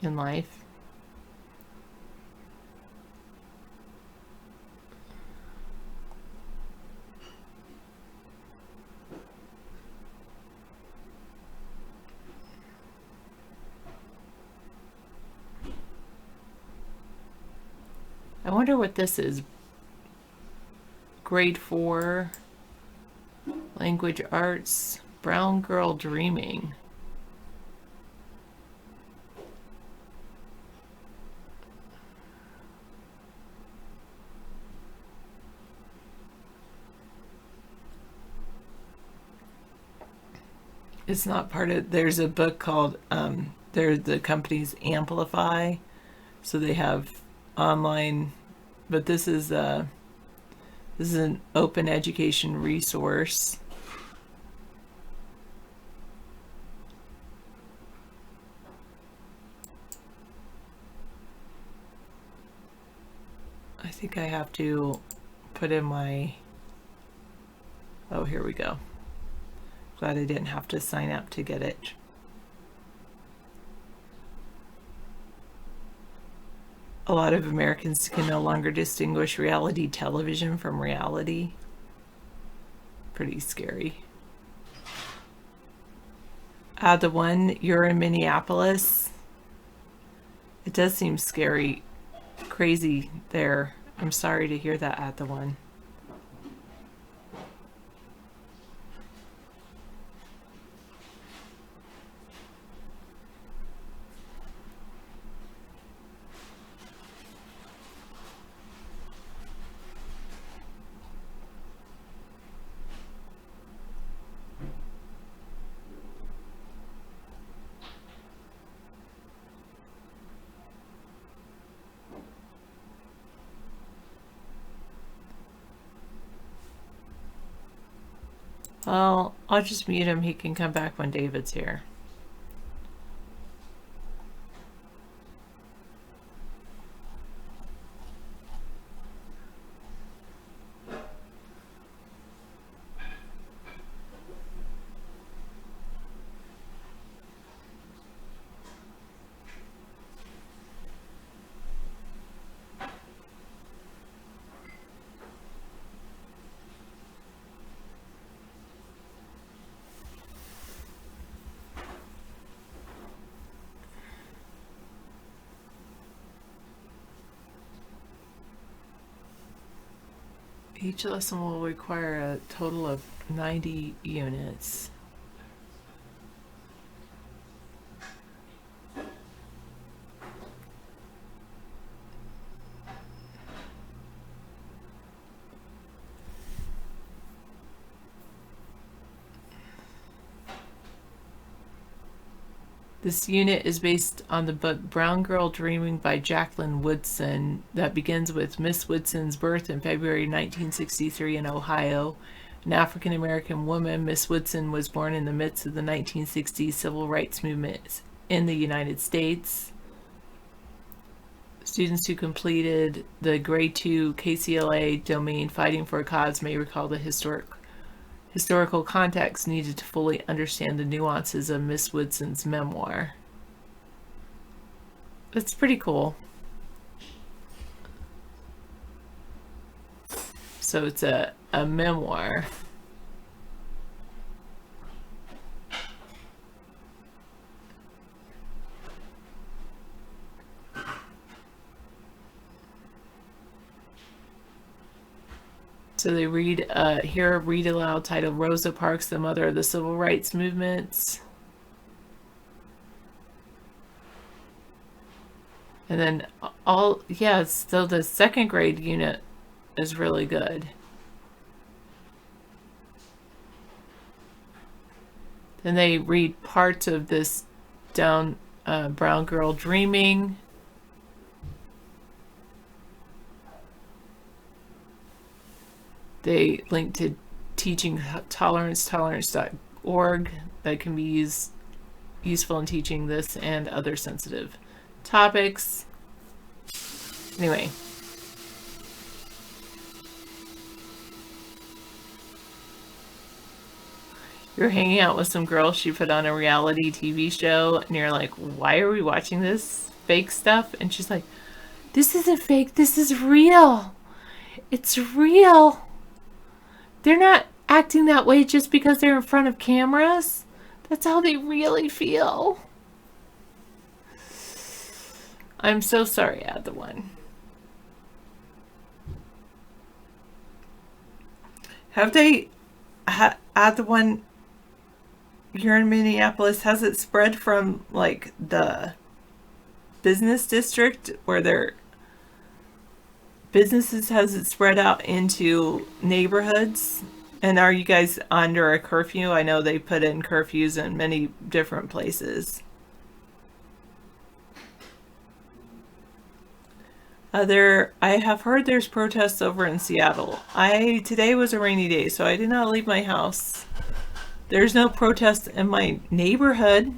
in life. I wonder what this is. Grade 4, language arts, Brown Girl Dreaming. It's not part of, there's a book called, the company's Amplify. So they have online, but this is an open education resource. I think I have to put in my, oh, here we go. Glad I didn't have to sign up to get it. A lot of Americans can no longer distinguish reality television from reality. Pretty scary. The one, you're in Minneapolis. It does seem scary, crazy there. I'm sorry to hear that, at the one. Well, I'll just mute him. He can come back when David's here. Each lesson will require a total of 90 units. This unit is based on the book Brown Girl Dreaming by Jacqueline Woodson that begins with Miss Woodson's birth in February 1963 in Ohio. An African-American woman, Miss Woodson was born in the midst of the 1960s civil rights movement in the United States. Students who completed the Grade 2 KCLA domain Fighting for a Cause may recall the historical context needed to fully understand the nuances of Miss Woodson's memoir. That's pretty cool. So it's a memoir. So they read here a read aloud titled Rosa Parks, the Mother of the Civil Rights Movements. And then so the second grade unit is really good. Then they read parts of this down Brown Girl Dreaming. They link to teaching tolerance, .org that can be useful in teaching this and other sensitive topics. Anyway. You're hanging out with some girl, she put on a reality TV show, and you're like, why are we watching this fake stuff? And she's like, this isn't fake, this is real. It's real. They're not acting that way just because they're in front of cameras. That's how they really feel. I'm so sorry, Add the One. Have they, Add the One, here in Minneapolis, has it spread from like the business district where their businesses, has it spread out into neighborhoods? And are you guys under a curfew? I know they put in curfews in many different places. I have heard there's protests over in Seattle. Today was a rainy day, so I did not leave my house. There's no protest in my neighborhood.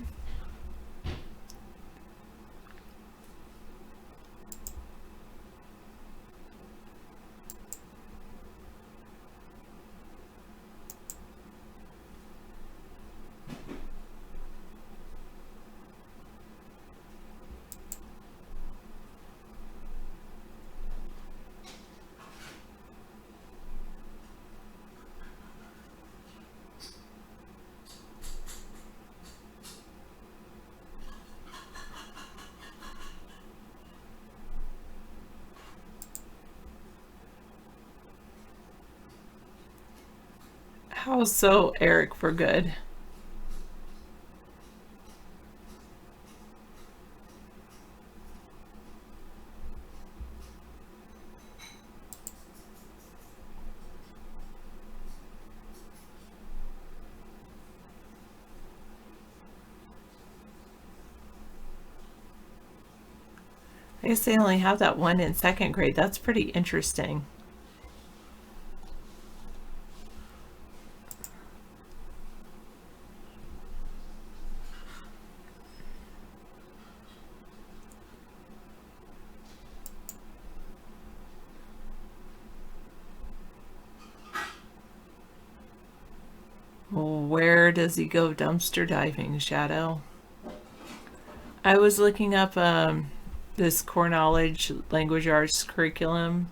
How so, Eric, for good? I guess they only have that one in second grade. That's pretty interesting. Where does he go dumpster diving, Shadow? I was looking up this core knowledge language arts curriculum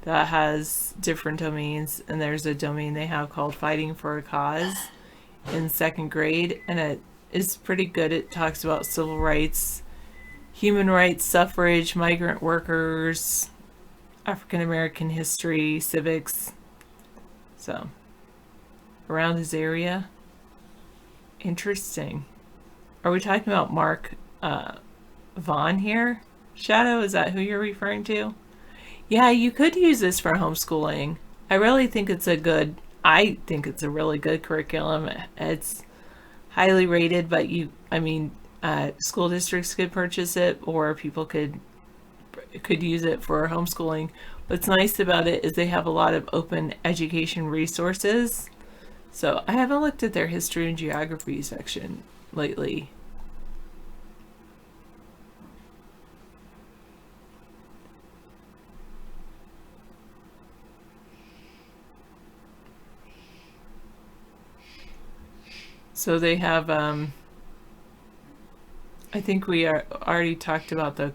that has different domains, and there's a domain they have called Fighting for a Cause in second grade, and it is pretty good. It talks about civil rights, human rights, suffrage, migrant workers, African American history, civics. So around his area. Interesting. Are we talking about Mark Vaughn here? Shadow, is that who you're referring to? Yeah, you could use this for homeschooling. I really think it's a really good curriculum. It's highly rated, but school districts could purchase it, or people could use it for homeschooling. What's nice about it is they have a lot of open education resources. So I haven't looked at their history and geography section lately. So they have, I think we already talked about the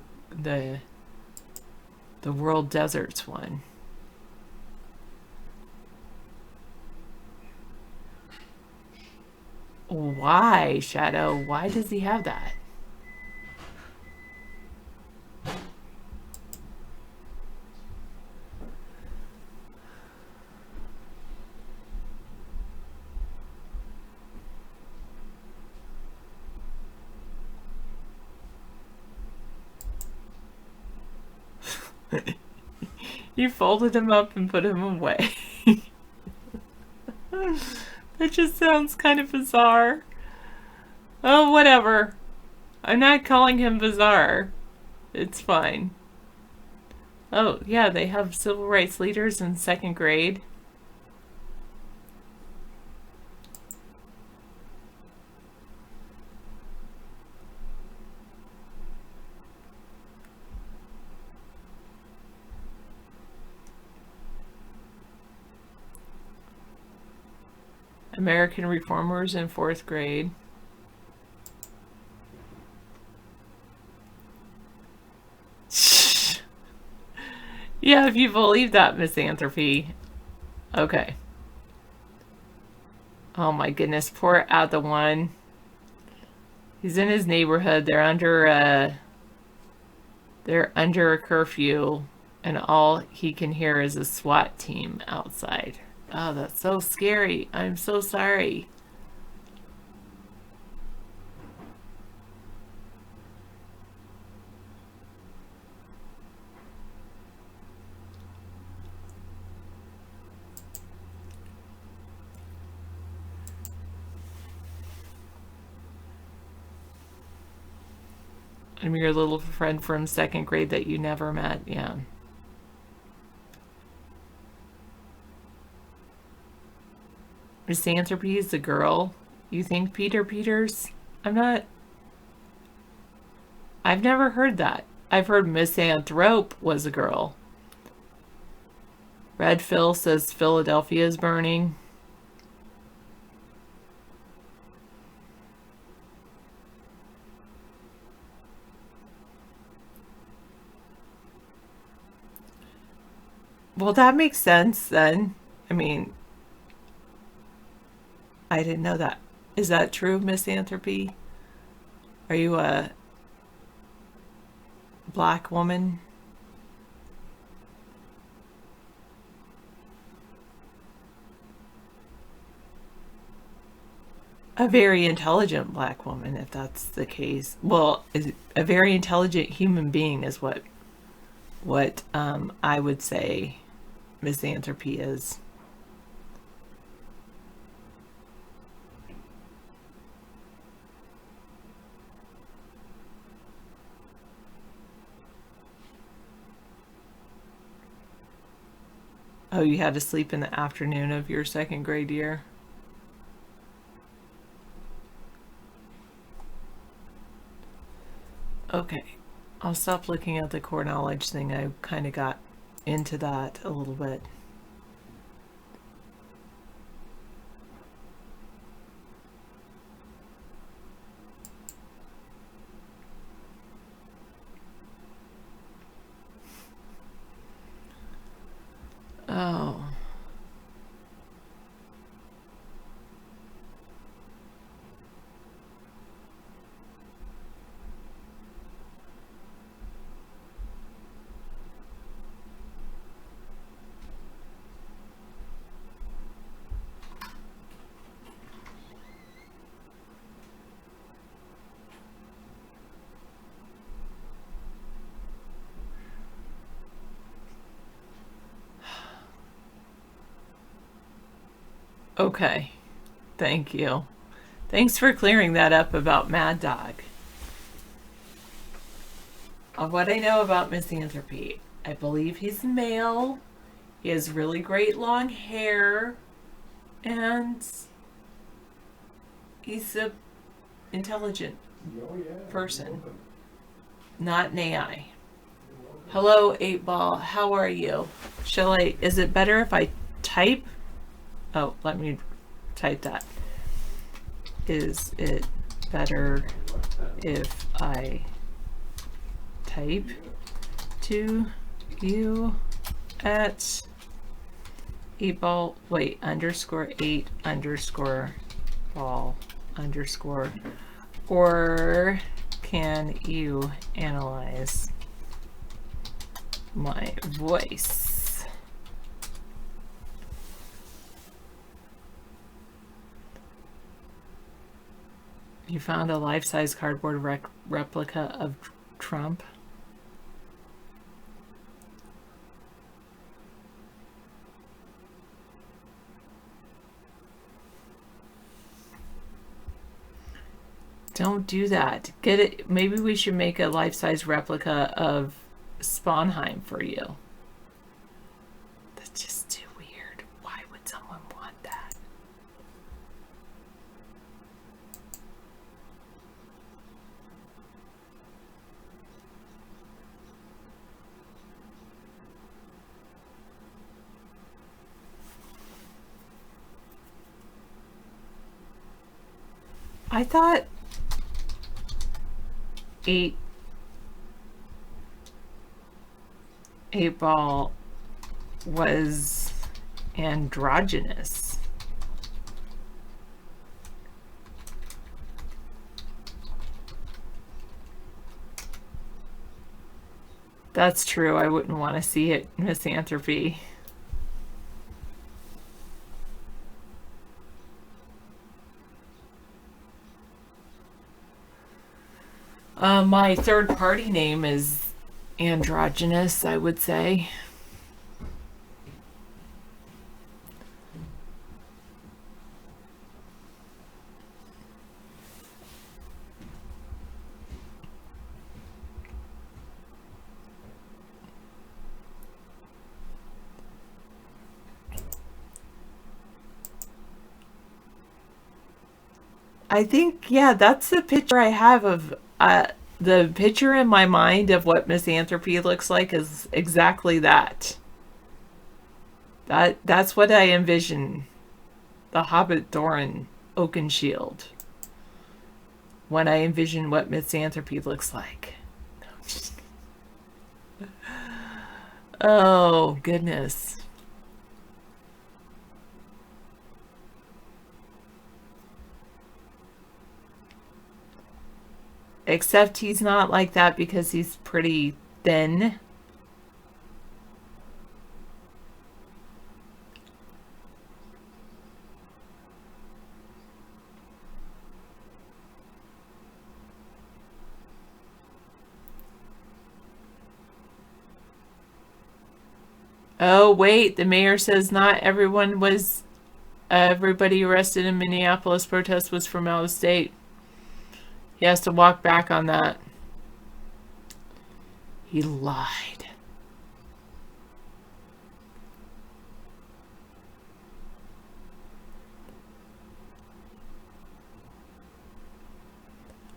world deserts one. Why, Shadow? Why does he have that? You folded him up and put him away. That just sounds kind of bizarre. Oh, whatever. I'm not calling him bizarre. It's fine. Oh, yeah, they have civil rights leaders in second grade. American Reformers in 4th grade. Yeah, if you believe that, misanthropy. Okay. Oh my goodness, poor out the one. He's in his neighborhood. They're under a curfew, and all he can hear is a SWAT team outside. Oh, that's so scary. I'm so sorry. I'm your little friend from 2nd grade that you never met. Yeah. Misanthropy is a girl. You think Peter Peters? I've never heard that. I've heard misanthrope was a girl. Red Phil says Philadelphia is burning. Well, that makes sense then. I mean, I didn't know that. Is that true, misanthropy? Are you a black woman? A very intelligent black woman, if that's the case. Well, a very intelligent human being is what I would say misanthropy is. Oh, you had to sleep in the afternoon of your 2nd grade year? Okay, I'll stop looking at the core knowledge thing. I kind of got into that a little bit. Oh. Okay, thank you. Thanks for clearing that up about Mad Dog. Of what I know about misanthropy, I believe he's male. He has really great long hair, and he's a intelligent person, not an AI. Hello, 8-Ball. How are you? Is it better if I type? Oh, let me type that. Is it better if I type to you at 8-Ball, wait, _8_ball_, or can you analyze my voice? You found a life-size cardboard replica of Trump? Don't do that. Get it. Maybe we should make a life-size replica of Sponheim for you. That's just too weird. Why would someone want that? I thought 8-Ball was androgynous. That's true. I wouldn't want to see it, Misanthropy. My third party name is androgynous, I would say. I think, yeah, that's the picture I have of, the picture in my mind of what Misanthropy looks like is exactly that. That's what I envision. The Hobbit Thorin Oakenshield. When I envision what Misanthropy looks like. Oh, goodness. Except he's not like that because he's pretty thin. Oh, wait, the mayor says not everybody arrested in Minneapolis protest was from out of state. He has to walk back on that. He lied.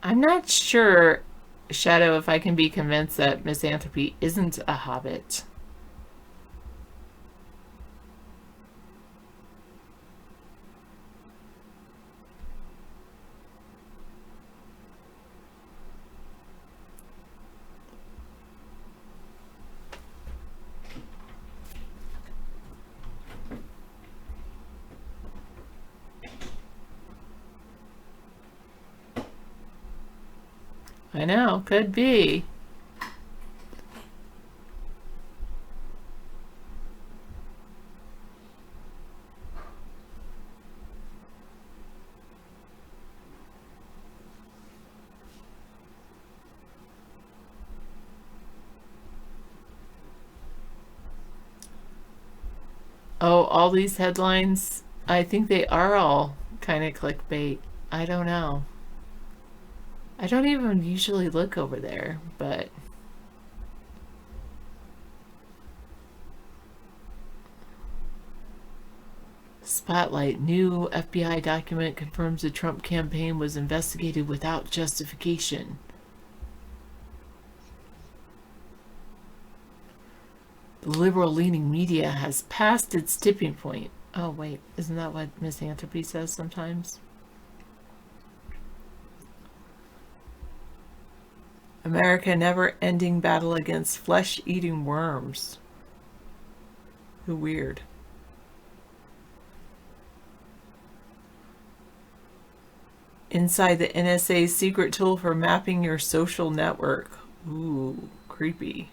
I'm not sure, Shadow, if I can be convinced that Misanthropy isn't a hobbit. I know, could be. Oh, all these headlines, I think they are all kind of clickbait. I don't know. I don't even usually look over there, but Spotlight. New FBI document confirms the Trump campaign was investigated without justification. The liberal-leaning media has passed its tipping point. Oh, wait. Isn't that what Misanthropy says sometimes? America never-ending battle against flesh-eating worms. Who weird. Inside the NSA's secret tool for mapping your social network. Ooh, creepy.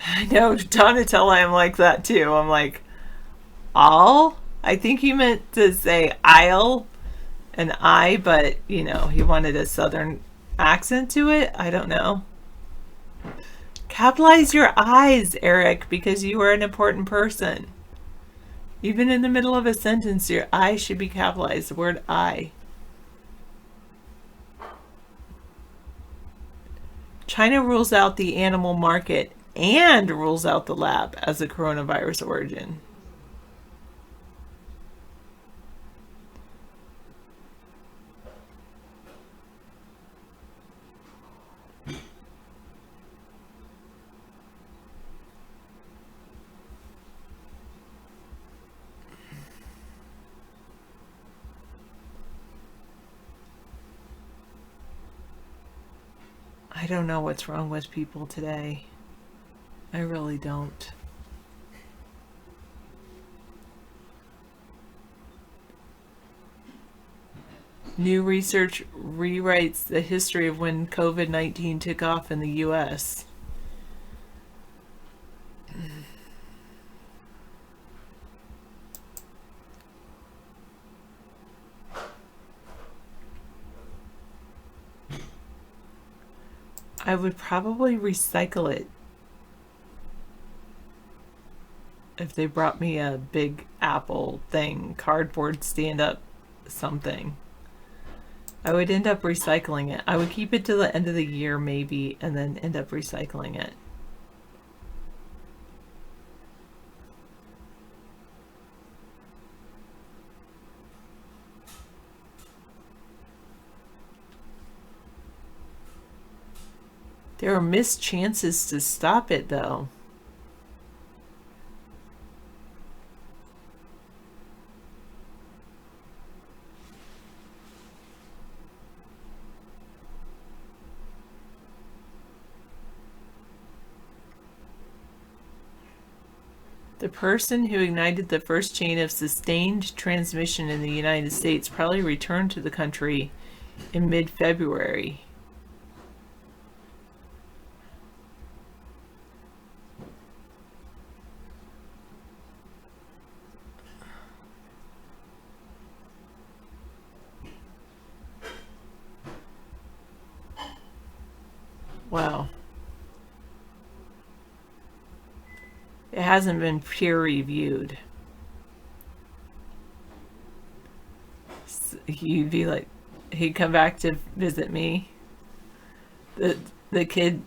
I know, Donatella, I'm like that too. I'm like, all? I think he meant to say I'll and I, but, you know, he wanted a southern accent to it. I don't know. Capitalize your eyes, Eric, because you are an important person. Even in the middle of a sentence, your I should be capitalized, the word I. China rules out the animal market and rules out the lab as a coronavirus origin. I don't know what's wrong with people today. I really don't. New research rewrites the history of when COVID-19 took off in the U.S. I would probably recycle it if they brought me a big Apple thing, cardboard stand-up something. I would end up recycling it. I would keep it to the end of the year maybe, and then end up recycling it. There are missed chances to stop it, though. The person who ignited the first chain of sustained transmission in the United States probably returned to the country in mid-February. Wow. It hasn't been peer reviewed. So you'd be like, he'd come back to visit me. The kid,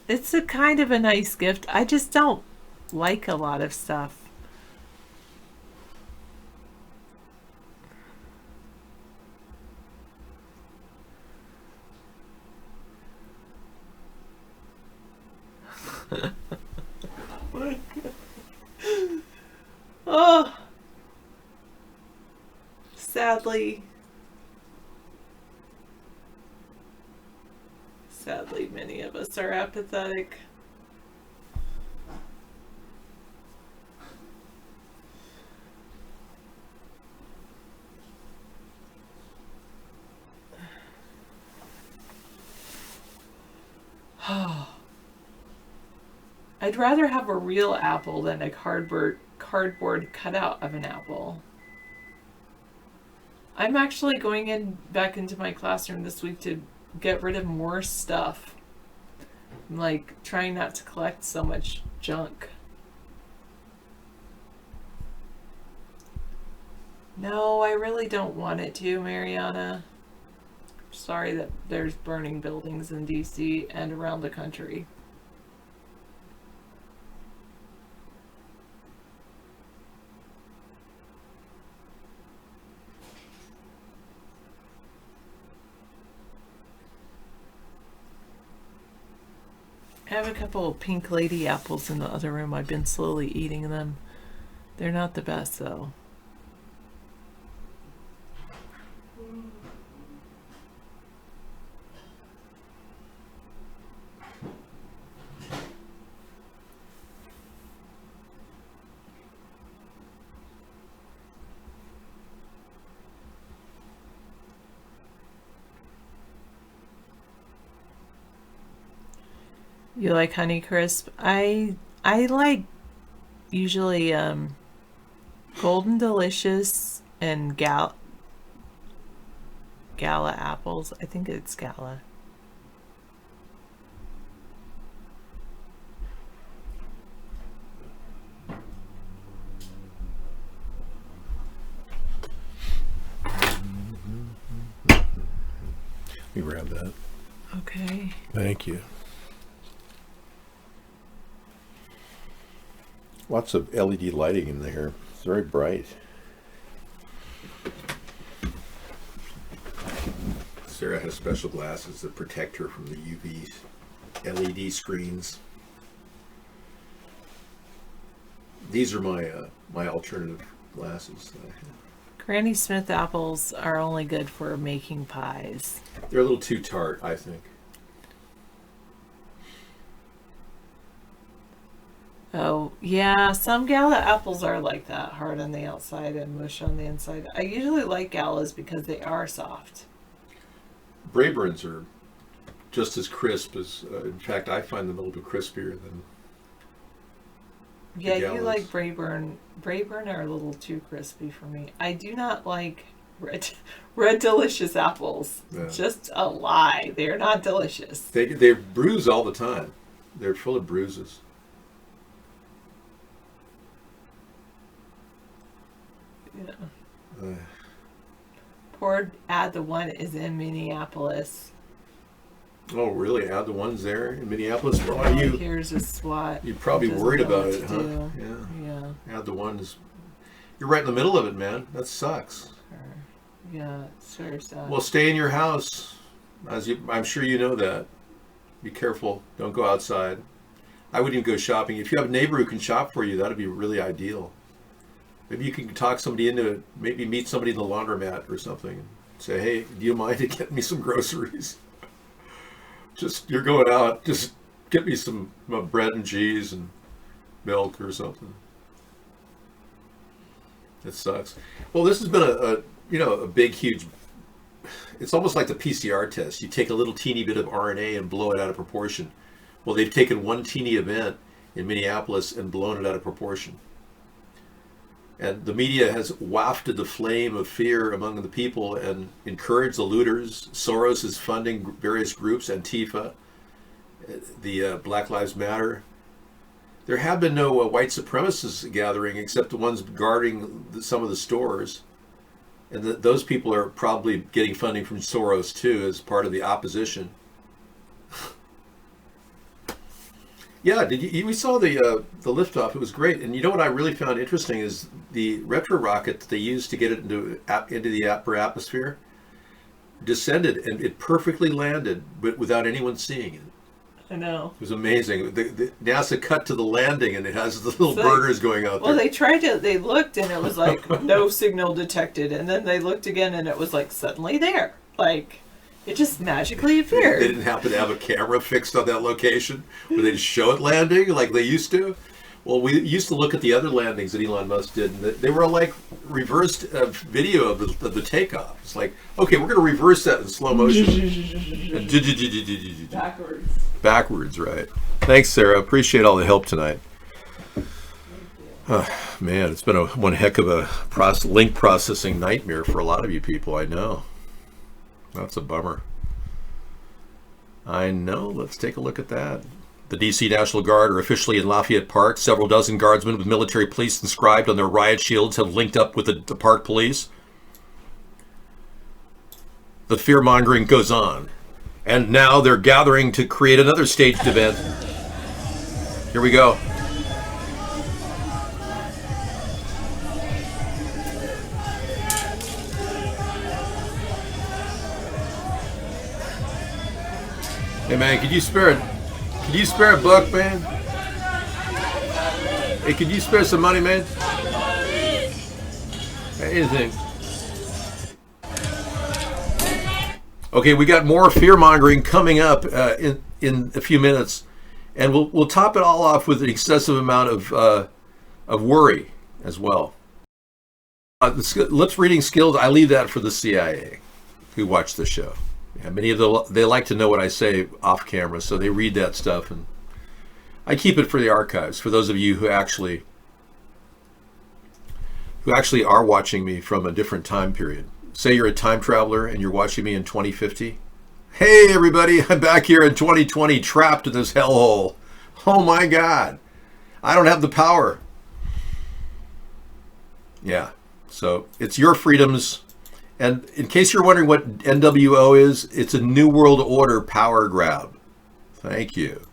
it's a kind of a nice gift. I just don't like a lot of stuff. Oh, sadly, many of us are apathetic. I'd rather have a real apple than a cardboard cutout of an apple. I'm actually going back into my classroom this week to get rid of more stuff. I'm like trying not to collect so much junk. No, I really don't want it to, Mariana. Sorry that there's burning buildings in DC and around the country. I have a couple of pink lady apples in the other room. I've been slowly eating them. They're not the best though. You like Honeycrisp? I like usually Golden Delicious and Gala apples. I think it's Gala. Let me grab that. Okay. Thank you. Lots of LED lighting in there. It's very bright. Sarah has special glasses that protect her from the UV LED screens. These are my my alternative glasses that I have. Granny Smith apples are only good for making pies. They're a little too tart, I think. Oh, yeah. Some gala apples are like that, hard on the outside and mush on the inside. I usually like galas because they are soft. Brayburns are just as crisp as, in fact, I find them a little bit crispier than Yeah, galas. you like Brayburn. Brayburn are a little too crispy for me. I do not like red delicious apples. Yeah. Just a lie. They're not delicious. They bruise all the time. They're full of bruises. Yeah. Poor Add the One is in Minneapolis. Oh, really? Add the ones there in Minneapolis? Well, Here's a SWAT. you're probably Doesn't worried know about what it, to huh? do. Yeah. Yeah. Add the ones. You're right in the middle of it, man. That sucks. Yeah, it sure does. Well, stay in your house. I'm sure you know that. Be careful. Don't go outside. I wouldn't even go shopping. If you have a neighbor who can shop for you, that'd be really ideal. Maybe you can talk somebody into it. Maybe meet somebody in the laundromat or something. Say, hey, do you mind to get me some groceries? Just, you're going out. Just get me some bread and cheese and milk or something. It sucks. Well, this has been a big, huge. It's almost like the PCR test. You take a little teeny bit of RNA and blow it out of proportion. Well, they've taken one teeny event in Minneapolis and blown it out of proportion. And the media has wafted the flame of fear among the people and encouraged the looters. Soros is funding various groups, Antifa, the Black Lives Matter. There have been no white supremacists gathering except the ones guarding some of the stores. And those people are probably getting funding from Soros too as part of the opposition. Yeah, we saw the liftoff. It was great. And you know what I really found interesting is the retro rocket that they used to get it into the upper atmosphere descended and it perfectly landed, but without anyone seeing it. I know. It was amazing. The NASA cut to the landing and it has the little burners going out there. Well, they looked and it was like no signal detected. And then they looked again and it was like suddenly there. Like it just magically appeared. They didn't happen to have a camera fixed on that location where they'd show it landing like they used to. Well, we used to look at the other landings that Elon Musk did, and they were like reversed video of the takeoff. It's like, okay, we're going to reverse that in slow motion. Backwards, right. Thanks, Sarah. Appreciate all the help tonight. Man, it's been one heck of a link processing nightmare for a lot of you people, I know. That's a bummer. I know. Let's take a look at that. The D.C. National Guard are officially in Lafayette Park. Several dozen guardsmen with military police inscribed on their riot shields have linked up with the park police. The fear-mongering goes on. And now they're gathering to create another staged event. Here we go. Hey man, could you spare a buck, man? Hey, could you spare some money, man? Anything. Okay, we got more fear-mongering coming up in a few minutes, and we'll top it all off with an excessive amount of worry as well. The lips reading skills, I leave that for the CIA, who watch the show. Yeah, many of they like to know what I say off camera, so they read that stuff, and I keep it for the archives. For those of you who actually are watching me from a different time period. Say you're a time traveler and you're watching me in 2050. Hey everybody, I'm back here in 2020, trapped in this hellhole. Oh my God, I don't have the power. Yeah, so it's your freedoms. And in case you're wondering what NWO is, it's a New World Order power grab. Thank you.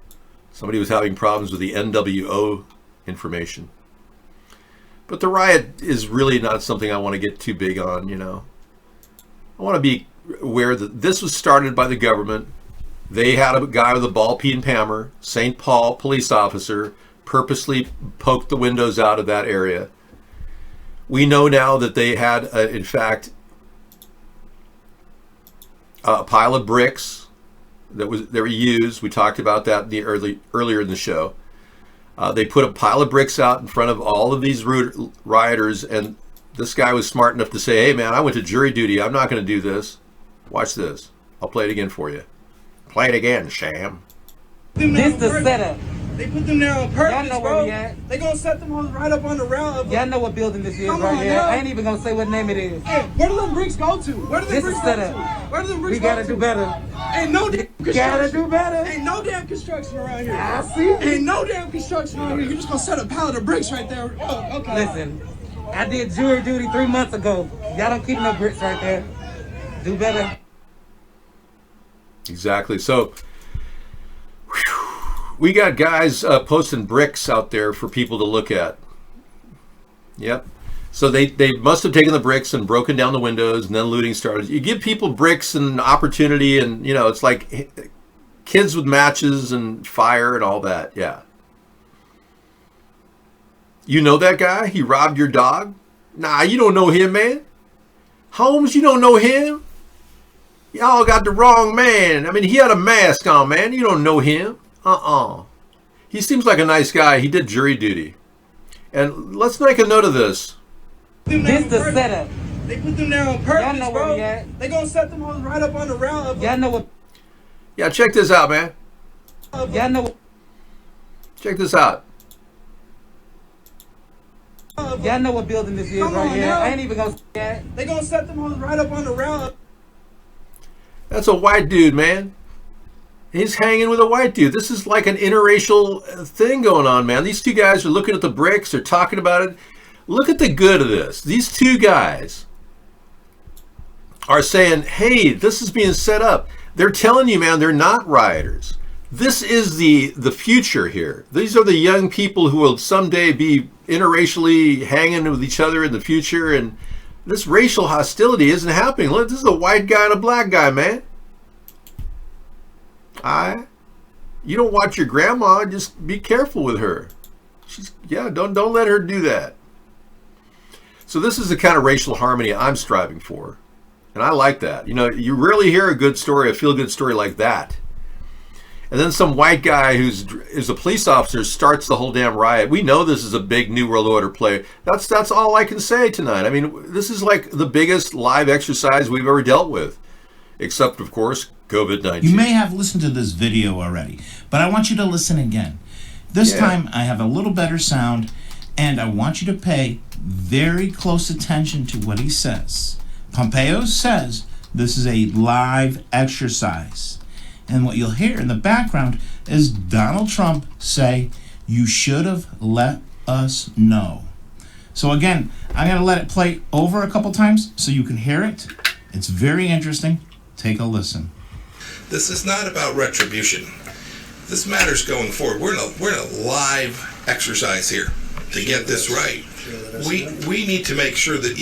Somebody was having problems with the NWO information. But the riot is really not something I want to get too big on, you know. I want to be aware that this was started by the government. They had a guy with a ball-peen hammer, St. Paul police officer, purposely poked the windows out of that area. We know now that they had, in fact, a pile of bricks that were used. We talked about that earlier in the show. They put a pile of bricks out in front of all of these rioters, and this guy was smart enough to say, hey man, I went to jury duty. I'm not going to do this. Watch this. I'll play it again for you. Play it again, Sham. This the setup. They put them there on purpose, Y'all know where bro. we at. They gonna set them hoes right up on the rail. Y'all know what building this is Come right on here. now. I ain't even gonna say what name it is. Hey, where do them bricks go to? Where do them This bricks is go setup. to? Where do them bricks We go gotta to? do better. Ain't no damn construction. Gotta do better. Ain't no damn construction around here. I see. Ain't no damn construction around here. You just gonna set a pallet of bricks right there. Oh, okay. Listen, I did jury duty 3 months ago. Y'all don't keep no bricks right there. Do better. Exactly. So we got guys posting bricks out there for people to look at. Yep. So they must have taken the bricks and broken down the windows, and then looting started. You give people bricks and opportunity, and you know it's like kids with matches and fire and all that. Yeah. You know that guy? He robbed your dog? Nah, you don't know him, man. Holmes, you don't know him? Y'all got the wrong man. I mean, he had a mask on, man. You don't know him. He seems like a nice guy. He did jury duty. And let's make a note of this. This the setup. They put them there on purpose, Y'all know where bro. we at. They gonna set them hoes right up on the rail. Y'all know what. Yeah, check this out, man. Y'all know. Check this out. Y'all know what building this is Come right on here. now. I ain't even gonna say that. They gonna set them hoes right up on the rail. That's a white dude, man. He's hanging with a white dude. This is like an interracial thing going on, man. These two guys are looking at the bricks. They're talking about it. Look at the good of this. These two guys are saying, hey, this is being set up. They're telling you, man, they're not rioters. This is the future here. These are the young people who will someday be interracially hanging with each other in the future, and this racial hostility isn't happening. Look, this is a white guy and a black guy, man. You don't watch your grandma, just be careful with her. Don't let her do that. So this is the kind of racial harmony I'm striving for. And I like that. You know, you rarely hear a good story, a feel-good story like that. And then some white guy who's a police officer starts the whole damn riot. We know this is a big New World Order play. That's all I can say tonight. I mean, this is like the biggest live exercise we've ever dealt with. Except, of course, COVID-19. You may have listened to this video already, but I want you to listen again. This time I have a little better sound, and I want you to pay very close attention to what he says. Pompeo says this is a live exercise. And what you'll hear in the background is Donald Trump say, you should have let us know. So again, I'm going to let it play over a couple times so you can hear it. It's very interesting. Take a listen. This is not about retribution. This matters going forward. We're in a live exercise here to get this right. We need to make sure that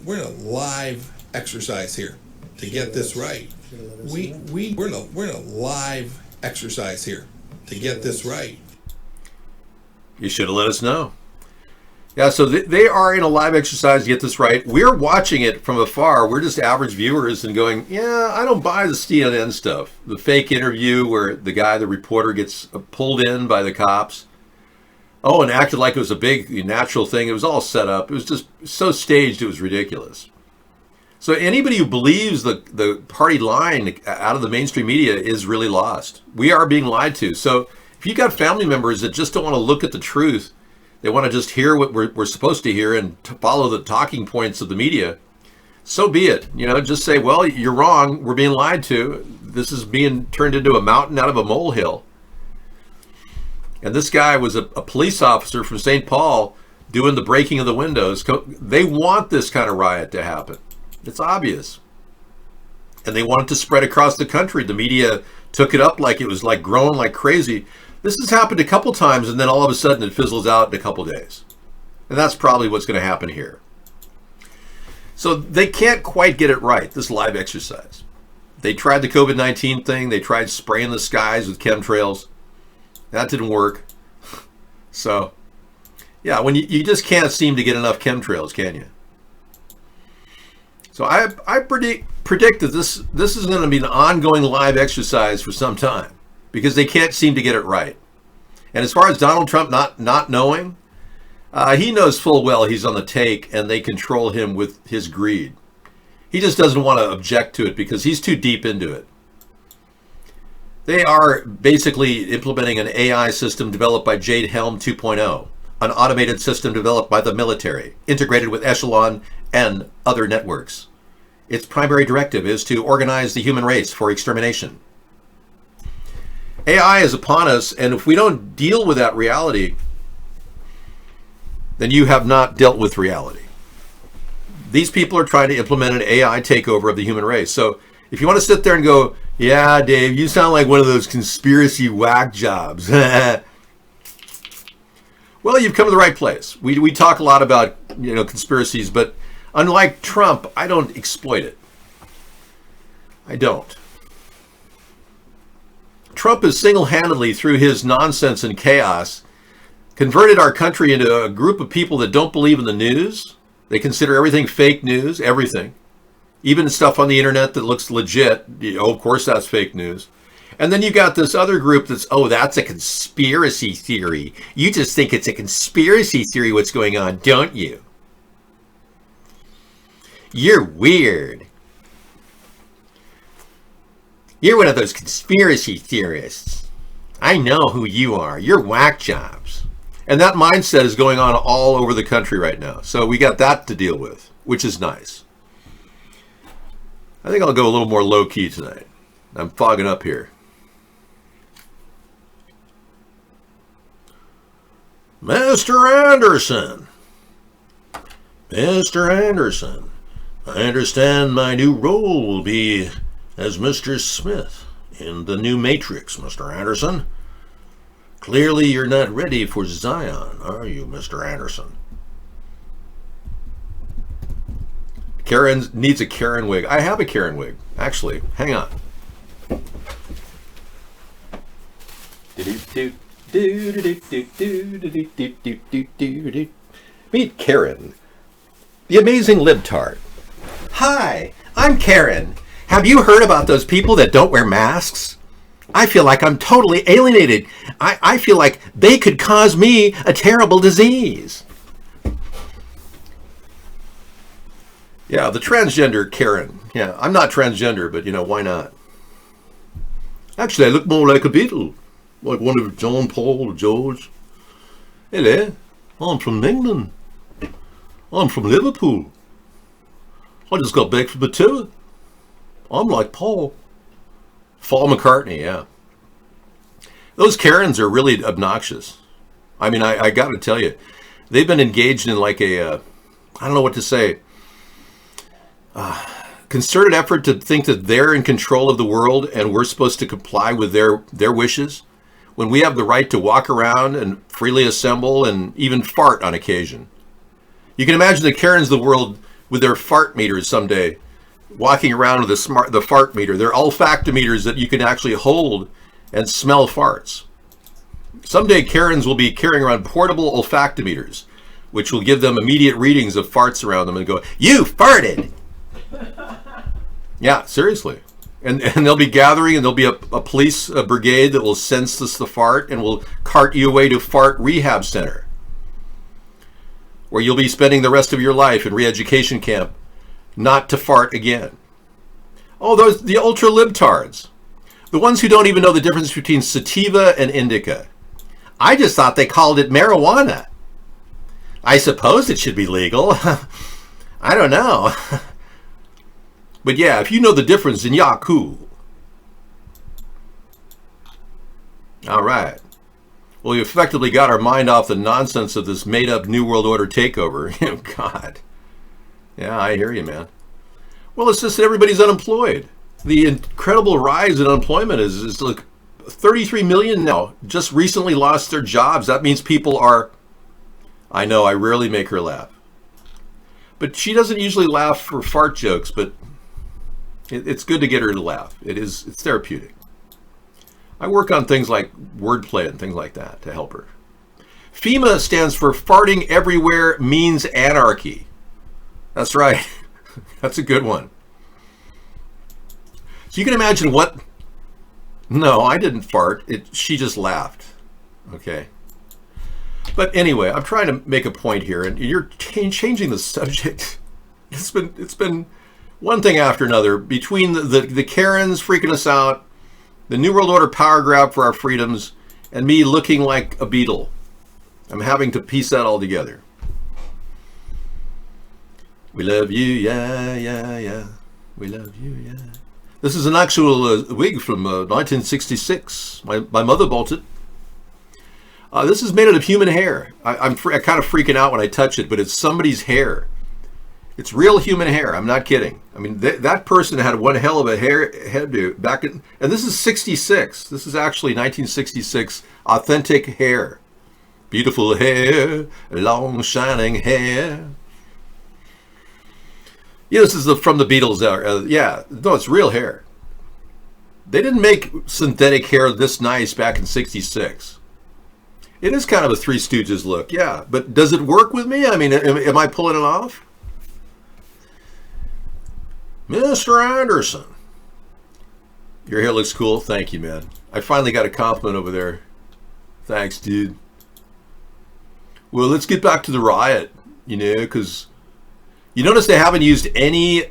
we're in a live exercise here to get this right. We're in a live exercise here to get this right. You should have let us know. Yeah, so they are in a live exercise to get this right. We're watching it from afar. We're just average viewers and going, yeah, I don't buy the CNN stuff. The fake interview where the reporter gets pulled in by the cops. Oh, and acted like it was a big natural thing. It was all set up. It was just so staged, it was ridiculous. So anybody who believes the party line out of the mainstream media is really lost. We are being lied to. So if you've got family members that just don't want to look at the truth, they want to just hear what we're supposed to hear and follow the talking points of the media, so be it. You know, just say, well, you're wrong. We're being lied to. This is being turned into a mountain out of a molehill. And this guy was a police officer from St. Paul doing the breaking of the windows. They want this kind of riot to happen. It's obvious. And they want it to spread across the country. The media took it up like it was like growing like crazy. This has happened a couple times, and then all of a sudden it fizzles out in a couple days. And that's probably what's going to happen here. So they can't quite get it right, this live exercise. They tried the COVID-19 thing. They tried spraying the skies with chemtrails. That didn't work. So, yeah, when you just can't seem to get enough chemtrails, can you? So I predict that this is going to be an ongoing live exercise for some time, because they can't seem to get it right. And as far as Donald Trump not knowing, he knows full well he's on the take and they control him with his greed. He just doesn't want to object to it because he's too deep into it. They are basically implementing an AI system developed by Jade Helm 2.0, an automated system developed by the military, integrated with Echelon and other networks. Its primary directive is to organize the human race for extermination. AI is upon us, and if we don't deal with that reality, then you have not dealt with reality. These people are trying to implement an AI takeover of the human race. So if you want to sit there and go, yeah, Dave, you sound like one of those conspiracy whack jobs. Well, you've come to the right place. We talk a lot about, conspiracies, but unlike Trump, I don't exploit it. I don't. Trump has single-handedly, through his nonsense and chaos, converted our country into a group of people that don't believe in the news. They consider everything fake news, everything. Even stuff on the internet that looks legit. Of course that's fake news. And then you got this other group that's, that's a conspiracy theory. You just think it's a conspiracy theory what's going on, don't you? You're weird. You're one of those conspiracy theorists. I know who you are. You're whack jobs. And that mindset is going on all over the country right now. So we got that to deal with, which is nice. I think I'll go a little more low-key tonight. I'm fogging up here. Mr. Anderson. Mr. Anderson. I understand my new role will be as Mr. Smith in the new Matrix, Mr. Anderson. Clearly you're not ready for Zion, are you, Mr. Anderson? Karen needs a Karen wig. I have a Karen wig, actually. Hang on. Meet Karen, the amazing libtard. Hi, I'm Karen. Have you heard about those people that don't wear masks? I feel like I'm totally alienated. I feel like they could cause me a terrible disease. Yeah, the transgender Karen. Yeah, I'm not transgender, but why not? Actually, I look more like a Beatle. Like one of John, Paul, or George. Hello, I'm from England. I'm from Liverpool. I just got back from the tour. I'm like Paul. Paul McCartney, yeah. Those Karens are really obnoxious. I mean, I got to tell you, they've been engaged in like a, I don't know what to say, concerted effort to think that they're in control of the world and we're supposed to comply with their wishes when we have the right to walk around and freely assemble and even fart on occasion. You can imagine the Karens of the world with their fart meters someday, walking around with the fart meter. They're olfactometers that you can actually hold and smell farts. Someday Karens will be carrying around portable olfactometers, which will give them immediate readings of farts around them and go, "You farted!" Yeah, seriously. And they'll be gathering, and there'll be a police brigade that will sense the fart and will cart you away to Fart Rehab Center, where you'll be spending the rest of your life in re-education camp, not to fart again. Oh, the ultra libtards, the ones who don't even know the difference between sativa and indica. I just thought they called it marijuana. I suppose it should be legal. I don't know. But yeah, if you know the difference, then you're cool. All right. Well, you effectively got our mind off the nonsense of this made-up New World Order takeover. God. Yeah, I hear you, man. Well, it's just that everybody's unemployed. The incredible rise in unemployment is like 33 million now just recently lost their jobs. That means people are... I know, I rarely make her laugh. But she doesn't usually laugh for fart jokes, but it's good to get her to laugh. It's therapeutic. I work on things like wordplay and things like that to help her. FEMA stands for Farting Everywhere Means Anarchy. That's right. That's a good one. So you can imagine what... No, I didn't fart. She just laughed. Okay. But anyway, I'm trying to make a point here, and you're changing the subject. It's been one thing after another, between the Karens freaking us out, the New World Order power grab for our freedoms, and me looking like a beetle. I'm having to piece that all together. We love you, yeah, yeah, yeah. We love you, yeah. This is an actual wig from 1966. My mother bought it. This is made out of human hair. I'm kind of freaking out when I touch it, but it's somebody's hair. It's real human hair. I'm not kidding. I mean, that person had one hell of a hairdo back in, and this is 66. This is actually 1966 authentic hair. Beautiful hair, long shining hair. Yeah, this is from the Beatles. Yeah, no, it's real hair. They didn't make synthetic hair this nice back in 66. It is kind of a Three Stooges look, yeah. But does it work with me? I mean, am I pulling it off? Mr. Anderson. Your hair looks cool. Thank you, man. I finally got a compliment over there. Thanks, dude. Well, let's get back to the riot, because you notice they haven't used any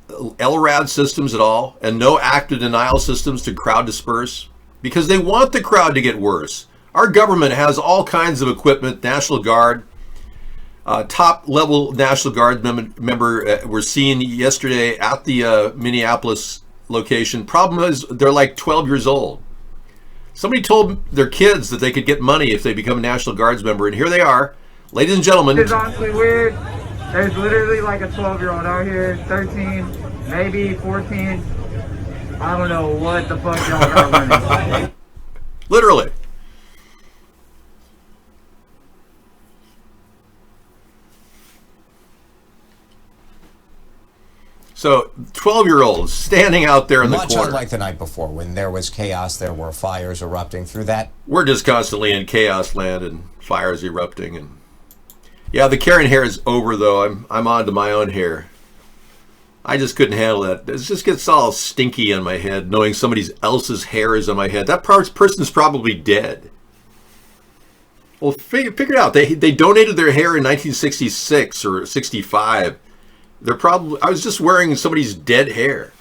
LRAD systems at all and no active denial systems to crowd disperse because they want the crowd to get worse. Our government has all kinds of equipment, National Guard, top-level National Guard member we're seeing yesterday at the Minneapolis location. Problem is, they're like 12 years old. Somebody told their kids that they could get money if they become a National Guards member, and here they are. Ladies and gentlemen. It's honestly weird. There's literally like a 12-year-old out here, 13, maybe 14. I don't know what the fuck y'all got running. Literally. So, 12-year-olds standing out there in the corner. Much unlike the night before, when there was chaos, there were fires erupting through that. We're just constantly in chaos land and fires erupting. And yeah, the Karen hair is over, though. I'm on to my own hair. I just couldn't handle that. It just gets all stinky on my head, knowing somebody else's hair is on my head. That person's probably dead. Well, figure it out. They donated their hair in 1966 or 65. I was just wearing somebody's dead hair.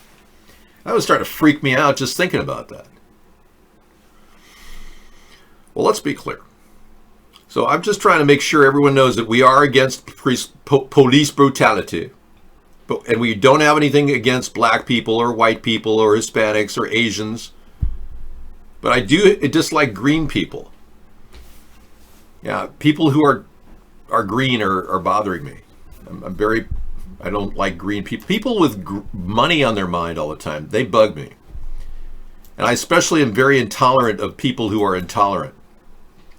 That was starting to freak me out just thinking about that. Well, let's be clear. So I'm just trying to make sure everyone knows that we are against police brutality. And we don't have anything against black people or white people or Hispanics or Asians. But I do dislike green people. Yeah, people who are green are bothering me. I don't like green people. People with money on their mind all the time, they bug me. And I especially am very intolerant of people who are intolerant.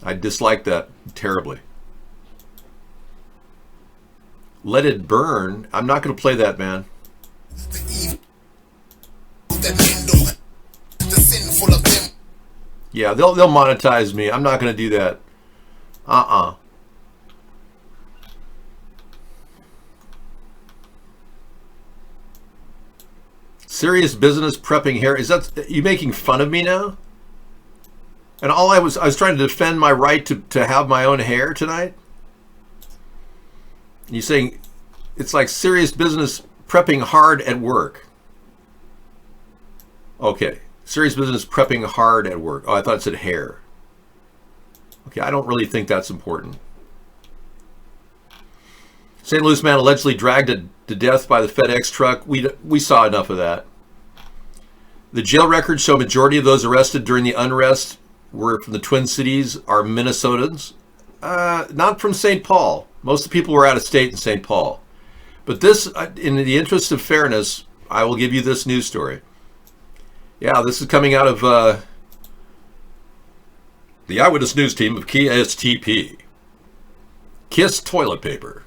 I dislike that terribly. Let It Burn. I'm not going to play that, man. Yeah, they'll monetize me. I'm not going to do that. Serious business prepping hair. Is that you making fun of me now? And all I was trying to defend my right to have my own hair tonight. You saying it's like serious business prepping hard at work. Okay, serious business prepping hard at work. Oh, I thought it said hair. Okay, I don't really think that's important. St. Louis man allegedly dragged to death by the FedEx truck. We saw enough of that. The jail records show a majority of those arrested during the unrest were from the Twin Cities are Minnesotans. Not from St. Paul. Most of the people were out of state in St. Paul. But this, in the interest of fairness, I will give you this news story. Yeah, this is coming out of the Eyewitness News team of KSTP. Kiss Toilet Paper.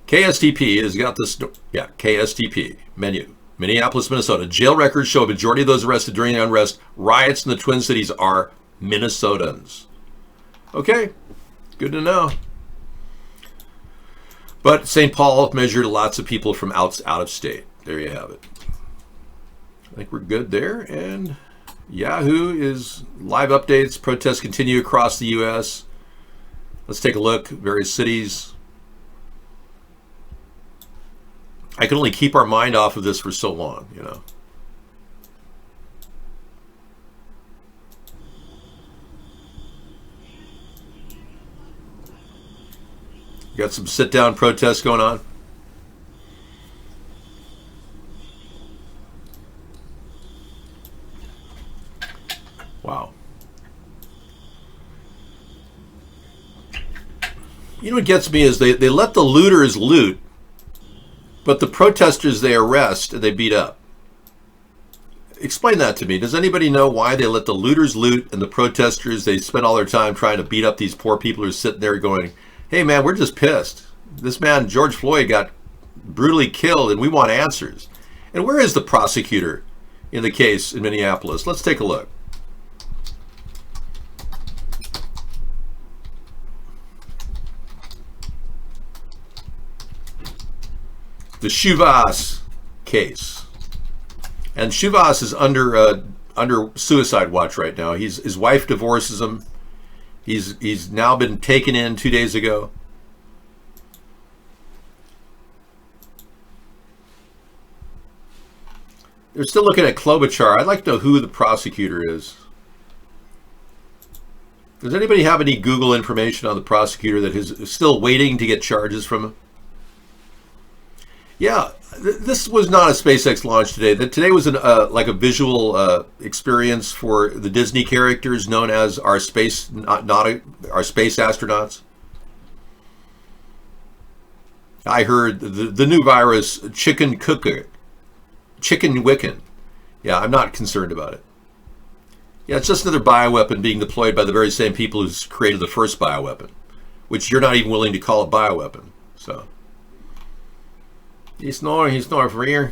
KSTP has got this, KSTP menu. Minneapolis, Minnesota. Jail records show a majority of those arrested during the unrest riots in the Twin Cities are Minnesotans. Okay, good to know. But St. Paul measured lots of people from out of state. There you have it. I think we're good there. And Yahoo is live updates. Protests continue across the U.S. Let's take a look. Various cities. I can only keep our mind off of this for so long, you know. Got some sit-down protests going on. Wow. You know what gets me is they let the looters loot, but the protesters they arrest and they beat up. Explain that to me. Does anybody know why they let the looters loot and the protesters, they spend all their time trying to beat up these poor people who are sitting there going, hey man, we're just pissed. This man, George Floyd, got brutally killed and we want answers. And where is the prosecutor in the case in Minneapolis? Let's take a look. The Chuvas case. And Chuvas is under suicide watch right now. His wife divorces him. He's now been taken in 2 days ago. They're still looking at Klobuchar. I'd like to know who the prosecutor is. Does anybody have any Google information on the prosecutor that is still waiting to get charges from him? Yeah, this was not a SpaceX launch today. Today was like a visual experience for the Disney characters known as our space astronauts. I heard the new virus, chicken wicken. Yeah, I'm not concerned about it. Yeah, it's just another bioweapon being deployed by the very same people who created the first bioweapon, which you're not even willing to call a bioweapon. So. He's not real.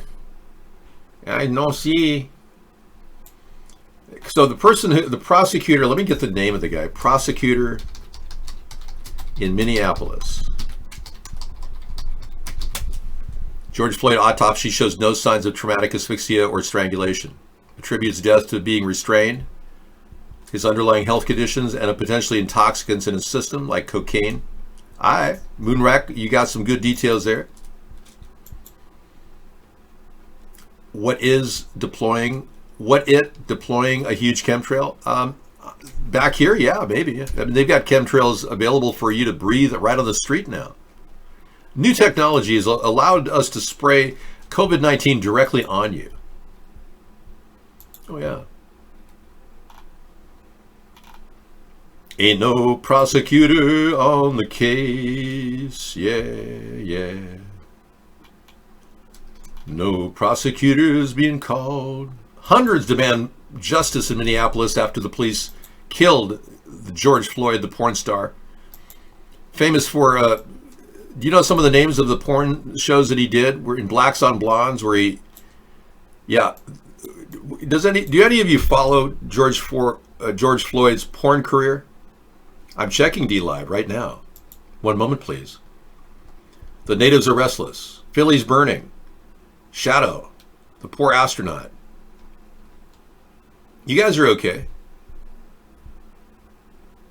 I know see. So the prosecutor, let me get the name of the guy. Prosecutor in Minneapolis. George Floyd autopsy shows no signs of traumatic asphyxia or strangulation. Attributes death to being restrained, his underlying health conditions, and a potentially intoxicants in his system like cocaine. Alright, Moonrack, you got some good details there. What it deploying a huge chemtrail? Back here, yeah, maybe. I mean, they've got chemtrails available for you to breathe right on the street now. New technology has allowed us to spray COVID-19 directly on you. Oh, yeah. Ain't no prosecutor on the case. Yeah. No prosecutors being called. Hundreds demand justice in Minneapolis after the police killed George Floyd, the porn star. Famous for, do you know some of the names of the porn shows that he did? Were in Blacks on Blondes, where he, yeah. Do any of you follow George Floyd's porn career? I'm checking DLive right now. One moment, please. The Natives Are Restless. Philly's Burning. Shadow, the poor astronaut. You guys are okay.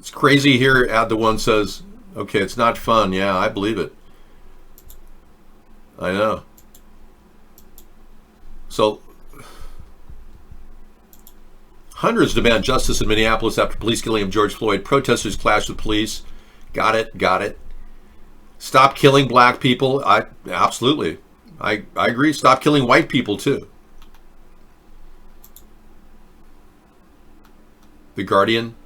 It's crazy here. Add the one says, okay, it's not fun. Yeah, I believe it. I know. So, hundreds demand justice in Minneapolis after police killing of George Floyd. Protesters clashed with police. Got it. Stop killing black people. Absolutely. I agree. Stop killing white people, too. The Guardian.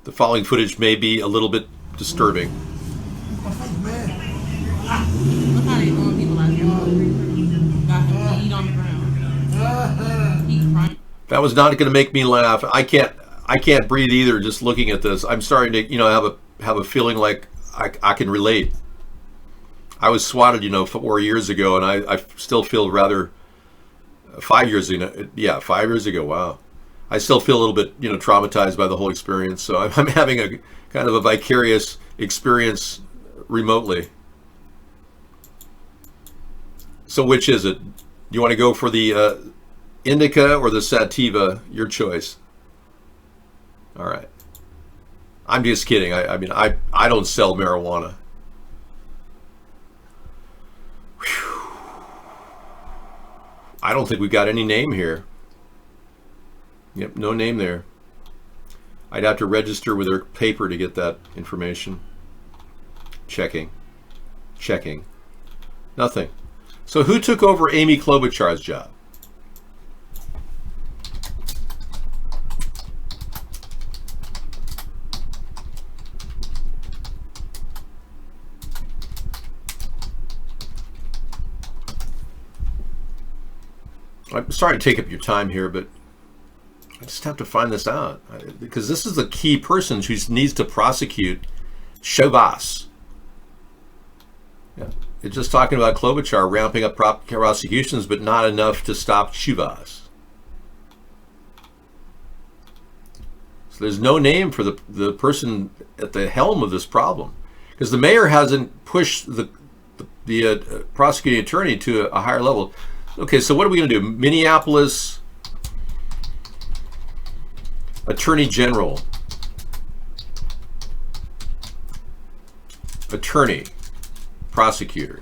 The following footage may be a little bit disturbing. That was not going to make me laugh. I can't breathe either just looking at this. I'm starting to, have a feeling like I can relate. I was swatted, 4 years ago, and I still feel rather 5 years ago. Yeah, 5 years ago. Wow. I still feel a little bit, traumatized by the whole experience. So I'm having a kind of a vicarious experience remotely. So which is it? You want to go for the indica or the sativa, your choice. All right. I'm just kidding. I mean, I don't sell marijuana. Whew. I don't think we got any name here. Yep, no name there. I'd have to register with their paper to get that information. Checking. Nothing. So who took over Amy Klobuchar's job? I'm sorry to take up your time here, but I just have to find this out because this is the key person who needs to prosecute Chauvas. Yeah, it's just talking about Klobuchar ramping up prosecutions, but not enough to stop Chauvas. So there's no name for the person at the helm of this problem because the mayor hasn't pushed the prosecuting attorney to a higher level. Okay, so what are we going to do? Minneapolis Attorney General. Attorney. Prosecutor.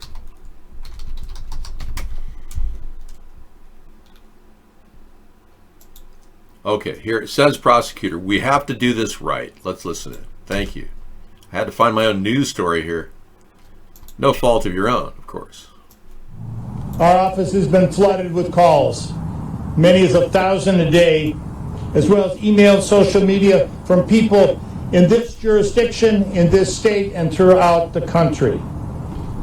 Okay, here it says prosecutor. We have to do this right. Let's listen to it. Thank you. I had to find my own news story here. No fault of your own, of course. Our office has been flooded with calls, many as 1,000 a day, as well as email, social media from people in this jurisdiction, in this state, and throughout the country.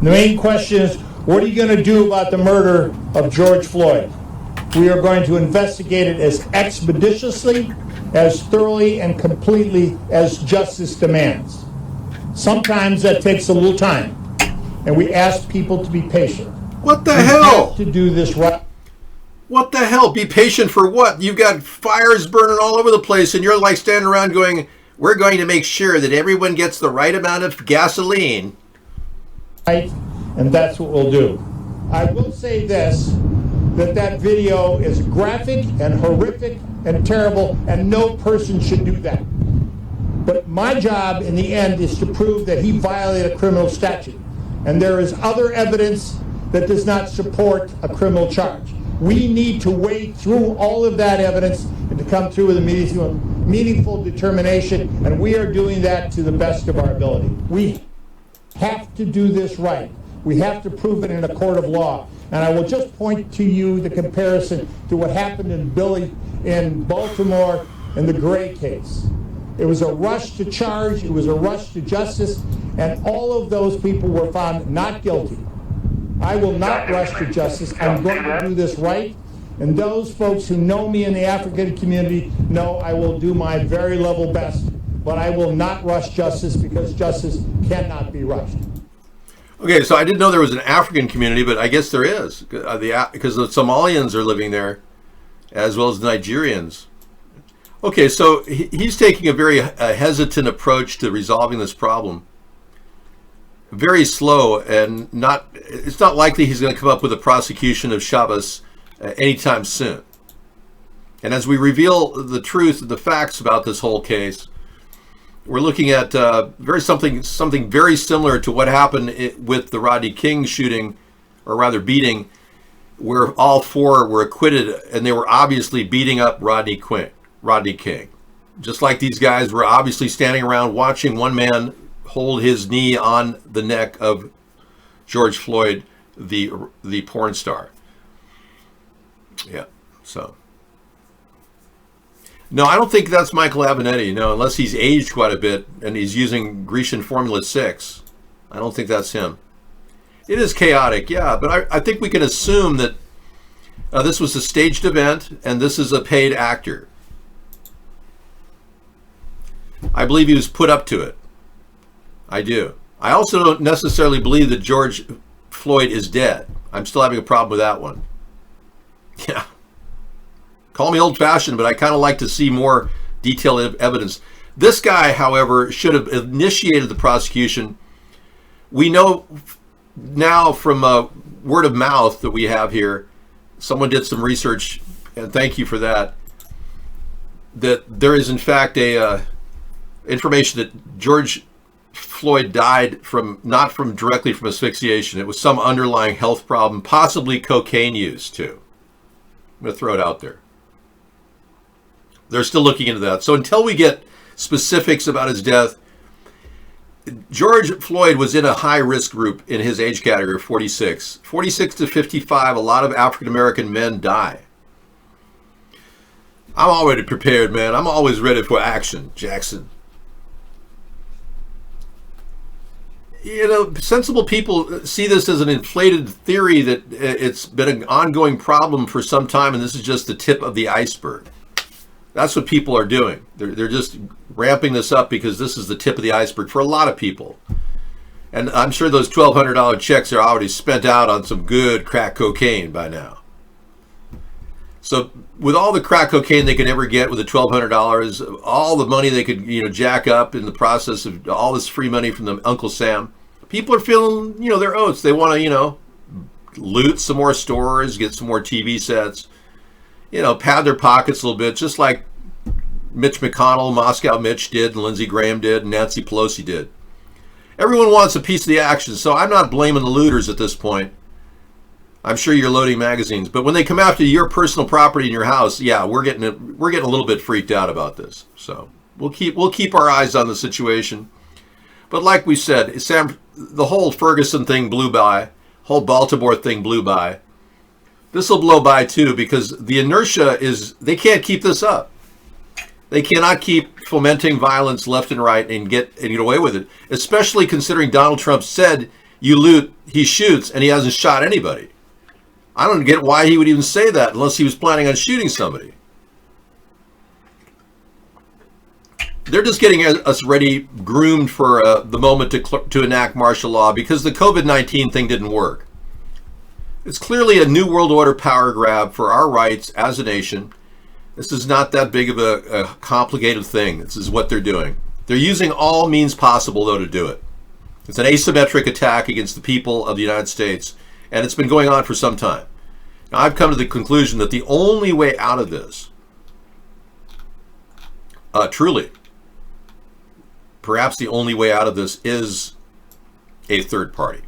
The main question is, what are you going to do about the murder of George Floyd? We are going to investigate it as expeditiously, as thoroughly, and completely as justice demands. Sometimes that takes a little time, and we ask people to be patient. What the we hell? Have to do this right. What the hell? Be patient for what? You've got fires burning all over the place, and you're like standing around going, we're going to make sure that everyone gets the right amount of gasoline. Right, and that's what we'll do. I will say this, that video is graphic and horrific and terrible, and no person should do that. But my job in the end is to prove that he violated a criminal statute. And there is other evidence that does not support a criminal charge. We need to wade through all of that evidence and to come through with a meaningful determination, and we are doing that to the best of our ability. We have to do this right. We have to prove it in a court of law. And I will just point to you the comparison to what happened in Baltimore in the Gray case. It was a rush to charge, it was a rush to justice, and all of those people were found not guilty. I will not rush to justice. I'm going to do this right. And those folks who know me in the African community know I will do my very level best, but I will not rush justice because justice cannot be rushed. Okay, so I didn't know there was an African community, but I guess there is, because the Somalians are living there, as well as the Nigerians. Okay, so he's taking a very hesitant approach to resolving this problem. Very slow, and it's not likely he's going to come up with a prosecution of Chauvas anytime soon. And as we reveal the truth, the facts about this whole case, we're looking at something very similar to what happened with the Rodney King shooting, or rather beating, where all four were acquitted, and they were obviously beating up Rodney King. Just like these guys were obviously standing around watching one man hold his knee on the neck of George Floyd, the porn star. Yeah, so. No, I don't think that's Michael Avenatti, no, unless he's aged quite a bit and he's using Grecian Formula 6. I don't think that's him. It is chaotic, yeah, but I think we can assume that this was a staged event and this is a paid actor. I believe he was put up to it. I do. I also don't necessarily believe that George Floyd is dead. I'm still having a problem with that one. Yeah. Call me old-fashioned, but I kind of like to see more detailed evidence. This guy, however, should have initiated the prosecution. We know now from word of mouth that we have here, someone did some research and thank you for that, that there is in fact a information that George Floyd died not directly from asphyxiation. It was some underlying health problem, possibly cocaine use too. I'm going to throw it out there. They're still looking into that. So until we get specifics about his death, George Floyd was in a high-risk group in his age category, 46. 46 to 55, a lot of African-American men die. I'm already prepared, man. I'm always ready for action, Jackson. You know, sensible people see this as an inflated theory that it's been an ongoing problem for some time, and this is just the tip of the iceberg. That's what people are doing. They're just ramping this up because this is the tip of the iceberg for a lot of people. And I'm sure those $1,200 checks are already spent out on some good crack cocaine by now. So with all the crack cocaine they could ever get with the $1,200, all the money they could, jack up in the process of all this free money from the Uncle Sam, people are feeling, their oats. They want to, loot some more stores, get some more TV sets, pad their pockets a little bit, just like Mitch McConnell, Moscow Mitch did, and Lindsey Graham did, and Nancy Pelosi did. Everyone wants a piece of the action, so I'm not blaming the looters at this point. I'm sure you're loading magazines, but when they come after your personal property in your house, yeah, we're getting a little bit freaked out about this. So we'll keep our eyes on the situation. But like we said, Sam, the whole Ferguson thing blew by, whole Baltimore thing blew by. This will blow by too, because the inertia is, they can't keep this up. They cannot keep fomenting violence left and right and get away with it, especially considering Donald Trump said, you loot, he shoots, and he hasn't shot anybody. I don't get why he would even say that unless he was planning on shooting somebody. They're just getting us ready, groomed for the moment to enact martial law because the COVID-19 thing didn't work. It's clearly a new world order power grab for our rights as a nation. This is not that big of a complicated thing. This is what they're doing. They're using all means possible, though, to do it. It's an asymmetric attack against the people of the United States, and it's been going on for some time. Now, I've come to the conclusion that the only way out of this, truly, perhaps the only way out of this is a third party.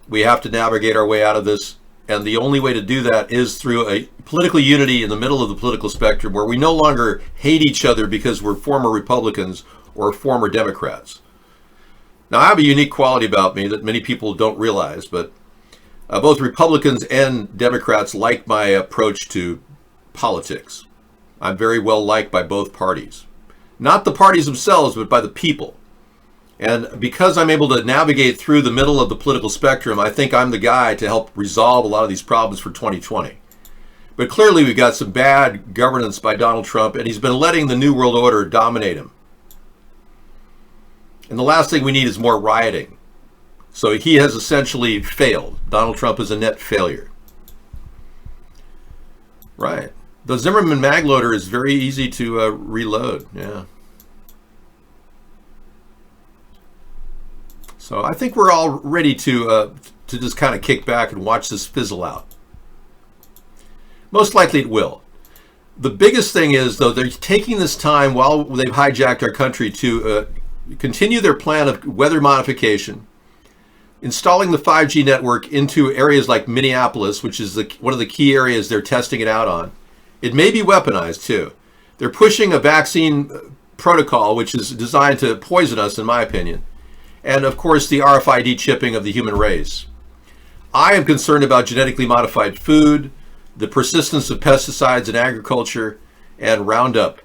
We have to navigate our way out of this, and the only way to do that is through a political unity in the middle of the political spectrum where we no longer hate each other because we're former Republicans or former Democrats. Now, I have a unique quality about me that many people don't realize, but both Republicans and Democrats like my approach to politics. I'm very well liked by both parties. Not the parties themselves, but by the people. And because I'm able to navigate through the middle of the political spectrum, I think I'm the guy to help resolve a lot of these problems for 2020. But clearly we've got some bad governance by Donald Trump, and he's been letting the New World Order dominate him. And the last thing we need is more rioting. So he has essentially failed. Donald Trump is a net failure. Right. The Zimmerman magloader is very easy to reload. Yeah. So I think we're all ready to just kind of kick back and watch this fizzle out. Most likely it will. The biggest thing is, though, they're taking this time while they've hijacked our country to continue their plan of weather modification, installing the 5G network into areas like Minneapolis, which is one of the key areas they're testing it out on. It may be weaponized, too. They're pushing a vaccine protocol, which is designed to poison us, in my opinion. And, of course, the RFID chipping of the human race. I am concerned about genetically modified food, the persistence of pesticides in agriculture, and Roundup.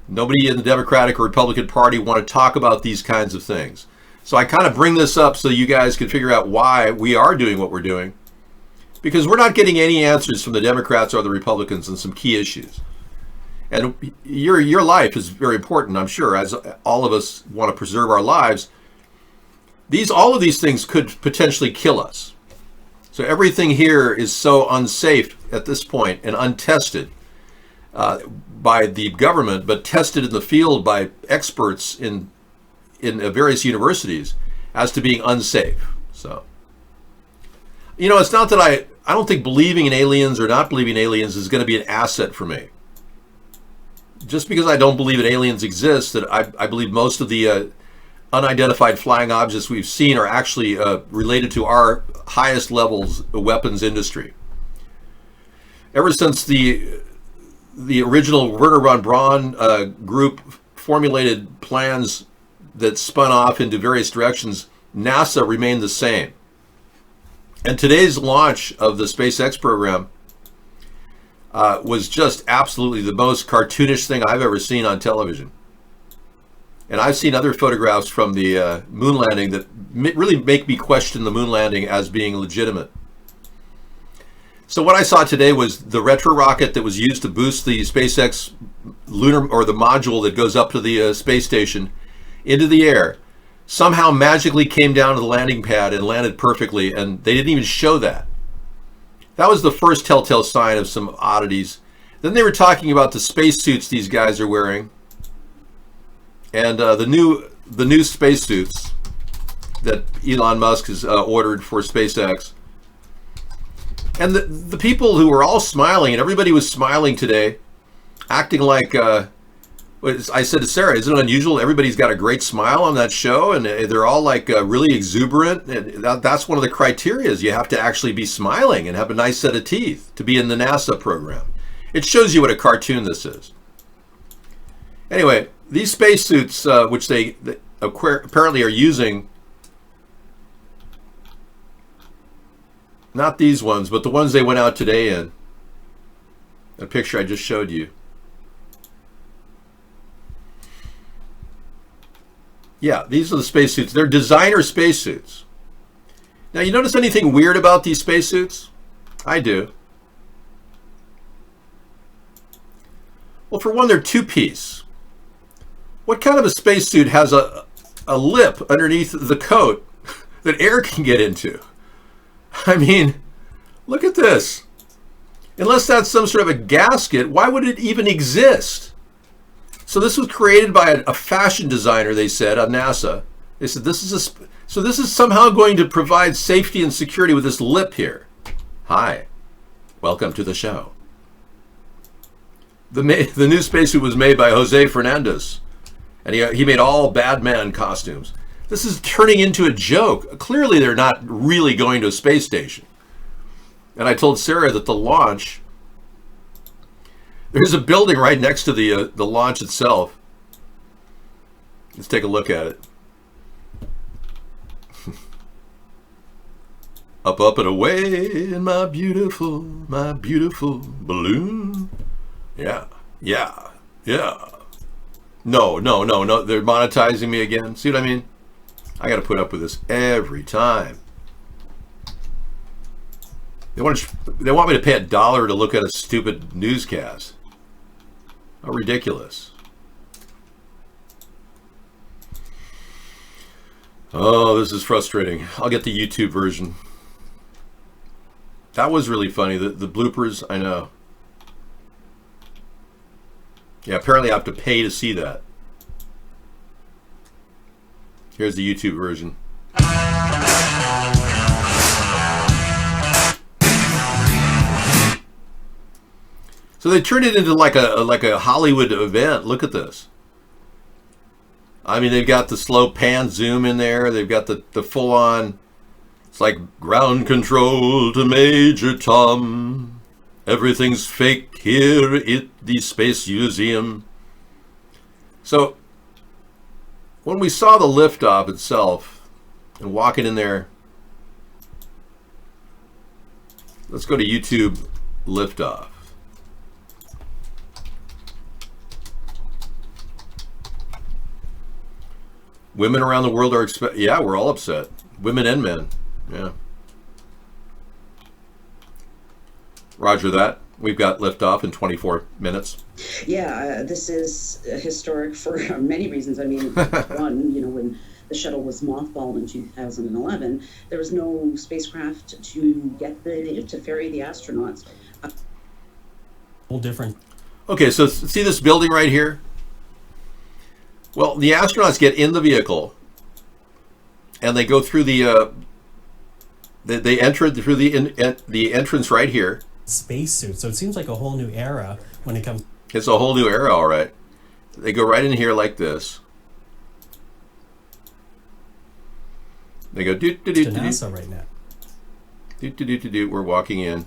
Nobody in the Democratic or Republican Party want to talk about these kinds of things. So I kind of bring this up so you guys can figure out why we are doing what we're doing. Because we're not getting any answers from the Democrats or the Republicans on some key issues. And your life is very important, I'm sure, as all of us want to preserve our lives. All of these things could potentially kill us. So everything here is so unsafe at this point and untested by the government, but tested in the field by experts in various universities as to being unsafe. So, it's not that I don't think believing in aliens or not believing in aliens is going to be an asset for me. Just because I don't believe that aliens exist, that I believe most of the unidentified flying objects we've seen are actually related to our highest levels of weapons industry. Ever since the original Werner von Braun group formulated plans that spun off into various directions, NASA remained the same. And today's launch of the SpaceX program was just absolutely the most cartoonish thing I've ever seen on television. And I've seen other photographs from the moon landing that really make me question the moon landing as being legitimate. So what I saw today was the retro rocket that was used to boost the SpaceX lunar, or the module that goes up to the space station, into the air, somehow magically came down to the landing pad and landed perfectly, and they didn't even show that. That was the first telltale sign of some oddities. Then they were talking about the spacesuits these guys are wearing, and the new spacesuits that Elon Musk has ordered for SpaceX. And the people who were all smiling, and everybody was smiling today, acting like, I said to Sarah, isn't it unusual? Everybody's got a great smile on that show, and they're all like really exuberant. And that's one of the criteria, is you have to actually be smiling and have a nice set of teeth to be in the NASA program. It shows you what a cartoon this is. Anyway, these spacesuits, which they apparently are using, not these ones, but the ones they went out today in. The picture I just showed you. Yeah, these are the spacesuits. They're designer spacesuits. Now, you notice anything weird about these spacesuits? I do. Well, for one, they're two-piece. What kind of a spacesuit has a lip underneath the coat that air can get into? I mean, look at this. Unless that's some sort of a gasket, why would it even exist? So this was created by a fashion designer, they said, on NASA. They said this is somehow going to provide safety and security with this lip here. Hi, welcome to the show. The new spacesuit was made by Jose Fernandez, and he made all Batman costumes. This is turning into a joke. Clearly, they're not really going to a space station. And I told Sarah that the launch, there's a building right next to the launch itself. Let's take a look at it. Up, up and away in my beautiful balloon. Yeah. No. They're monetizing me again. See what I mean? I got to put up with this every time. They want me to pay $1 to look at a stupid newscast. How ridiculous. Oh, this is frustrating. I'll get the YouTube version. That was really funny. The bloopers, I know. Yeah, apparently I have to pay to see that. Here's the YouTube version. So they turned it into like a Hollywood event. Look at this. I mean, they've got the slow pan zoom in there. They've got the full on. It's like ground control to Major Tom. Everything's fake here at the Space Museum. So when we saw the liftoff itself and walking in there, let's go to YouTube liftoff. Women around the world are yeah, we're all upset. Women and men. Yeah. Roger that. We've got liftoff in 24 minutes. Yeah, this is historic for many reasons. I mean, one, when the shuttle was mothballed in 2011, there was no spacecraft to ferry the astronauts. Whole different. Okay, so see this building right here? Well, the astronauts get in the vehicle and they go through the They entered through the entrance right here. Spacesuit. So it seems like a whole new era when it comes. It's a whole new era, all right. They go right in here like this. They go do do do to do NASA right now. do do do do do. We're walking in.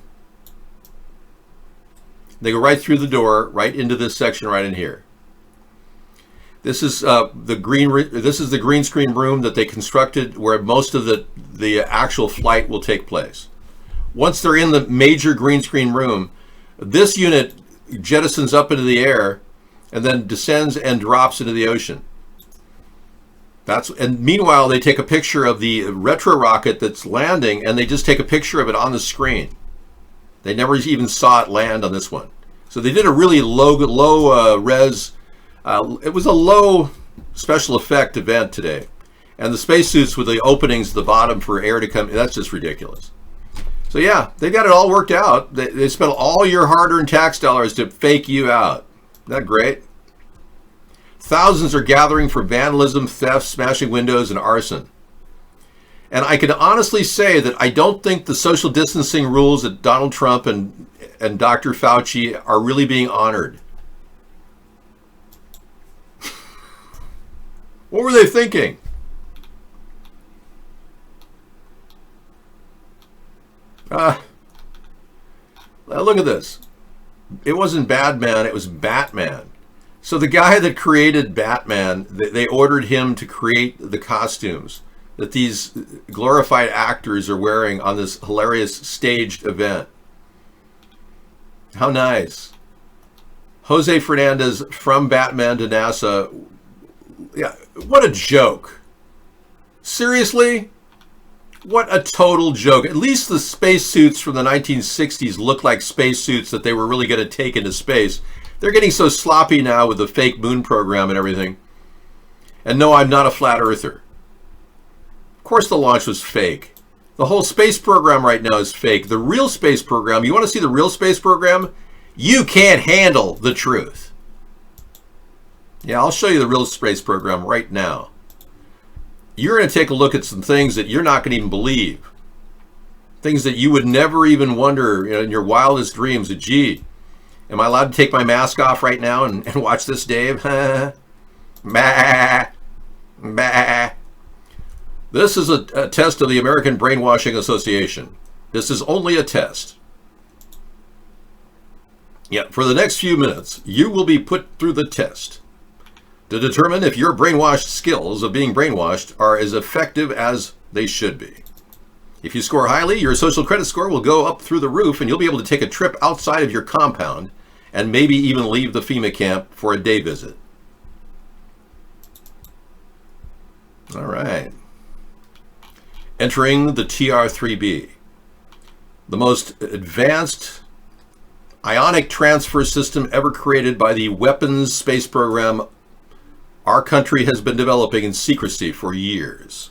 They go right through the door, right into this section right in here. This is the green screen room that they constructed, where most of the actual flight will take place. Once they're in the major green screen room, this unit jettisons up into the air and then descends and drops into the ocean. And meanwhile, they take a picture of the retro rocket that's landing, and they just take a picture of it on the screen. They never even saw it land on this one. So they did a really low res. It was a low special effect event today. And the spacesuits with the openings at the bottom for air to come, that's just ridiculous. So yeah, they got it all worked out. They spent all your hard-earned tax dollars to fake you out. Isn't that great? Thousands are gathering for vandalism, theft, smashing windows, and arson. And I can honestly say that I don't think the social distancing rules that Donald Trump and Dr. Fauci are really being honored. What were they thinking? Look at this. It wasn't Badman, it was Batman. So the guy that created Batman, they ordered him to create the costumes that these glorified actors are wearing on this hilarious staged event. How nice. Jose Fernandez from Batman to NASA. Yeah, what a joke. Seriously? What a total joke. At least the spacesuits from the 1960s look like spacesuits that they were really going to take into space. They're getting so sloppy now with the fake moon program and everything. And no, I'm not a flat earther. Of course the launch was fake. The whole space program right now is fake. The real space program, you want to see the real space program? You can't handle the truth. Yeah, I'll show you the real space program right now. You're going to take a look at some things that you're not going to even believe. Things that you would never even wonder in your wildest dreams. Gee, am I allowed to take my mask off right now and watch this, Dave? Bah. Bah. This is a test of the American Brainwashing Association. This is only a test. Yeah, for the next few minutes, you will be put through the test to determine if your brainwashed skills of being brainwashed are as effective as they should be. If you score highly, your social credit score will go up through the roof, and you'll be able to take a trip outside of your compound and maybe even leave the FEMA camp for a day visit. All right. Entering the TR-3B, the most advanced ionic transfer system ever created by the weapons space program our country has been developing in secrecy for years.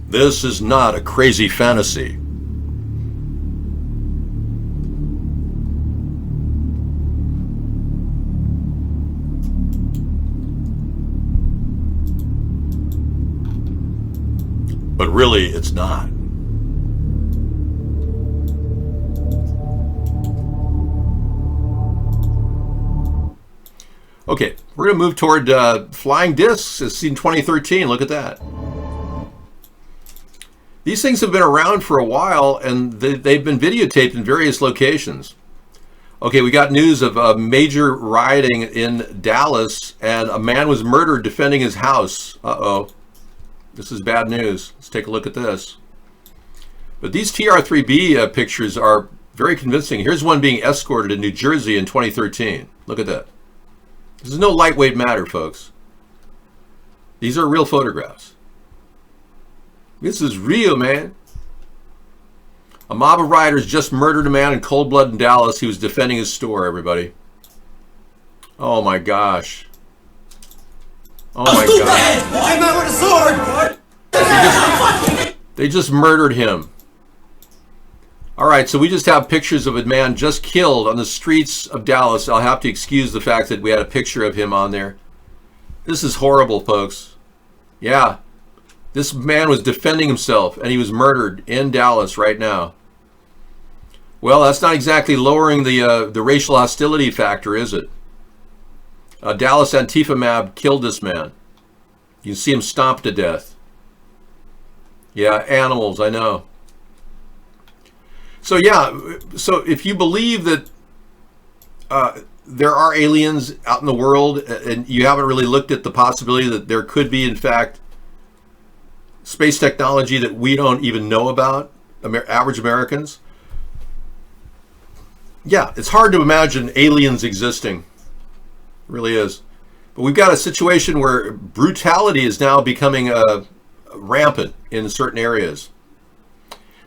This is not a crazy fantasy. But really, it's not. Okay, we're going to move toward flying discs as seen in 2013. Look at that. These things have been around for a while, and they've been videotaped in various locations. Okay, we got news of major rioting in Dallas, and a man was murdered defending his house. Uh-oh. This is bad news. Let's take a look at this. But these TR-3B pictures are very convincing. Here's one being escorted in New Jersey in 2013. Look at that. This is no lightweight matter, folks. These are real photographs. This is real, man. A mob of rioters just murdered a man in cold blood in Dallas. He was defending his store, everybody. Oh my gosh. Oh my god. I'm out with a sword! They just murdered him. Alright, so we just have pictures of a man just killed on the streets of Dallas. I'll have to excuse the fact that we had a picture of him on there. This is horrible, folks. Yeah, this man was defending himself, and he was murdered in Dallas right now. Well, that's not exactly lowering the racial hostility factor, is it? Dallas Antifa Mab killed this man. You can see him stomped to death. Yeah, animals, I know. So yeah, so if you believe that there are aliens out in the world, and you haven't really looked at the possibility that there could be, in fact, space technology that we don't even know about, average Americans, yeah, it's hard to imagine aliens existing. It really is. But we've got a situation where brutality is now becoming rampant in certain areas.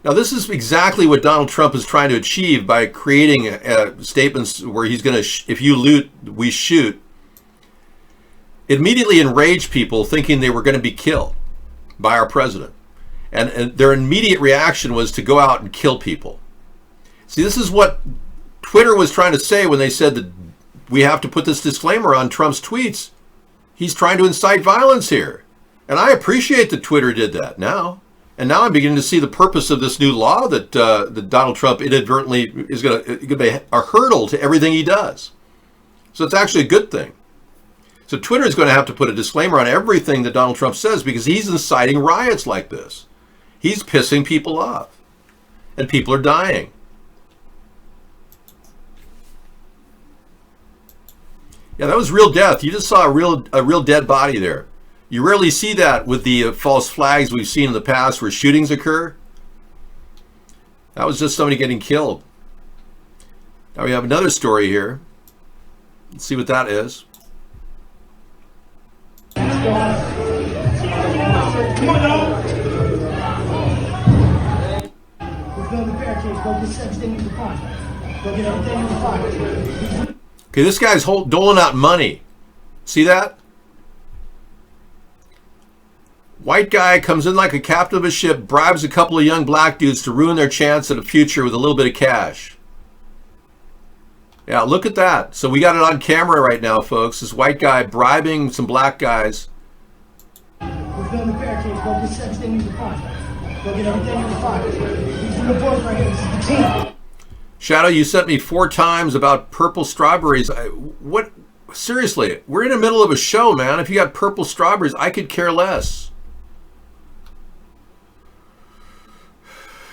Now, this is exactly what Donald Trump is trying to achieve by creating statements where he's going to, if you loot, we shoot. It immediately enraged people thinking they were going to be killed by our president. And their immediate reaction was to go out and kill people. See, this is what Twitter was trying to say when they said that we have to put this disclaimer on Trump's tweets. He's trying to incite violence here. And I appreciate that Twitter did that now. And now I'm beginning to see the purpose of this new law that Donald Trump inadvertently is going to be a hurdle to everything he does. So it's actually a good thing. So Twitter is going to have to put a disclaimer on everything that Donald Trump says because he's inciting riots like this. He's pissing people off. And people are dying. Yeah, that was real death. You just saw a real dead body there. You rarely see that with the false flags we've seen in the past where shootings occur. That was just somebody getting killed. Now we have another story here. Let's see what that is. Come on, dog. We're building barricades. Go get everything you can find. Go get everything you can find. Okay, this guy's doling out money. See that? White guy comes in like a captain of a ship, bribes a couple of young black dudes to ruin their chance at a future with a little bit of cash. Yeah, look at that. So we got it on camera right now, folks. This white guy bribing some black guys. We're building barricades. Go get everything you can find. Go get everything you can find. These are the boys right here. This is the team. Shadow, you sent me 4 times about purple strawberries. What? Seriously, we're in the middle of a show, man. If you got purple strawberries, I could care less.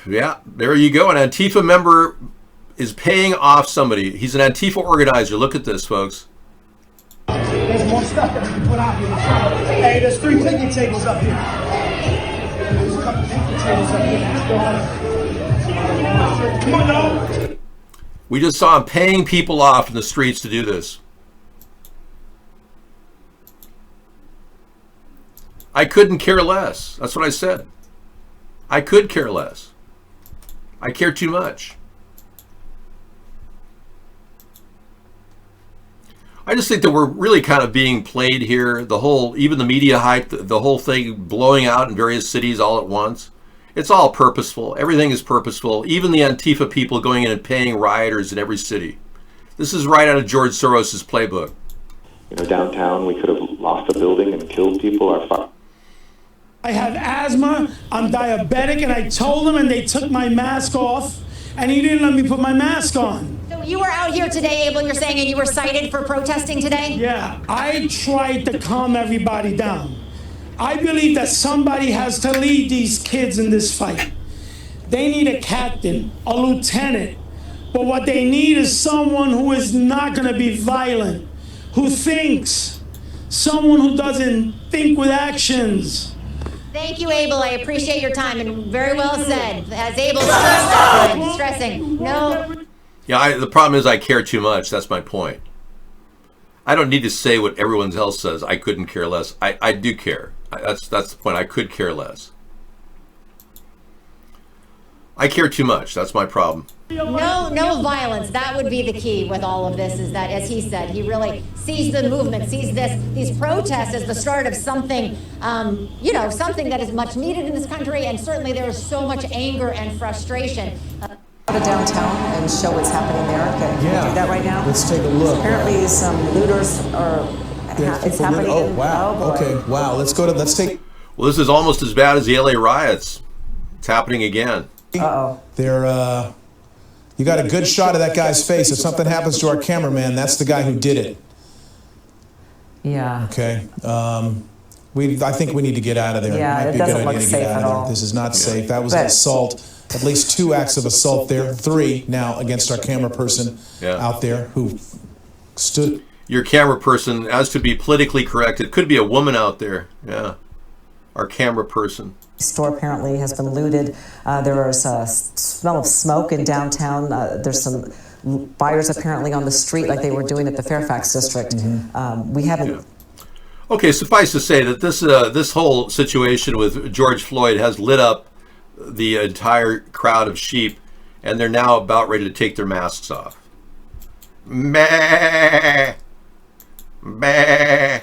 Yeah, there you go. An Antifa member is paying off somebody. He's an Antifa organizer. Look at this, folks. There's more stuff that we can put out here. Hey, there's 3 picnic tables up here. There's a couple picnic tables up here. Come on, dog. We just saw him paying people off in the streets to do this. I couldn't care less. That's what I said. I could care less. I care too much. I just think that we're really kind of being played here. The whole, even the media hype, the whole thing blowing out in various cities all at once. It's all purposeful. Everything is purposeful. Even the Antifa people going in and paying rioters in every city. This is right out of George Soros's playbook. You know, downtown we could have lost a building and killed people. I have asthma, I'm diabetic, and I told them and they took my mask off, and he didn't let me put my mask on. So you were out here today, Abel, you're saying, and you were cited for protesting today? Yeah, I tried to calm everybody down. I believe that somebody has to lead these kids in this fight. They need a captain, a lieutenant, but what they need is someone who is not going to be violent, who thinks, someone who doesn't think with actions. Thank you, Abel. I appreciate your time, and very well said. As Abel stressing, no. Yeah, the problem is I care too much. That's my point. I don't need to say what everyone else says. I couldn't care less. I do care. That's the point. I could care less. I care too much. That's my problem. No violence. That would be the key with all of this, is that, as he said, he really sees the movement, sees these protests as the start of something, something that is much needed in this country, and certainly there is so much anger and frustration. Go to downtown and show what's happening there. Can we do that right now? Let's take a look. Apparently some looters are, it's happening. Oh, wow. Okay, wow. Let's take... Well, this is almost as bad as the LA riots. It's happening again. They're, you got a good shot of that guy's face. If something happens to our cameraman, that's the guy who did it. Yeah. Okay. I think we need to get out of there. Yeah, Might it be a good doesn't idea look to safe get out at of all. there. This is not safe. That was an assault. At least 2 acts of assault there. 3 now against our camera person out there who stood. Your camera person, as to be politically correct, it could be a woman out there. Yeah. Our camera person. Store apparently has been looted. There is a smell of smoke in downtown. There's some fires apparently on the street like they were doing at the Fairfax district. We haven't... Okay, suffice to say that this whole situation with George Floyd has lit up the entire crowd of sheep, and they're now about ready to take their masks off. Meh. Meh.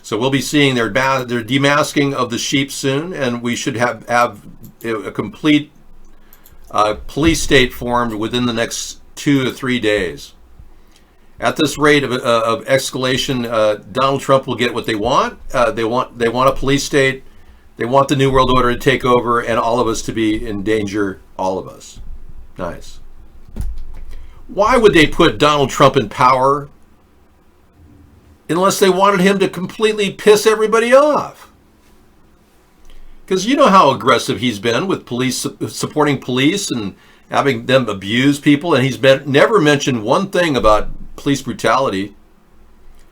So we'll be seeing their demasking of the sheep soon, and we should have a complete police state formed within the next 2 to 3 days. At this rate of escalation, Donald Trump will get what they want. They want a police state. They want the New World Order to take over, and all of us to be in danger. All of us. Nice. Why would they put Donald Trump in power unless they wanted him to completely piss everybody off? Because you know how aggressive he's been with police, supporting police and having them abuse people, and he's never mentioned one thing about police brutality.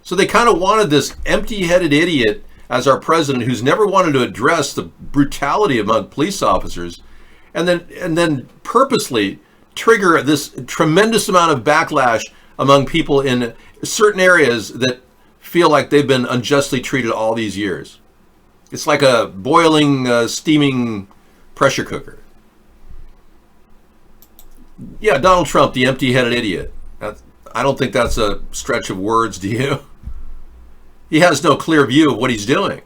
So they kind of wanted this empty-headed idiot as our president who's never wanted to address the brutality among police officers, and then purposely trigger this tremendous amount of backlash among people in certain areas that feel like they've been unjustly treated all these years. It's like a boiling, steaming pressure cooker. Yeah, Donald Trump, the empty-headed idiot. I don't think that's a stretch of words, do you? He has no clear view of what he's doing.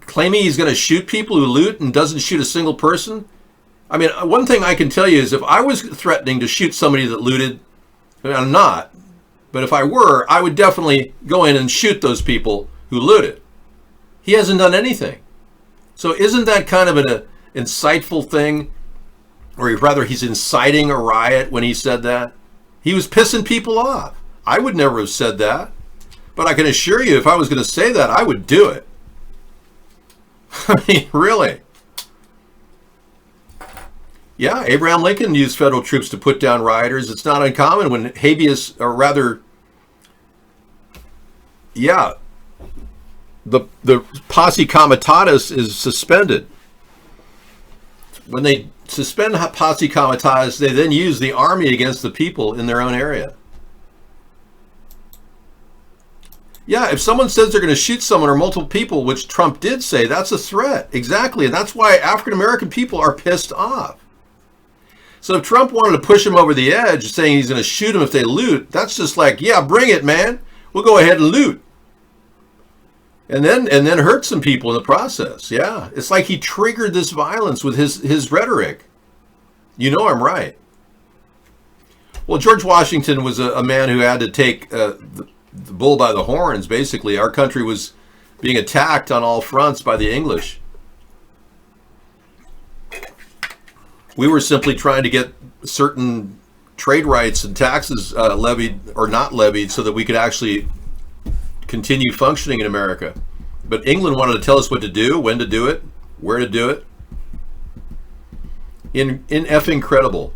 Claiming he's going to shoot people who loot and doesn't shoot a single person? I mean, one thing I can tell you is if I was threatening to shoot somebody that looted, I mean, I'm not, but if I were, I would definitely go in and shoot those people who looted. He hasn't done anything. So isn't that kind of an insightful thing? Or rather, he's inciting a riot when he said that? He was pissing people off. I would never have said that. But I can assure you, if I was going to say that, I would do it. I mean, really. Yeah, Abraham Lincoln used federal troops to put down rioters. It's not uncommon when habeas, or rather, yeah, the posse comitatus is suspended. When they suspend posse comitatus, they then use the army against the people in their own area. Yeah, if someone says they're going to shoot someone or multiple people, which Trump did say, that's a threat. Exactly. And that's why African American people are pissed off. So if Trump wanted to push them over the edge, saying he's going to shoot them if they loot, that's just like, yeah, bring it, man. We'll go ahead and loot. And then hurt some people in the process. Yeah, it's like he triggered this violence with his rhetoric. You know I'm right. Well, George Washington was a man who had to take the bull by the horns, basically. Our country was being attacked on all fronts by the English. We were simply trying to get certain trade rights and taxes levied or not levied so that we could actually continue functioning in America. But England wanted to tell us what to do, when to do it, where to do it. Incredible.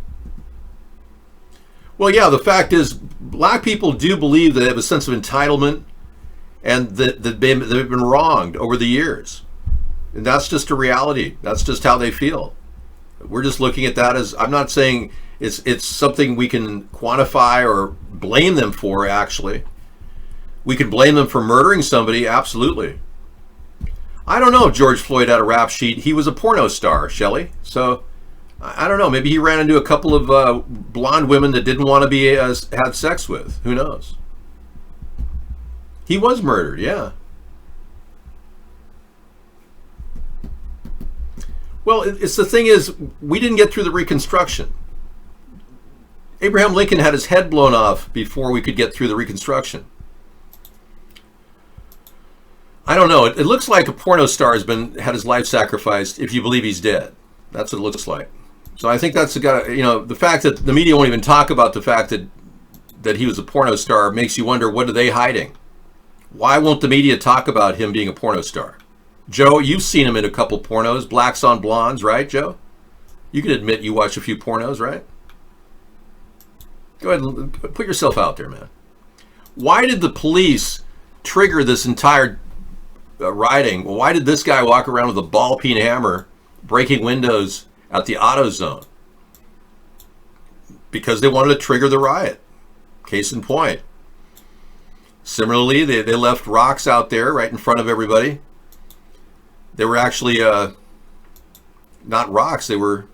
Well, yeah, the fact is, black people do believe they have a sense of entitlement and that they've been wronged over the years. And that's just a reality. That's just how they feel. We're just looking at that as, I'm not saying it's something we can quantify or blame them for, actually. We can blame them for murdering somebody, absolutely. I don't know if George Floyd had a rap sheet. He was a porno star, Shelley. So, I don't know. Maybe he ran into a couple of blonde women that didn't want to be had sex with. Who knows? He was murdered, yeah. Well, it's the thing is, we didn't get through the Reconstruction. Abraham Lincoln had his head blown off before we could get through the Reconstruction. I don't know. It looks like a porno star had his life sacrificed, if you believe he's dead. That's what it looks like. So I think that's the fact that the media won't even talk about the fact that he was a porno star makes you wonder, what are they hiding? Why won't the media talk about him being a porno star? Joe, you've seen him in a couple pornos, Blacks on Blondes, right, Joe? You can admit you watch a few pornos, right? Go ahead and put yourself out there, man. Why did the police trigger this entire rioting? Well, why did this guy walk around with a ball-peen hammer breaking windows at the AutoZone? Because they wanted to trigger the riot. Case in point. Similarly, they left rocks out there right in front of everybody. They were actually not rocks, they were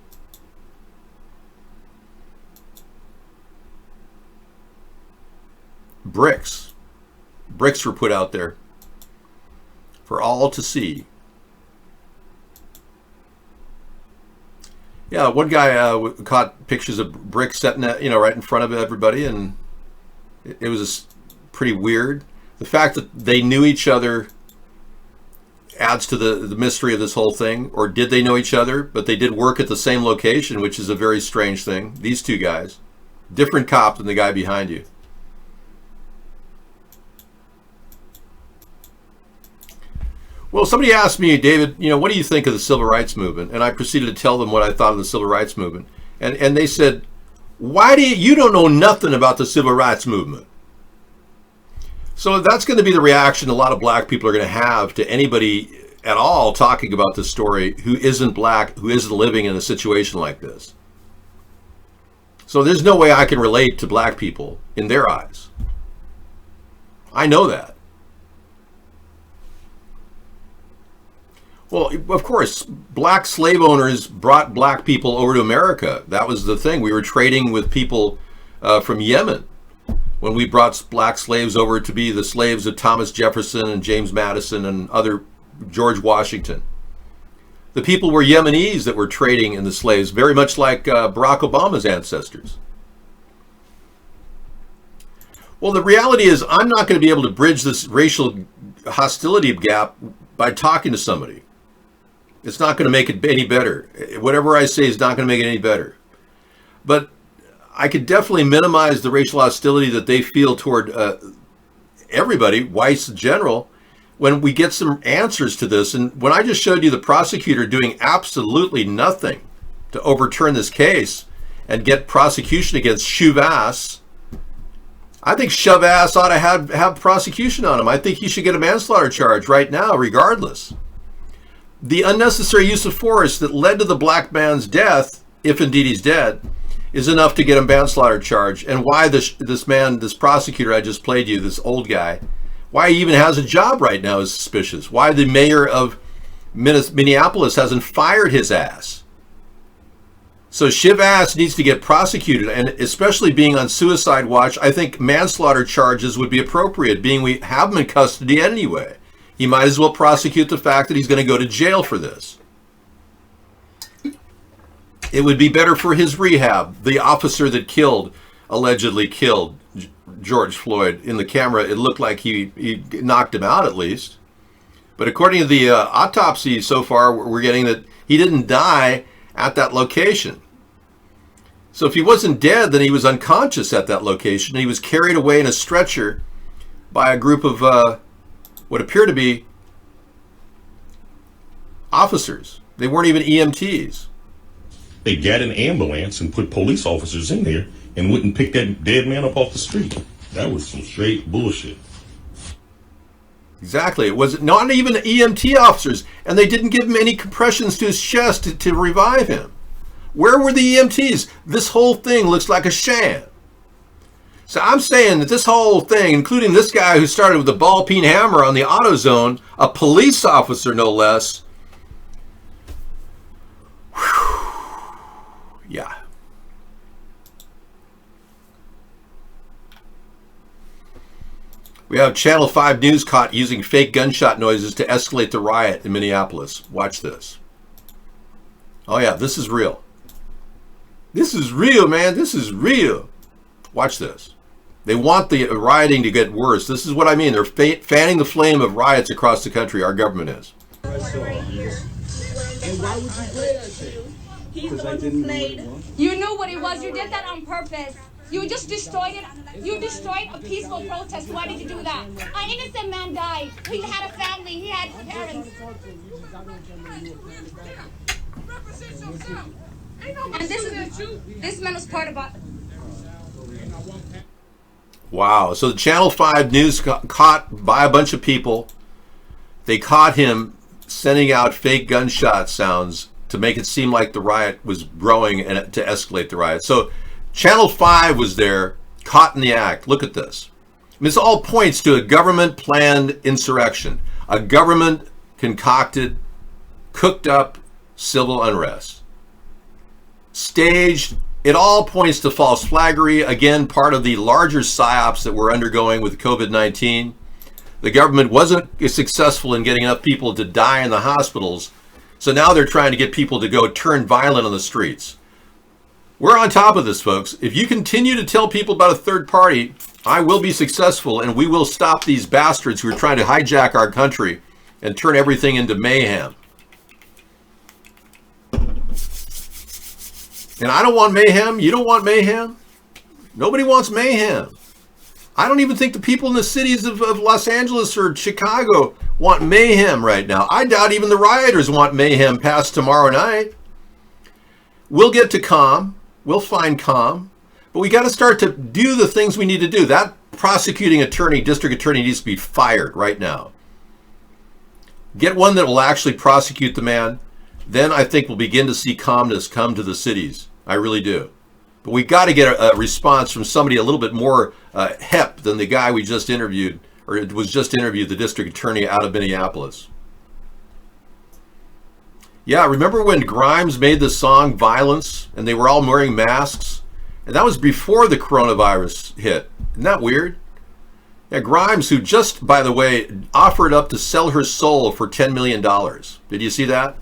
bricks. Bricks were put out there for all to see. Yeah, one guy caught pictures of bricks setting right in front of everybody, and it was pretty weird. The fact that they knew each other adds to the mystery of this whole thing. Or did they know each other, but they did work at the same location, which is a very strange thing. These two guys, different cop than the guy behind you. Well, somebody asked me, David, what do you think of the civil rights movement? And I proceeded to tell them what I thought of the civil rights movement. And they said, why do you don't know nothing about the civil rights movement? So that's going to be the reaction a lot of black people are going to have to anybody at all talking about this story who isn't black, who isn't living in a situation like this. So there's no way I can relate to black people in their eyes. I know that. Well, of course, black slave owners brought black people over to America. That was the thing. We were trading with people from Yemen when we brought black slaves over to be the slaves of Thomas Jefferson and James Madison and George Washington. The people were Yemenis that were trading in the slaves, very much like Barack Obama's ancestors. Well, the reality is I'm not going to be able to bridge this racial hostility gap by talking to somebody. It's not going to make it any better. Whatever I say is not going to make it any better. But I could definitely minimize the racial hostility that they feel toward everybody, whites in general, when we get some answers to this. And when I just showed you the prosecutor doing absolutely nothing to overturn this case and get prosecution against Shuvas, I think Shuvas ought to have prosecution on him. I think he should get a manslaughter charge right now, regardless. The unnecessary use of force that led to the black man's death, if indeed he's dead, is enough to get a manslaughter charge. And why this prosecutor I just played you, this old guy, why he even has a job right now is suspicious. Why the mayor of Minneapolis hasn't fired his ass. So Shiv ass needs to get prosecuted, and especially being on suicide watch, I think manslaughter charges would be appropriate, being we have him in custody anyway. He might as well prosecute the fact that he's going to go to jail for this. It would be better for his rehab. The officer that allegedly killed George Floyd, in the camera, it looked like he knocked him out at least. But according to the autopsy so far, we're getting that he didn't die at that location. So if he wasn't dead, then he was unconscious at that location. He was carried away in a stretcher by a group of what appear to be officers. They weren't even EMTs. They got an ambulance and put police officers in there and wouldn't pick that dead man up off the street. That was some straight bullshit. Exactly. It was not even EMT officers, and they didn't give him any compressions to his chest to revive him. Where were the EMTs? This whole thing looks like a sham. So I'm saying that this whole thing, including this guy who started with a ball-peen hammer on the AutoZone, a police officer no less, yeah. We have Channel 5 News caught using fake gunshot noises to escalate the riot in Minneapolis. Watch this. Oh yeah, this is real. This is real, man. This is real. Watch this. They want the rioting to get worse. This is what I mean. They're fanning the flame of riots across the country. Our government is. And why would you play that shit? He's the one who played. You knew what it was. You did that on purpose. You just destroyed it. You destroyed a peaceful protest. Why did you do that? An innocent man died. He had a family. He had parents. And this man was part of it. Wow. So the Channel 5 News caught by a bunch of people. They caught him sending out fake gunshot sounds to make it seem like the riot was growing and to escalate the riot. So Channel 5 was there, caught in the act. Look at this. I mean, this all points to a government-planned insurrection, a government-concocted, cooked-up civil unrest. Staged. It all points to false flaggery, again, part of the larger psyops that we're undergoing with COVID-19. The government wasn't successful in getting enough people to die in the hospitals, so now they're trying to get people to go turn violent on the streets. We're on top of this, folks. If you continue to tell people about a third party, I will be successful, and we will stop these bastards who are trying to hijack our country and turn everything into mayhem. And I don't want mayhem. You don't want mayhem. Nobody wants mayhem. I don't even think the people in the cities of Los Angeles or Chicago want mayhem right now. I doubt even the rioters want mayhem past tomorrow night. We'll get to calm. We'll find calm. But we got to start to do the things we need to do. That prosecuting attorney, district attorney, needs to be fired right now. Get one that will actually prosecute the man. Then I think we'll begin to see calmness come to the cities. I really do. But we got to get a response from somebody a little bit more hep than the guy we just interviewed, or it was just interviewed, the district attorney out of Minneapolis. Yeah, remember when Grimes made the song Violence and they were all wearing masks? And that was before the coronavirus hit. Isn't that weird? Yeah, Grimes, who just, by the way, offered up to sell her soul for $10 million. Did you see that?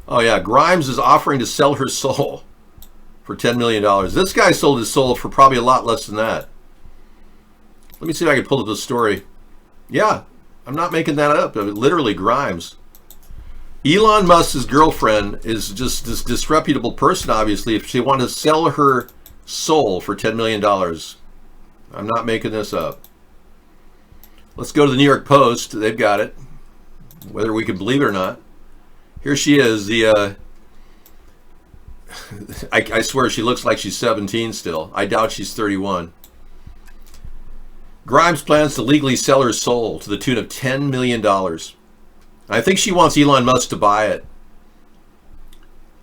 Oh yeah, Grimes is offering to sell her soul for $10 million. This guy sold his soul for probably a lot less than that. Let me see if I can pull up the story. Yeah, I'm not making that up. Literally Grimes. Elon Musk's girlfriend is just this disreputable person, obviously, if she wanted to sell her soul for $10 million. I'm not making this up. Let's go to the New York Post. They've got it, whether we can believe it or not. Here she is. I swear she looks like she's 17 still. I doubt she's 31. Grimes plans to legally sell her soul to the tune of $10 million. I think she wants Elon Musk to buy it.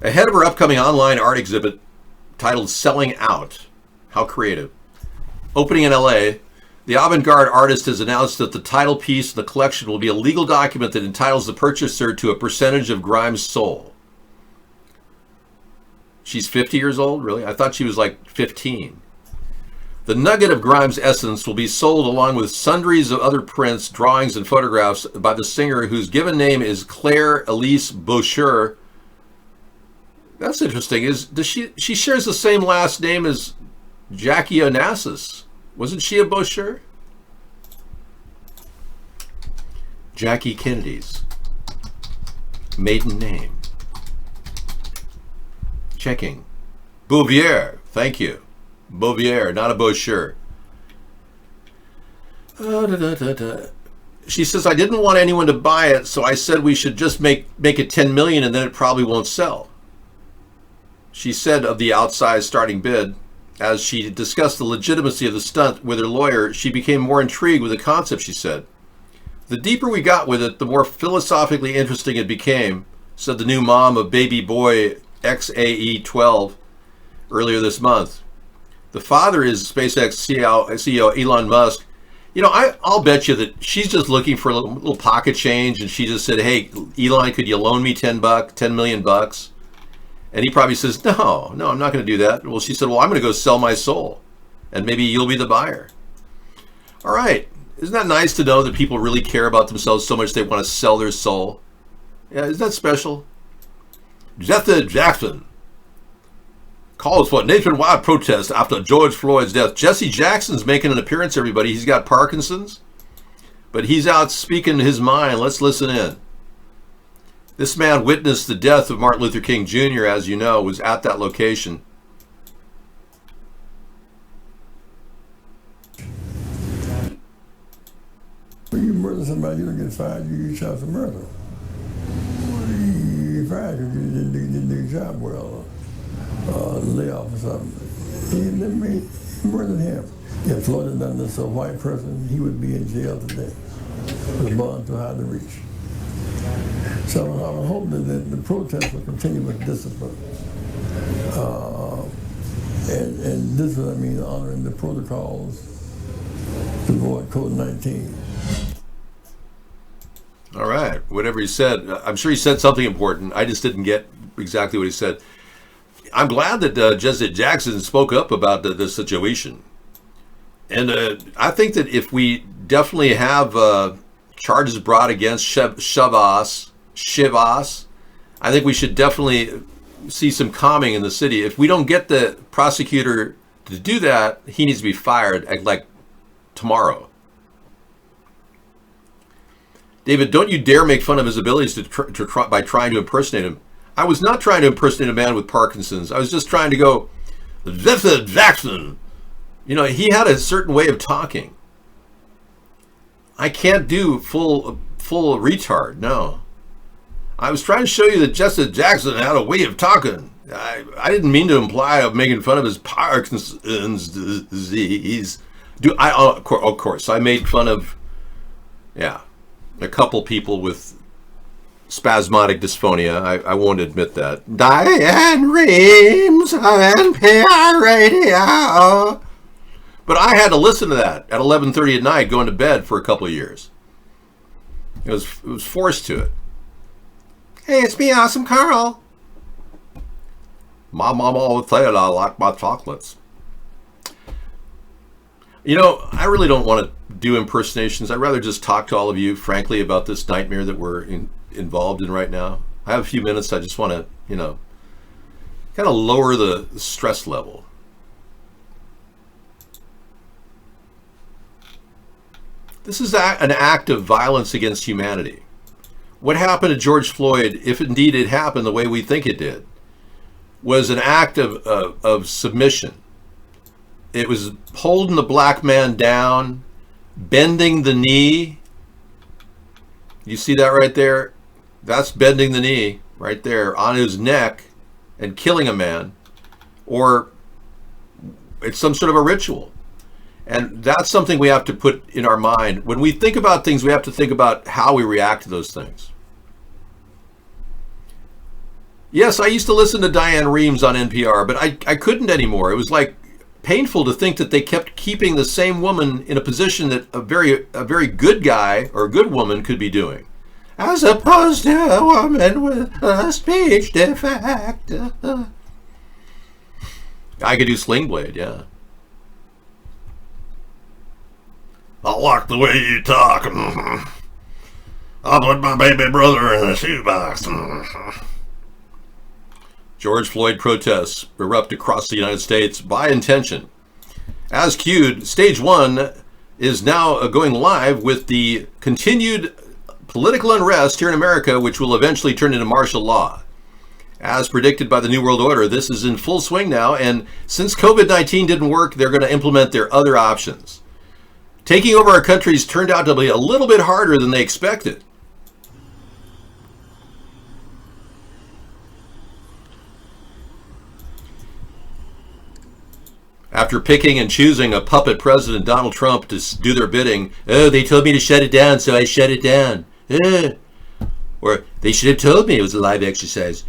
Ahead of her upcoming online art exhibit titled Selling Out. How creative. Opening in LA, the avant-garde artist has announced that the title piece of the collection will be a legal document that entitles the purchaser to a percentage of Grimes' soul. She's 50 years old? Really? I thought she was like 15. The nugget of Grimes' essence will be sold along with sundries of other prints, drawings, and photographs by the singer whose given name is Claire Elise Boucher. That's interesting. She shares the same last name as Jackie Onassis. Wasn't she a Boucher? Jackie Kennedy's maiden name. Checking. Bouvier. Thank you. Bouvier, not a Boucher. She says, I didn't want anyone to buy it, so I said we should just make it 10 million and then it probably won't sell. She said of the outsized starting bid, as she discussed the legitimacy of the stunt with her lawyer, she became more intrigued with the concept, she said. The deeper we got with it, the more philosophically interesting it became, said the new mom of baby boy XAE-12 earlier this month. The father is SpaceX CEO Elon Musk. You know, I'll bet you that she's just looking for a little pocket change, and she just said, hey, Elon, could you loan me $10 million? And he probably says, no, I'm not going to do that. Well, she said, well, I'm going to go sell my soul, and maybe you'll be the buyer. All right. Isn't that nice to know that people really care about themselves so much they want to sell their soul? Yeah, isn't that special? Jethro Jackson calls for nationwide protest after George Floyd's death. Jesse Jackson's making an appearance, everybody. He's got Parkinson's, but he's out speaking his mind. Let's listen in. This man witnessed the death of Martin Luther King Jr., as you know, was at that location. When you murder somebody, you don't get fired. You get shot for murder. You get fired because you didn't do your job well, or layoff or something. He murdered him. If Floyd had done this to a white person, he would be in jail today. The bond too high to reach. So I would hope that the protest will continue with discipline. And this is what I mean, honoring the protocols to avoid COVID-19. All right, whatever he said, I'm sure he said something important. I just didn't get exactly what he said. I'm glad that Jesse Jackson spoke up about this situation. And I think that if we definitely have charges brought against Shivas, I think we should definitely see some calming in the city. If we don't get the prosecutor to do that, he needs to be fired like tomorrow. David, don't you dare make fun of his abilities by trying to impersonate him. I was not trying to impersonate a man with Parkinson's. I was just trying to go, Jesse Jackson. You know, he had a certain way of talking. I can't do full retard, no. I was trying to show you that Jesse Jackson had a way of talking. I didn't mean to imply of making fun of his Parkinson's disease. Of course, I made fun of, a couple people with spasmodic dysphonia. I won't admit that. Diane Reeves of NPR Radio. But I had to listen to that at 11:30 at night, going to bed for a couple of years. It was forced to it. Hey, it's me, Awesome Carl. My mom always said I like my chocolates. You know, I really don't want to do impersonations. I'd rather just talk to all of you, frankly, about this nightmare that we're involved in right now. I have a few minutes. I just want to, kind of lower the stress level. This is an act of violence against humanity. What happened to George Floyd, if indeed it happened the way we think it did, was an act of submission. It was holding the black man down, bending the knee. You see that right there? That's bending the knee right there on his neck and killing a man. Or it's some sort of a ritual. And that's something we have to put in our mind. When we think about things, we have to think about how we react to those things. Yes, I used to listen to Diane Reeves on NPR, but I couldn't anymore. It was like painful to think that they kept keeping the same woman in a position that a very good guy or a good woman could be doing, as opposed to a woman with a speech defect. I could do Sling Blade, yeah. I like the way you talk. I'll put my baby brother in a shoebox. George Floyd protests erupt across the United States by intention. As cued, Stage 1 is now going live with the continued political unrest here in America, which will eventually turn into martial law. As predicted by the New World Order, this is in full swing now, and since COVID-19 didn't work, they're going to implement their other options. Taking over our country's turned out to be a little bit harder than they expected. After picking and choosing a puppet President Donald Trump to do their bidding, oh, they told me to shut it down, so I shut it down. Or they should have told me it was a live exercise.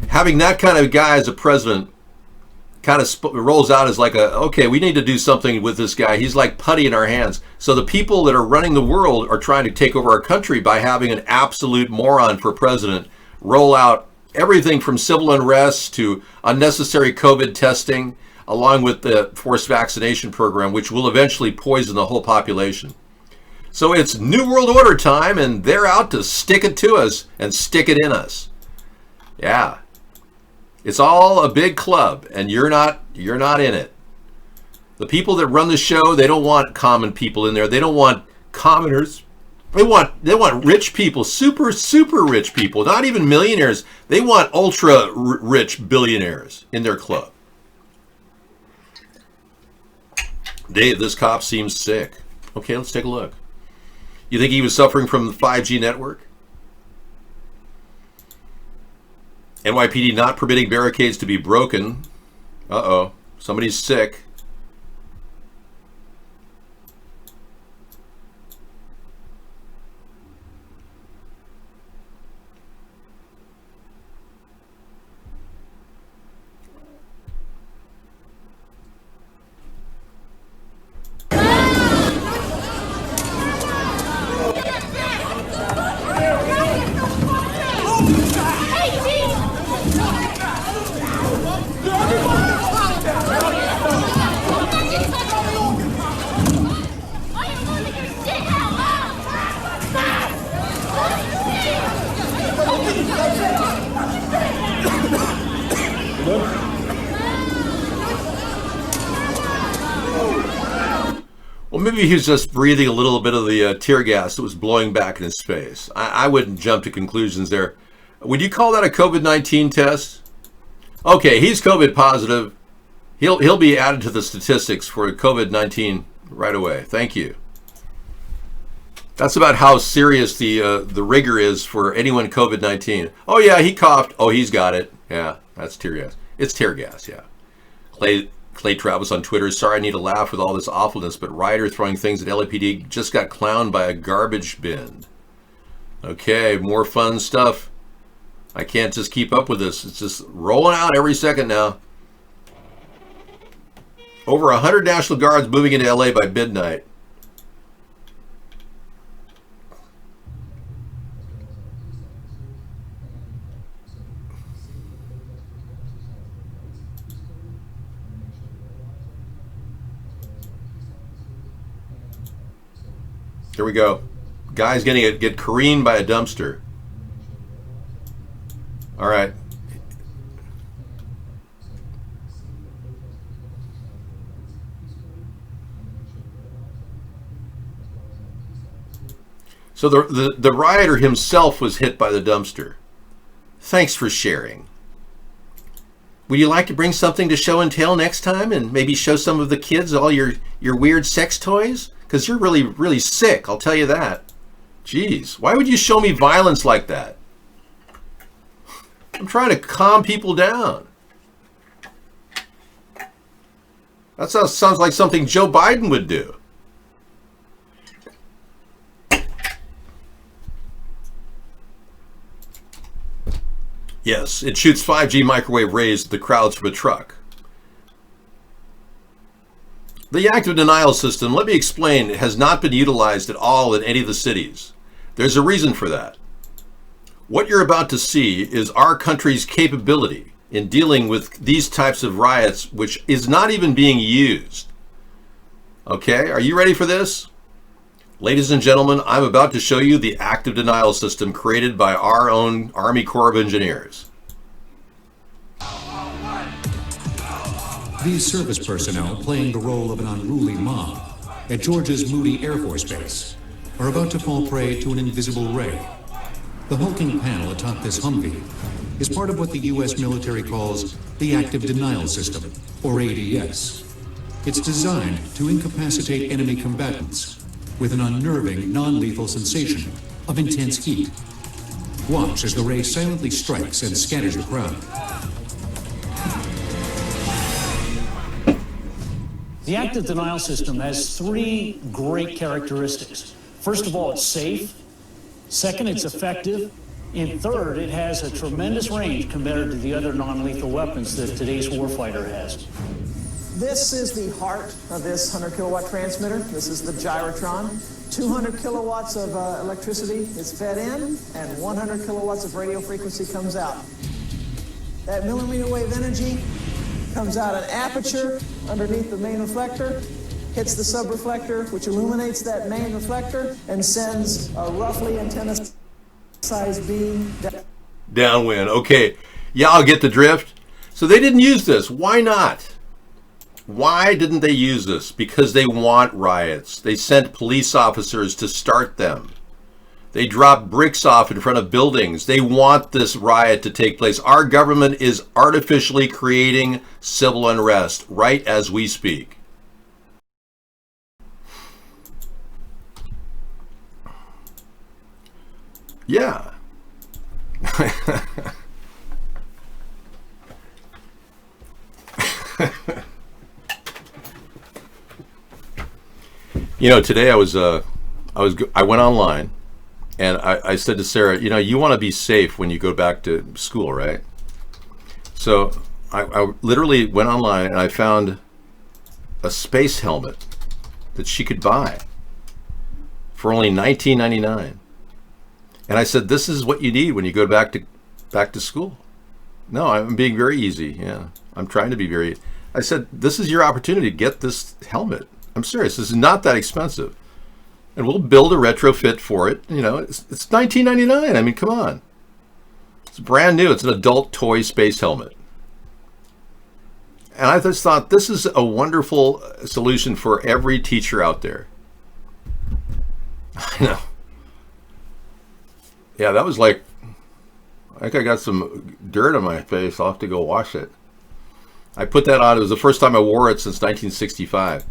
Having that kind of guy as a president kind of rolls out as like okay, we need to do something with this guy. He's like putty in our hands. So the people that are running the world are trying to take over our country by having an absolute moron for president roll out everything from civil unrest to unnecessary COVID testing, along with the forced vaccination program, which will eventually poison the whole population. So it's New World Order time, and they're out to stick it to us and stick it in us. Yeah. It's all a big club, and you're not in it. The people that run the show, they don't want common people in there. They don't want commoners. They want rich people, super rich people, not even millionaires. They want ultra rich billionaires in their club. Dave, this cop seems sick. Okay, let's take a look. You think he was suffering from the 5G network? NYPD not permitting barricades to be broken. Uh-oh, somebody's sick. Well, maybe he was just breathing a little bit of the tear gas that was blowing back in his face. I wouldn't jump to conclusions there. Would you call that a COVID-19 test? Okay, he's COVID positive. He'll be added to the statistics for COVID-19 right away. Thank you. That's about how serious the rigor is for anyone COVID-19. Oh yeah, he coughed. Oh, he's got it. Yeah, that's tear gas. It's tear gas. Yeah. Clay Travis on Twitter. Sorry, I need to laugh with all this awfulness, but Ryder throwing things at LAPD just got clowned by a garbage bin. Okay, more fun stuff. I can't just keep up with this. It's just rolling out every second now. Over 100 National Guards moving into LA by midnight. Here we go. Guy's gonna get careened by a dumpster. All right. So the rioter himself was hit by the dumpster. Thanks for sharing. Would you like to bring something to show and tell next time and maybe show some of the kids all your weird sex toys? Because you're really, really sick, I'll tell you that. Jeez, why would you show me violence like that? I'm trying to calm people down. That sounds like something Joe Biden would do. Yes, it shoots 5G microwave rays at the crowds from a truck. The active denial system, let me explain, has not been utilized at all in any of the cities. There's a reason for that. What you're about to see is our country's capability in dealing with these types of riots, which is not even being used. Okay, are you ready for this? Ladies and gentlemen, I'm about to show you the active denial system created by our own Army Corps of Engineers. These service personnel playing the role of an unruly mob at Georgia's Moody Air Force Base are about to fall prey to an invisible ray. The hulking panel atop this Humvee is part of what the U.S. military calls the Active Denial System, or ADS. It's designed to incapacitate enemy combatants with an unnerving, non-lethal sensation of intense heat. Watch as the ray silently strikes and scatters the crowd. The active denial system has three great characteristics. First of all, it's safe. Second, it's effective. And third, it has a tremendous range compared to the other non-lethal weapons that today's warfighter has. This is the heart of this 100 kilowatt transmitter. This is the gyrotron. 200 kilowatts of electricity is fed in, and 100 kilowatts of radio frequency comes out. That millimeter wave energy comes out an aperture underneath the main reflector, hits the subreflector, which illuminates that main reflector, and sends a roughly antenna-sized beam downwind. Okay, yeah, I'll get the drift. So they didn't use this. Why not? Why didn't they use this? Because they want riots. They sent police officers to start them. They drop bricks off in front of buildings. They want this riot to take place. Our government is artificially creating civil unrest right as we speak. Yeah. You know, today I went online. And I said to Sarah, you know, you want to be safe when you go back to school, right? So I literally went online and I found a space helmet that she could buy for only $19.99. And I said, this is what you need when you go back to school. No, I'm being very easy. Yeah, I'm trying to be very. I said, this is your opportunity to get this helmet. I'm serious. This is not that expensive. And we'll build a retrofit for it. You know, it's $19.99. I mean, come on. It's brand new. It's an adult toy space helmet. And I just thought this is a wonderful solution for every teacher out there. I know. Yeah, that was like, I think I got some dirt on my face. I'll have to go wash it. I put that on. It was the first time I wore it since 1965.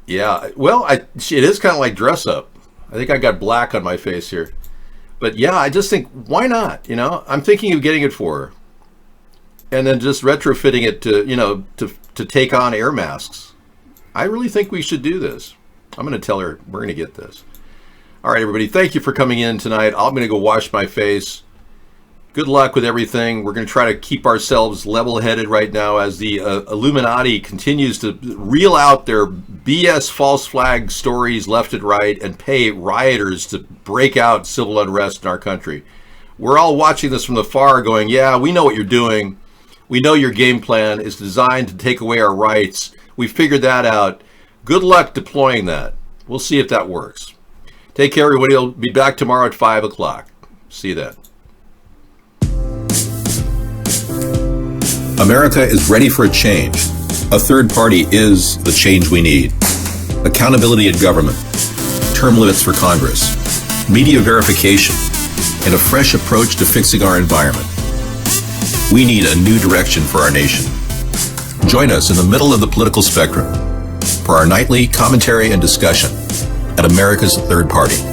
Yeah, well, it is kind of like dress up. I think I got black on my face here. But yeah, I just think, why not? You know, I'm thinking of getting it for her. And then just retrofitting it to, you know, to take on air masks. I really think we should do this. I'm going to tell her we're going to get this. All right, everybody, thank you for coming in tonight. I'm going to go wash my face. Good luck with everything. We're going to try to keep ourselves level-headed right now as the Illuminati continues to reel out their BS false flag stories left and right and pay rioters to break out civil unrest in our country. We're all watching this from afar going, yeah, we know what you're doing. We know your game plan is designed to take away our rights. We figured that out. Good luck deploying that. We'll see if that works. Take care, everybody. I'll be back tomorrow at 5 o'clock. See you then. America is ready for a change. A third party is the change we need. Accountability in government, term limits for Congress, media verification, and a fresh approach to fixing our environment. We need a new direction for our nation. Join us in the middle of the political spectrum for our nightly commentary and discussion at America's Third Party.